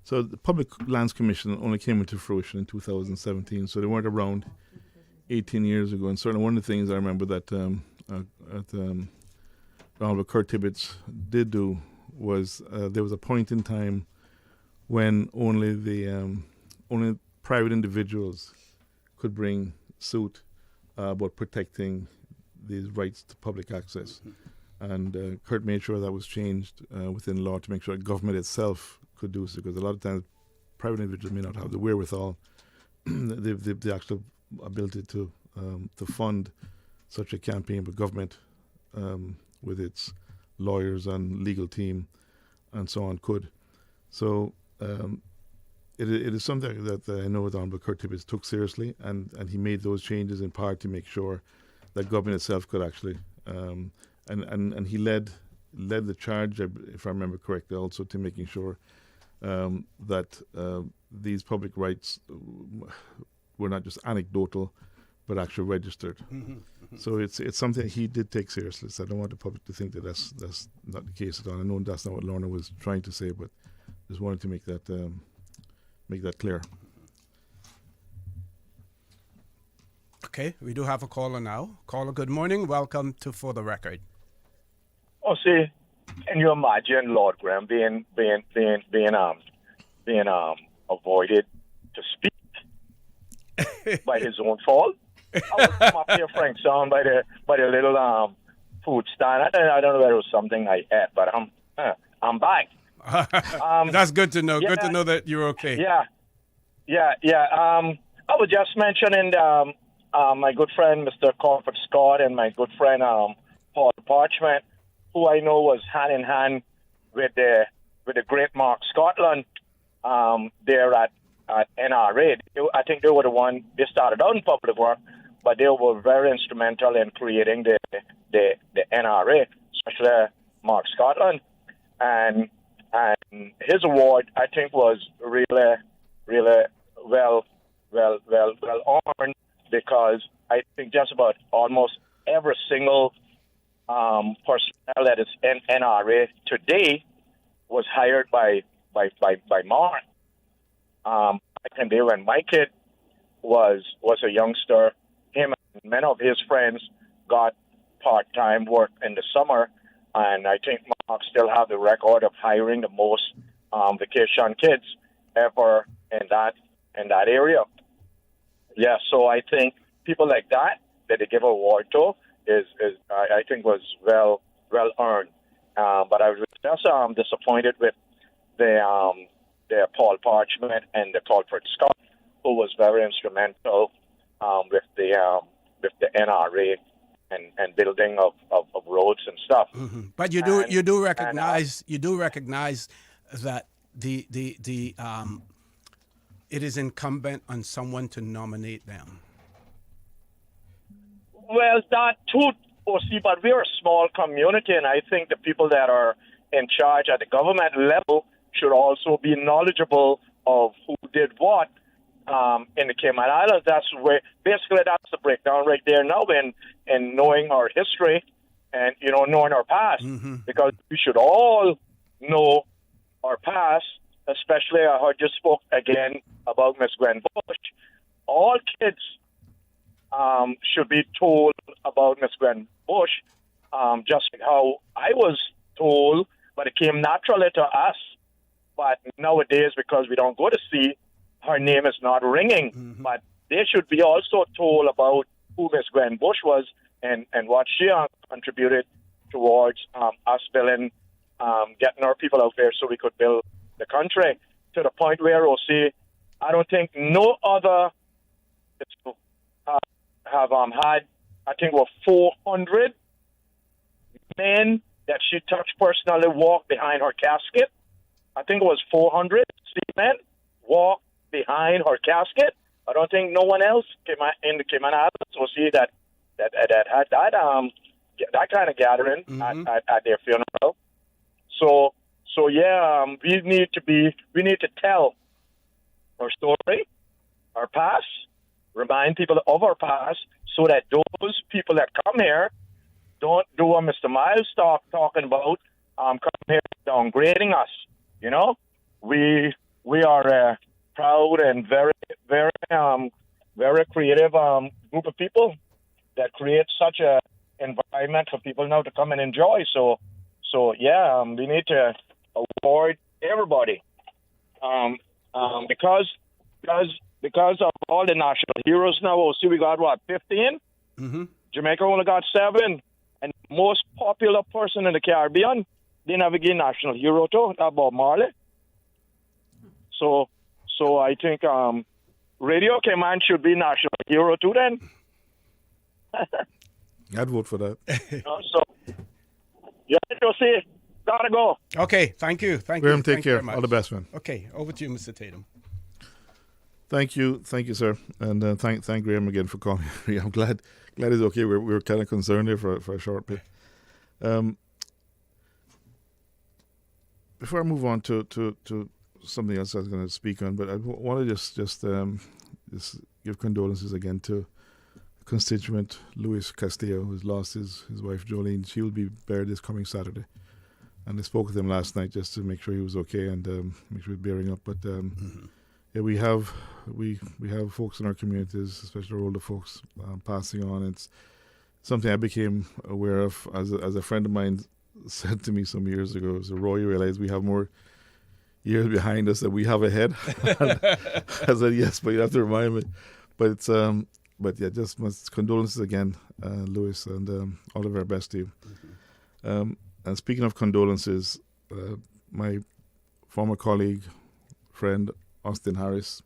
so the Public Lands Commission only came into fruition in 2017, so they weren't around 18 years ago. And certainly one of the things I remember that Honorable Kurt Tibbetts did do was there was a point in time when only private individuals could bring suit about protecting these rights to public access. And Kurt made sure that was changed within law to make sure government itself could do so, because a lot of times private individuals may not have the wherewithal, the actual ability to fund such a campaign, but government with its lawyers and legal team and so on could. So it is something that I know that Honorable Kurt Tibbetts took seriously, and he made those changes in part to make sure that government itself could actually, and he led the charge, if I remember correctly, also to making sure that these public rights were not just anecdotal, but actually registered. So it's something he did take seriously. So I don't want the public to think that that's not the case at all. I know that's not what Lorna was trying to say, but just wanted to make that clear. Okay, we do have a caller now. Caller, good morning. Welcome to For the Record. Oh, see, can you imagine Lord Graham being avoided to speak by his own fault? I was come up here, Frank, son, by the little food stand. I don't know whether it was something I ate, but I'm back. That's good to know. Yeah, good to know that you're okay. Yeah. I was just mentioning my good friend Mr. Crawford Scott and my good friend Paul Parchment, who I know was hand in hand with the great Mark Scotland there at NRA. I think they were the one. They started out in public work, but they were very instrumental in creating the NRA, especially Mark Scotland, and his award I think was really well earned, because I think just about almost every single personnel that is in NRA today was hired by Mark. I can do when my kid was a youngster, him and many of his friends got part-time work in the summer, and I think Mark still have the record of hiring the most vacation kids ever in that area. Yeah, so I think people like that they give award to is I think was well earned. But I was just disappointed with the Paul Parchment and the Crawford Scott, who was very instrumental with the NRA and building of roads and stuff. But you do recognize that the it is incumbent on someone to nominate them. Well, that too, OC, but we're a small community, and I think the people that are in charge at the government level should also be knowledgeable of who did what in the Cayman Islands. That's the breakdown right there now in knowing our history and, knowing our past. Because we should all know our past, especially I heard you spoke again about Miss Gwen Bush. All kids should be told about Miss Gwen Bush, just like how I was told, but it came naturally to us. But nowadays, because we don't go to see, her name is not ringing. But they should be also told about who Miss Gwen Bush was and what she contributed towards us building, getting our people out there so we could build the country, to the point where, I don't think no other have had, I think, 400 men that she touched personally walk behind her casket. I think it was 400 men walk behind her casket. I don't think no one else in the Cayman Islands will see that had that kind of gathering at their funeral. So yeah, we need to tell our story, our past, remind people of our past, so that those people that come here don't do what Mr. Miles talking about, come here downgrading us. You know, we are a proud and very creative group of people that create such a environment for people now to come and enjoy. So yeah, we need to award everybody because of all the national heroes now. We'll see, we got what, 15? Mm-hmm. Jamaica only got 7, and most popular person in the Caribbean, they never get national hero too. That Bob Marley. So I think Radio Cayman should be national hero too. Then I'd vote for that. So yeah, Josie, gotta go. Okay, thank you. Graham, take care. Very much. All the best, man. Okay, over to you, Mr. Tatum. Thank you, sir, and thank Graham again for calling. I'm glad he's okay. We were kind of concerned there for a short bit. Before I move on to something else I was going to speak on, but I want to just give condolences again to constituent Luis Castillo, who's lost his wife Jolene. She will be buried this coming Saturday, and I spoke with him last night just to make sure he was okay and make sure he's bearing up. But yeah, we have folks in our communities, especially our older folks, passing on. It's something I became aware of as a friend of mine said to me some years ago. So, Roy, you realize we have more years behind us than we have ahead. I said yes, but you have to remind me. But it's but yeah, just my condolences again, Louis, and all of our best to you. And speaking of condolences, my former colleague, friend Austin Harris.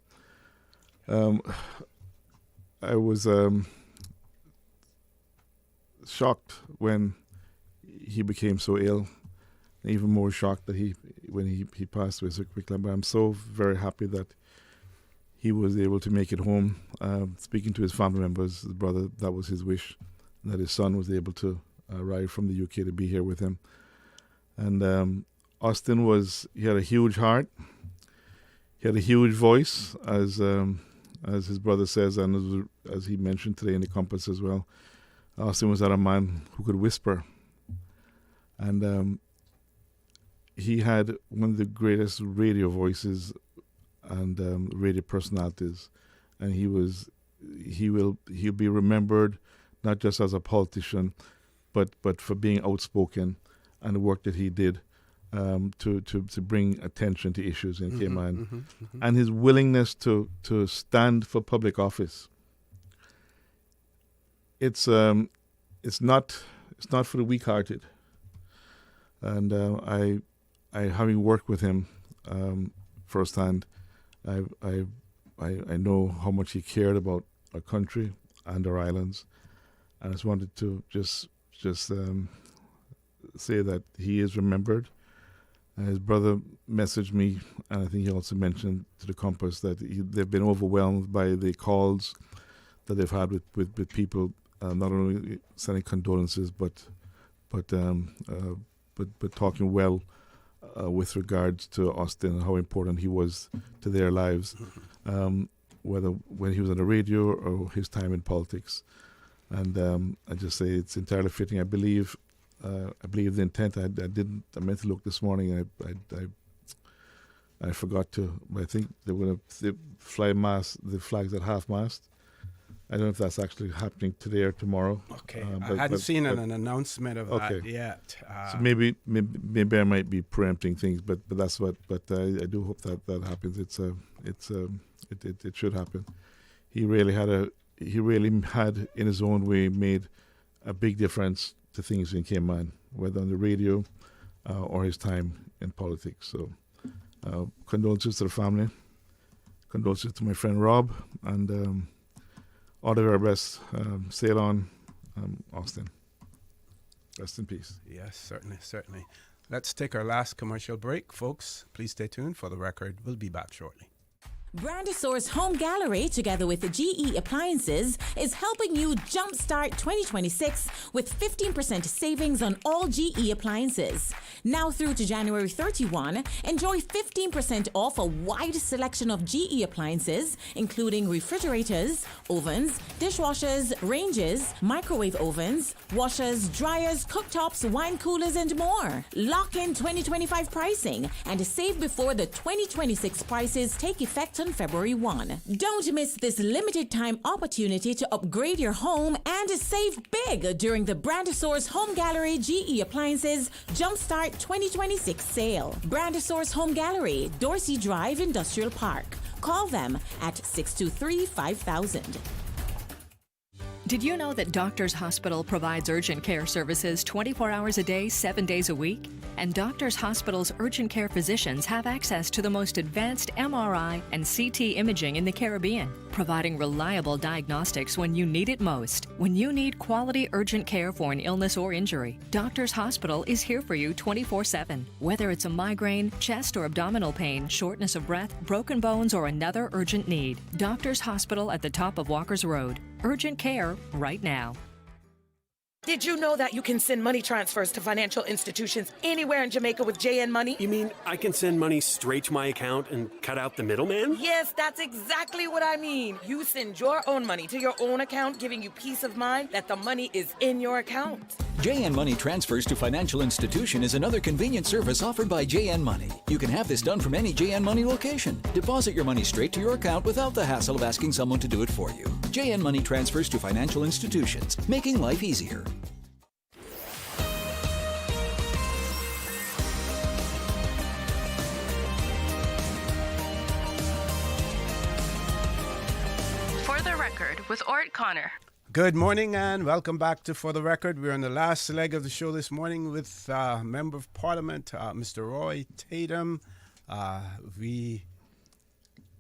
I was shocked when he became so ill. Even more shocked that when he passed away so quickly. But I'm so very happy that he was able to make it home. Speaking to his family members, his brother, that was his wish, that his son was able to arrive from the UK to be here with him. And Austin he had a huge heart. He had a huge voice, as his brother says, and as he mentioned today in the Compass as well. Austin was not a man who could whisper. And he had one of the greatest radio voices and radio personalities, and he'll be remembered not just as a politician, but for being outspoken and the work that he did to bring attention to issues in Cayman, and his willingness to stand for public office. It's not for the weak-hearted, and I having worked with him firsthand, I know how much he cared about our country and our islands, and I just wanted to just say that he is remembered. His brother messaged me, and I think he also mentioned to the Compass that they've been overwhelmed by the calls that they've had with people, not only sending condolences, but talking well with regards to Austin and how important he was to their lives, whether when he was on the radio or his time in politics. And I just say it's entirely fitting. I believe the intent. I meant to look this morning. I forgot to. But I think they were going to fly the flags at half-mast. I don't know if that's actually happening today or tomorrow. Okay, I hadn't seen an announcement of that yet. So maybe I might be preempting things, but that's what. But I do hope that happens. It should happen. He really had in his own way made a big difference to things in Cayman, whether on the radio or his time in politics. So condolences to the family, condolences to my friend Rob, and all of our best. Sail on, Austin. Rest in peace. Yes, certainly. Let's take our last commercial break, folks. Please stay tuned. For the record, we'll be back shortly. Brandosaurus Home Gallery, together with the GE Appliances, is helping you jumpstart 2026 with 15% savings on all GE appliances. Now through to January 31, enjoy 15% off a wide selection of GE appliances, including refrigerators, ovens, dishwashers, ranges, microwave ovens, washers, dryers, cooktops, wine coolers, and more. Lock in 2025 pricing and save before the 2026 prices take effect on February 1. Don't miss this limited time opportunity to upgrade your home and save big during the Brandosaurus Home Gallery GE Appliances Jumpstart 2026 sale. Brandosaurus Home Gallery, Dorsey Drive Industrial Park. Call them at 623-5000. Did you know that Doctors Hospital provides urgent care services 24 hours a day, 7 days a week? And Doctors Hospital's urgent care physicians have access to the most advanced MRI and CT imaging in the Caribbean, providing reliable diagnostics when you need it most. When you need quality urgent care for an illness or injury, Doctors Hospital is here for you 24/7. Whether it's a migraine, chest or abdominal pain, shortness of breath, broken bones, or another urgent need, Doctors Hospital at the top of Walker's Road. Urgent care right now. Did you know that you can send money transfers to financial institutions anywhere in Jamaica with JN Money? You mean I can send money straight to my account and cut out the middleman? Yes, that's exactly what I mean. You send your own money to your own account, giving you peace of mind that the money is in your account. JN Money Transfers to Financial Institution is another convenient service offered by JN Money. You can have this done from any JN Money location. Deposit your money straight to your account without the hassle of asking someone to do it for you. JN Money Transfers to Financial Institutions, making life easier. For the Record with Orrett Connor. Good morning and welcome back to For the Record. We're on the last leg of the show this morning with Member of Parliament, Mr. Roy Tatum. We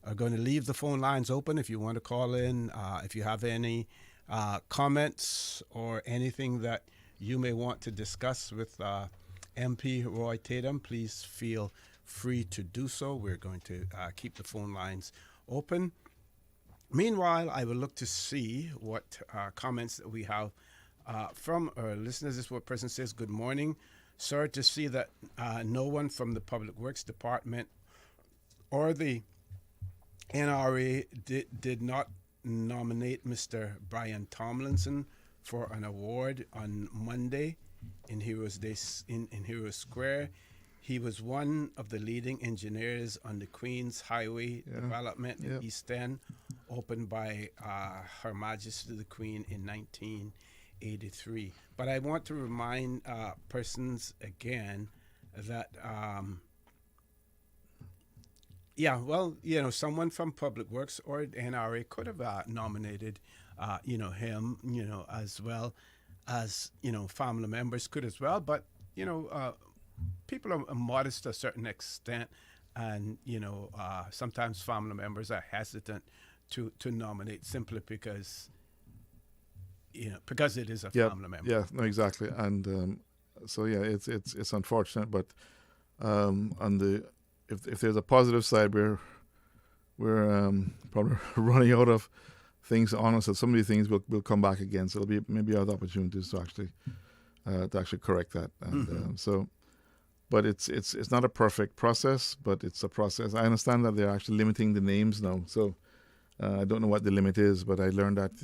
are going to leave the phone lines open if you want to call in. If you have any comments or anything that you may want to discuss with MP Roy Tatum, please feel free to do so. We're going to keep the phone lines open. Meanwhile, I will look to see what comments that we have from our listeners. This is what person says. Good morning. Sorry to see that no one from the Public Works Department or the NRA did not nominate Mr. Brian Tomlinson for an award on Monday in Heroes Day in Heroes Square. He was one of the leading engineers on the Queens Highway development in East End, opened by Her Majesty the Queen in 1983. But I want to remind persons again that, someone from Public Works or NRA could have nominated, him, as well as, family members could as well. But, people are modest to a certain extent, and sometimes family members are hesitant to nominate simply because it is a family member. Yeah, no, exactly, and it's unfortunate, but if there's a positive side, we're probably running out of things on us. So some of these things will come back again. So there'll be maybe other opportunities to actually correct that, and But it's not a perfect process, but it's a process. I understand that they're actually limiting the names now. So I don't know what the limit is, but I learned that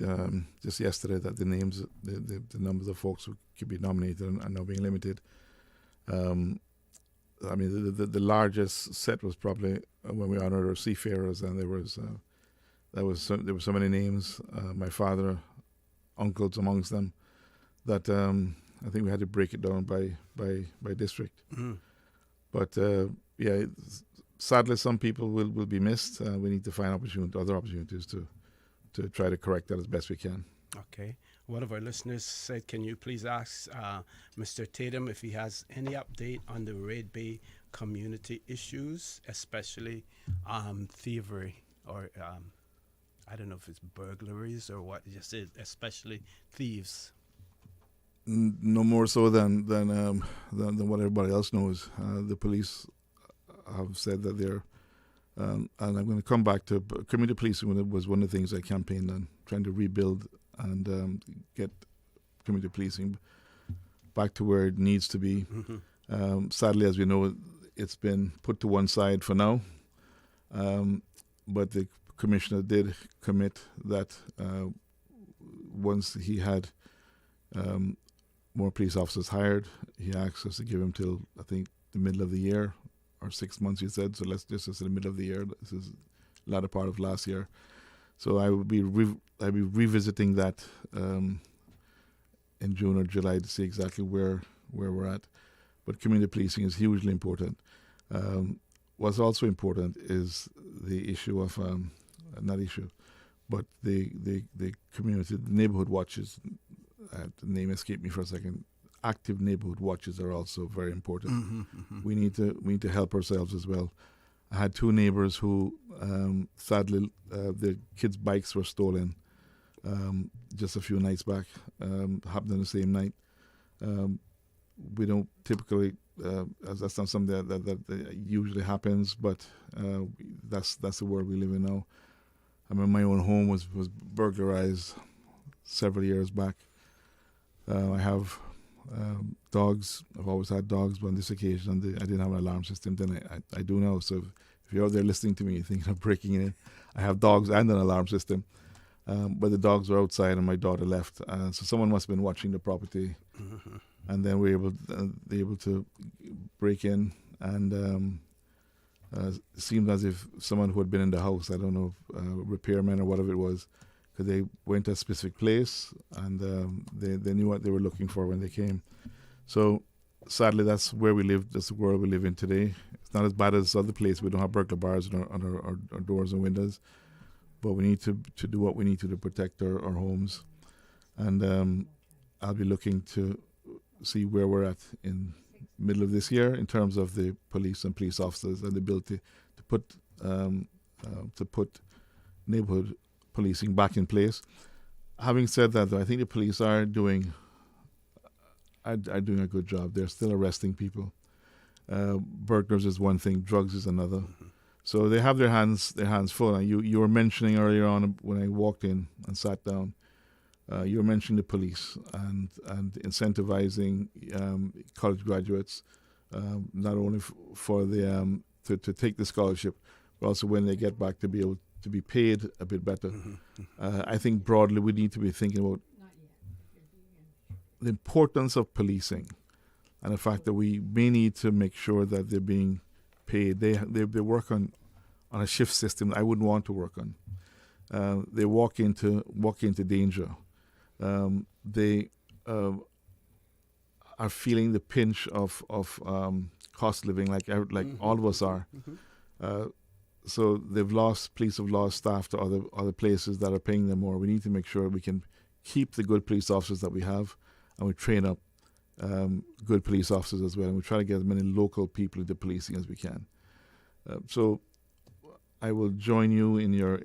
just yesterday that the names, the numbers of folks who could be nominated are now being limited. The largest set was probably when we honored our seafarers, and there were so many names. My father, uncles amongst them, that. I think we had to break it down by district. But sadly, some people will be missed. We need to find other opportunities to try to correct that as best we can. Okay. One of our listeners said, can you please ask Mr. Tatum if he has any update on the Red Bay community issues, especially thievery or I don't know if it's burglaries or what, just especially thieves. No more so than what everybody else knows. The police have said that they're And I'm going to come back to community policing. Was one of the things I campaigned on, trying to rebuild and get community policing back to where it needs to be. Sadly, as we know, it's been put to one side for now. But the commissioner did commit that once he had more police officers hired, he asked us to give him till, I think, the middle of the year, or 6 months, he said. So let's just say the middle of the year. This is the latter part of last year. So I will be revisiting that in June or July to see exactly where we're at. But community policing is hugely important. What's also important is the issue of not issue, but the community, the neighborhood watches. The name escaped me for a second. Active neighborhood watches are also very important. We need to help ourselves as well. I had two neighbors who, sadly, their kids' bikes were stolen just a few nights back. Happened on the same night. We don't typically, that's not something that usually happens, but that's the world we live in now. I mean, my own home was burglarized several years back. I have dogs. I've always had dogs, but on this occasion, I didn't have an alarm system. Then I do now. So if you're out there listening to me thinking of breaking in, I have dogs and an alarm system. But the dogs were outside and my daughter left. So someone must have been watching the property. And then we were able to break in, and it seemed as if someone who had been in the house, I don't know, repairmen or whatever it was, because they went to a specific place and they knew what they were looking for when they came. So sadly, that's where we live. That's the world we live in today. It's not as bad as other places. We don't have burglar bars on our doors and windows, but we need to do what we need to protect our homes. And I'll be looking to see where we're at in middle of this year in terms of the police and police officers and the ability to put neighborhood policing back in place. Having said that, though, I think the police are doing a good job. They're still arresting people. Burglars is one thing, drugs is another. So they have their hands full. And you were mentioning earlier on when I walked in and sat down, you were mentioning the police and incentivizing college graduates, not only for the to take the scholarship, but also when they get back to be able to be paid a bit better. I think broadly we need to be thinking about the importance of policing and the fact that we may need to make sure that they're being paid. They work on a shift system I wouldn't want to work on. They walk into danger. They are feeling the pinch of cost of living like all of us are. So police have lost staff to other places that are paying them more. We need to make sure we can keep the good police officers that we have, and we train up good police officers as well. And we try to get as many local people into policing as we can. So I will join you in your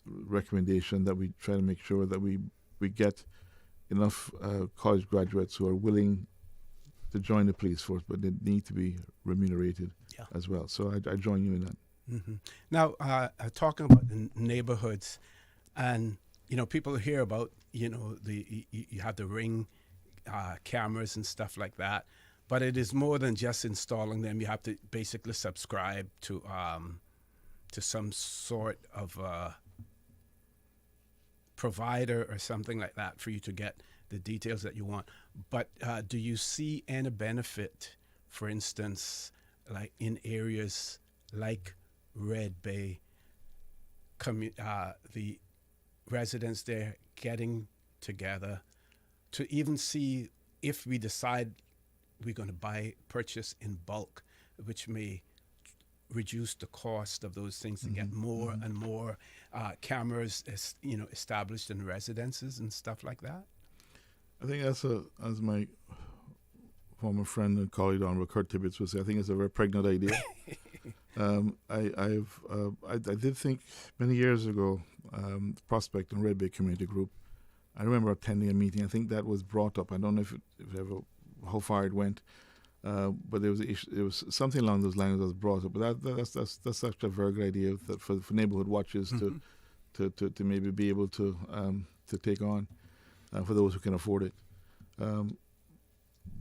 recommendation that we try to make sure that we get enough college graduates who are willing to join the police force, but they need to be remunerated as well. So I join you in that. Now, talking about the neighborhoods, and people hear about you have the Ring cameras and stuff like that, but it is more than just installing them. You have to basically subscribe to some sort of provider or something like that for you to get the details that you want. But do you see any benefit, for instance, like in areas like Red Bay, the residents there getting together to even see if we decide we're going to purchase in bulk, which may reduce the cost of those things to get more and more cameras, established in residences and stuff like that? I think as my former friend and colleague Honorable Kurt Tibbetts would say, I think it's a very pregnant idea. I did think many years ago, the Prospect and Red Bay Community Group, I remember attending a meeting. I think that was brought up. I don't know if how far it went, But there was a issue, it was something along those lines that was brought up. But that's actually a very good idea for neighborhood watches to maybe be able to take on for those who can afford it.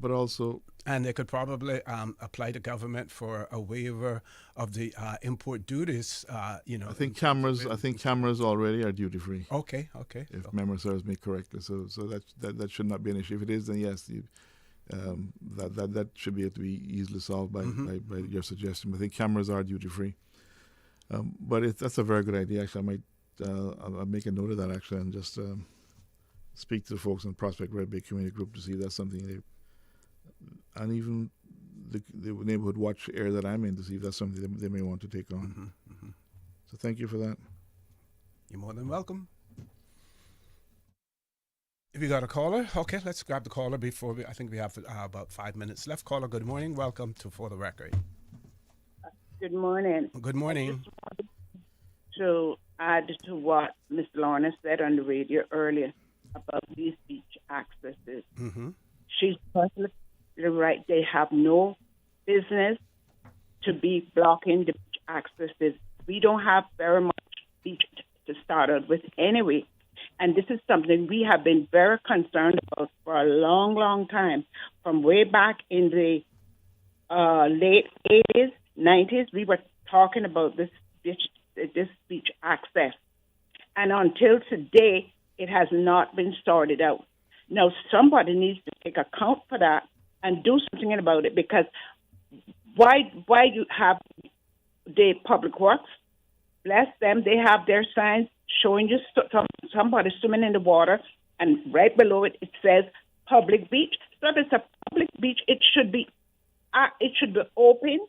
But also, and they could probably apply to government for a waiver of the import duties. I think cameras already are duty free. Okay. If memory serves me correctly, so that should not be an issue. If it is, then yes, that should be able to be easily solved by your suggestion. But I think cameras are duty free. But that's a very good idea. Actually, I'll make a note of that actually, and just speak to the folks in the Prospect Red Bay Community Group to see if that's something and even the neighborhood watch area that I'm in, to see if that's something they may want to take on. So thank you for that. You're more than welcome. If you got a caller, okay, let's grab the caller before I think we have about 5 minutes left. Caller, good morning. Welcome to For the Record. Good morning. Good morning. To add to what Ms. Lorna said on the radio earlier about these beach accesses, she's perfectly right. They have no business to be blocking the beach accesses. We don't have very much beach to start out with anyway. And this is something we have been very concerned about for a long, long time. From way back in the late 80s, 90s, we were talking about this beach access. And until today, it has not been sorted out. Now, somebody needs to take account for that and do something about it, because why you have the public works, bless them, they have their signs showing you somebody swimming in the water, and right below it, it says public beach. So if it's a public beach, it should be open,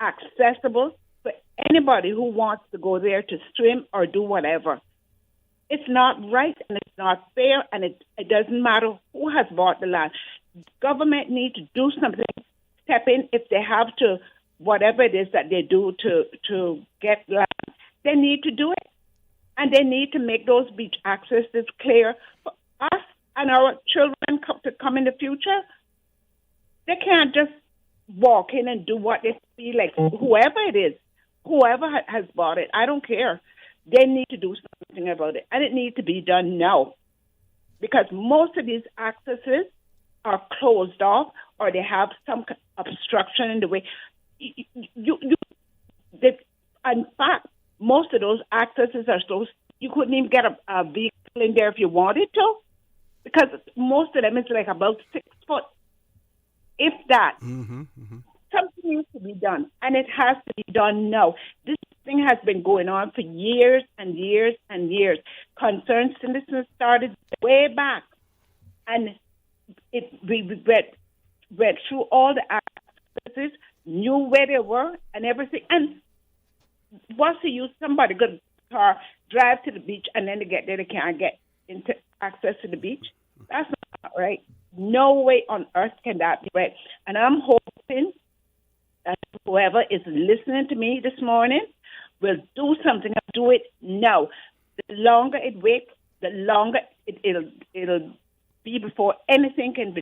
accessible for anybody who wants to go there to swim or do whatever. It's not right and it's not fair, and it doesn't matter who has bought the land. Government need to do something, step in if they have to, whatever it is that they do to get land. They need to do it, and they need to make those beach accesses clear for us and our children to come in the future. They can't just walk in and do what they feel like. Whoever it is, whoever has bought it, I don't care. They need to do something about it, and it needs to be done now, because most of these accesses are closed off, or they have some obstruction in the way. In fact, most of those accesses are so you couldn't even get a vehicle in there if you wanted to, because most of them is like about 6 foot, if that. Something needs to be done, and it has to be done now. This thing has been going on for years and years and years. Concerned citizens started way back, and we read through all the accesses, knew where they were and everything. And what's the use? Somebody got a car, drive to the beach, and then they get there, they can't get into access to the beach. That's not right. No way on earth can that be right. And I'm hoping that whoever is listening to me this morning will do something and do it now. The longer it waits, the longer it'll be before anything can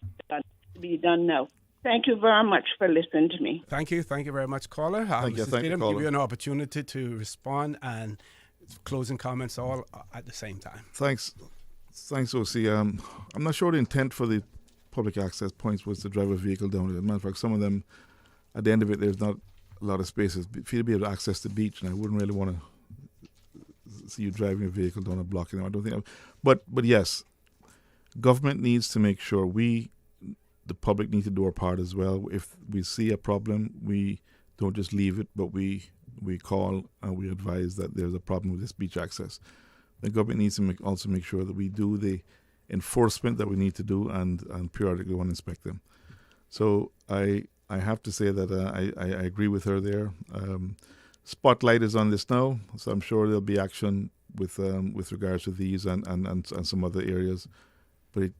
be done now. Thank you very much for listening to me. Thank you very much, caller. Thank you, caller. Give you an opportunity to respond and closing comments all at the same time. Thanks, OC. I'm not sure the intent for the public access points was to drive a vehicle down it. As a matter of fact, some of them, at the end of it, there's not a lot of spaces for you to be able to access the beach, and I wouldn't really want to see you driving a vehicle down a block. I don't think. But yes, government needs to make sure the public need to do our part as well. If we see a problem, we don't just leave it, but we call and we advise that there's a problem with this beach access. The government needs to also make sure that we do the enforcement that we need to do and periodically want to inspect them. So I have to say that I agree with her there. Spotlight is on this now, so I'm sure there'll be action with regards to these and some other areas. But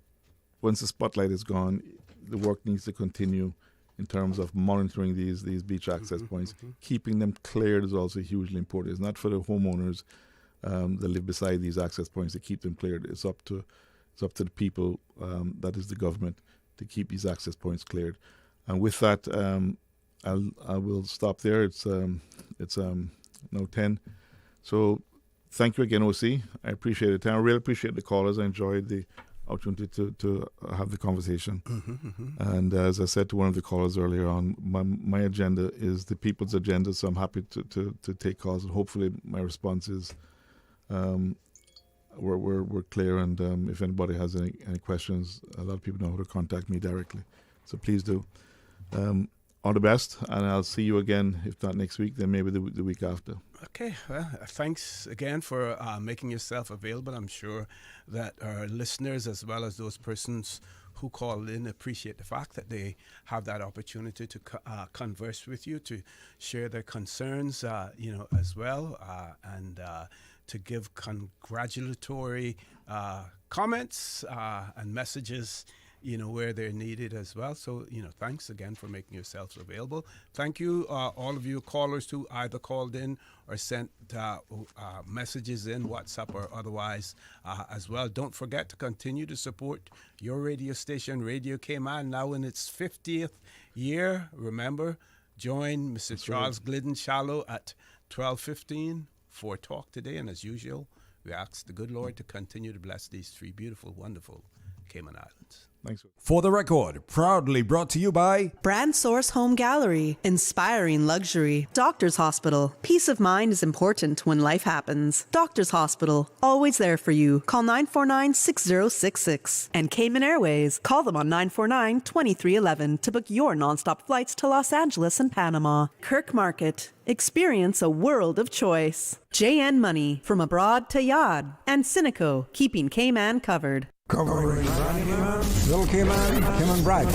once the spotlight is gone, the work needs to continue in terms of monitoring these beach access points. Keeping them cleared is also hugely important. It's not for the homeowners that live beside these access points to keep them cleared. It's up to the people, that is the government, to keep these access points cleared. And with that, I will stop there. It's now 10. So thank you again, OC. I appreciate it. I really appreciate the callers. I enjoyed the opportunity to have the conversation. And as I said to one of the callers earlier on, my agenda is the people's agenda, so I'm happy to take calls, and hopefully my response is we're clear, and if anybody has any questions, a lot of people know how to contact me directly, so please do. All the best, and I'll see you again, if not next week, then maybe the week after. Okay, well, thanks again for making yourself available. I'm sure that our listeners, as well as those persons who call in, appreciate the fact that they have that opportunity to converse with you, to share their concerns, as well, and to give congratulatory comments and messages, where they're needed as well. So, thanks again for making yourselves available. Thank you, all of you callers who either called in or sent messages in, WhatsApp or otherwise, as well. Don't forget to continue to support your radio station, Radio Cayman, now in its 50th year. Remember, join Mr. Charles Glidden Shallow at 12:15 for Talk Today. And as usual, we ask the good Lord to continue to bless these three beautiful, wonderful Cayman Islands. Thanks. For the Record, proudly brought to you by Brand Source Home Gallery, inspiring luxury. Doctors Hospital, peace of mind is important when life happens. Doctors Hospital, always there for you. Call 949-6066. And Cayman Airways, call them on 949-2311 to book your nonstop flights to Los Angeles and Panama. Kirk Market, experience a world of choice. JN Money, from abroad to Yad. And Cineco, keeping Cayman covered. Covering Little Cayman, Cayman Bright.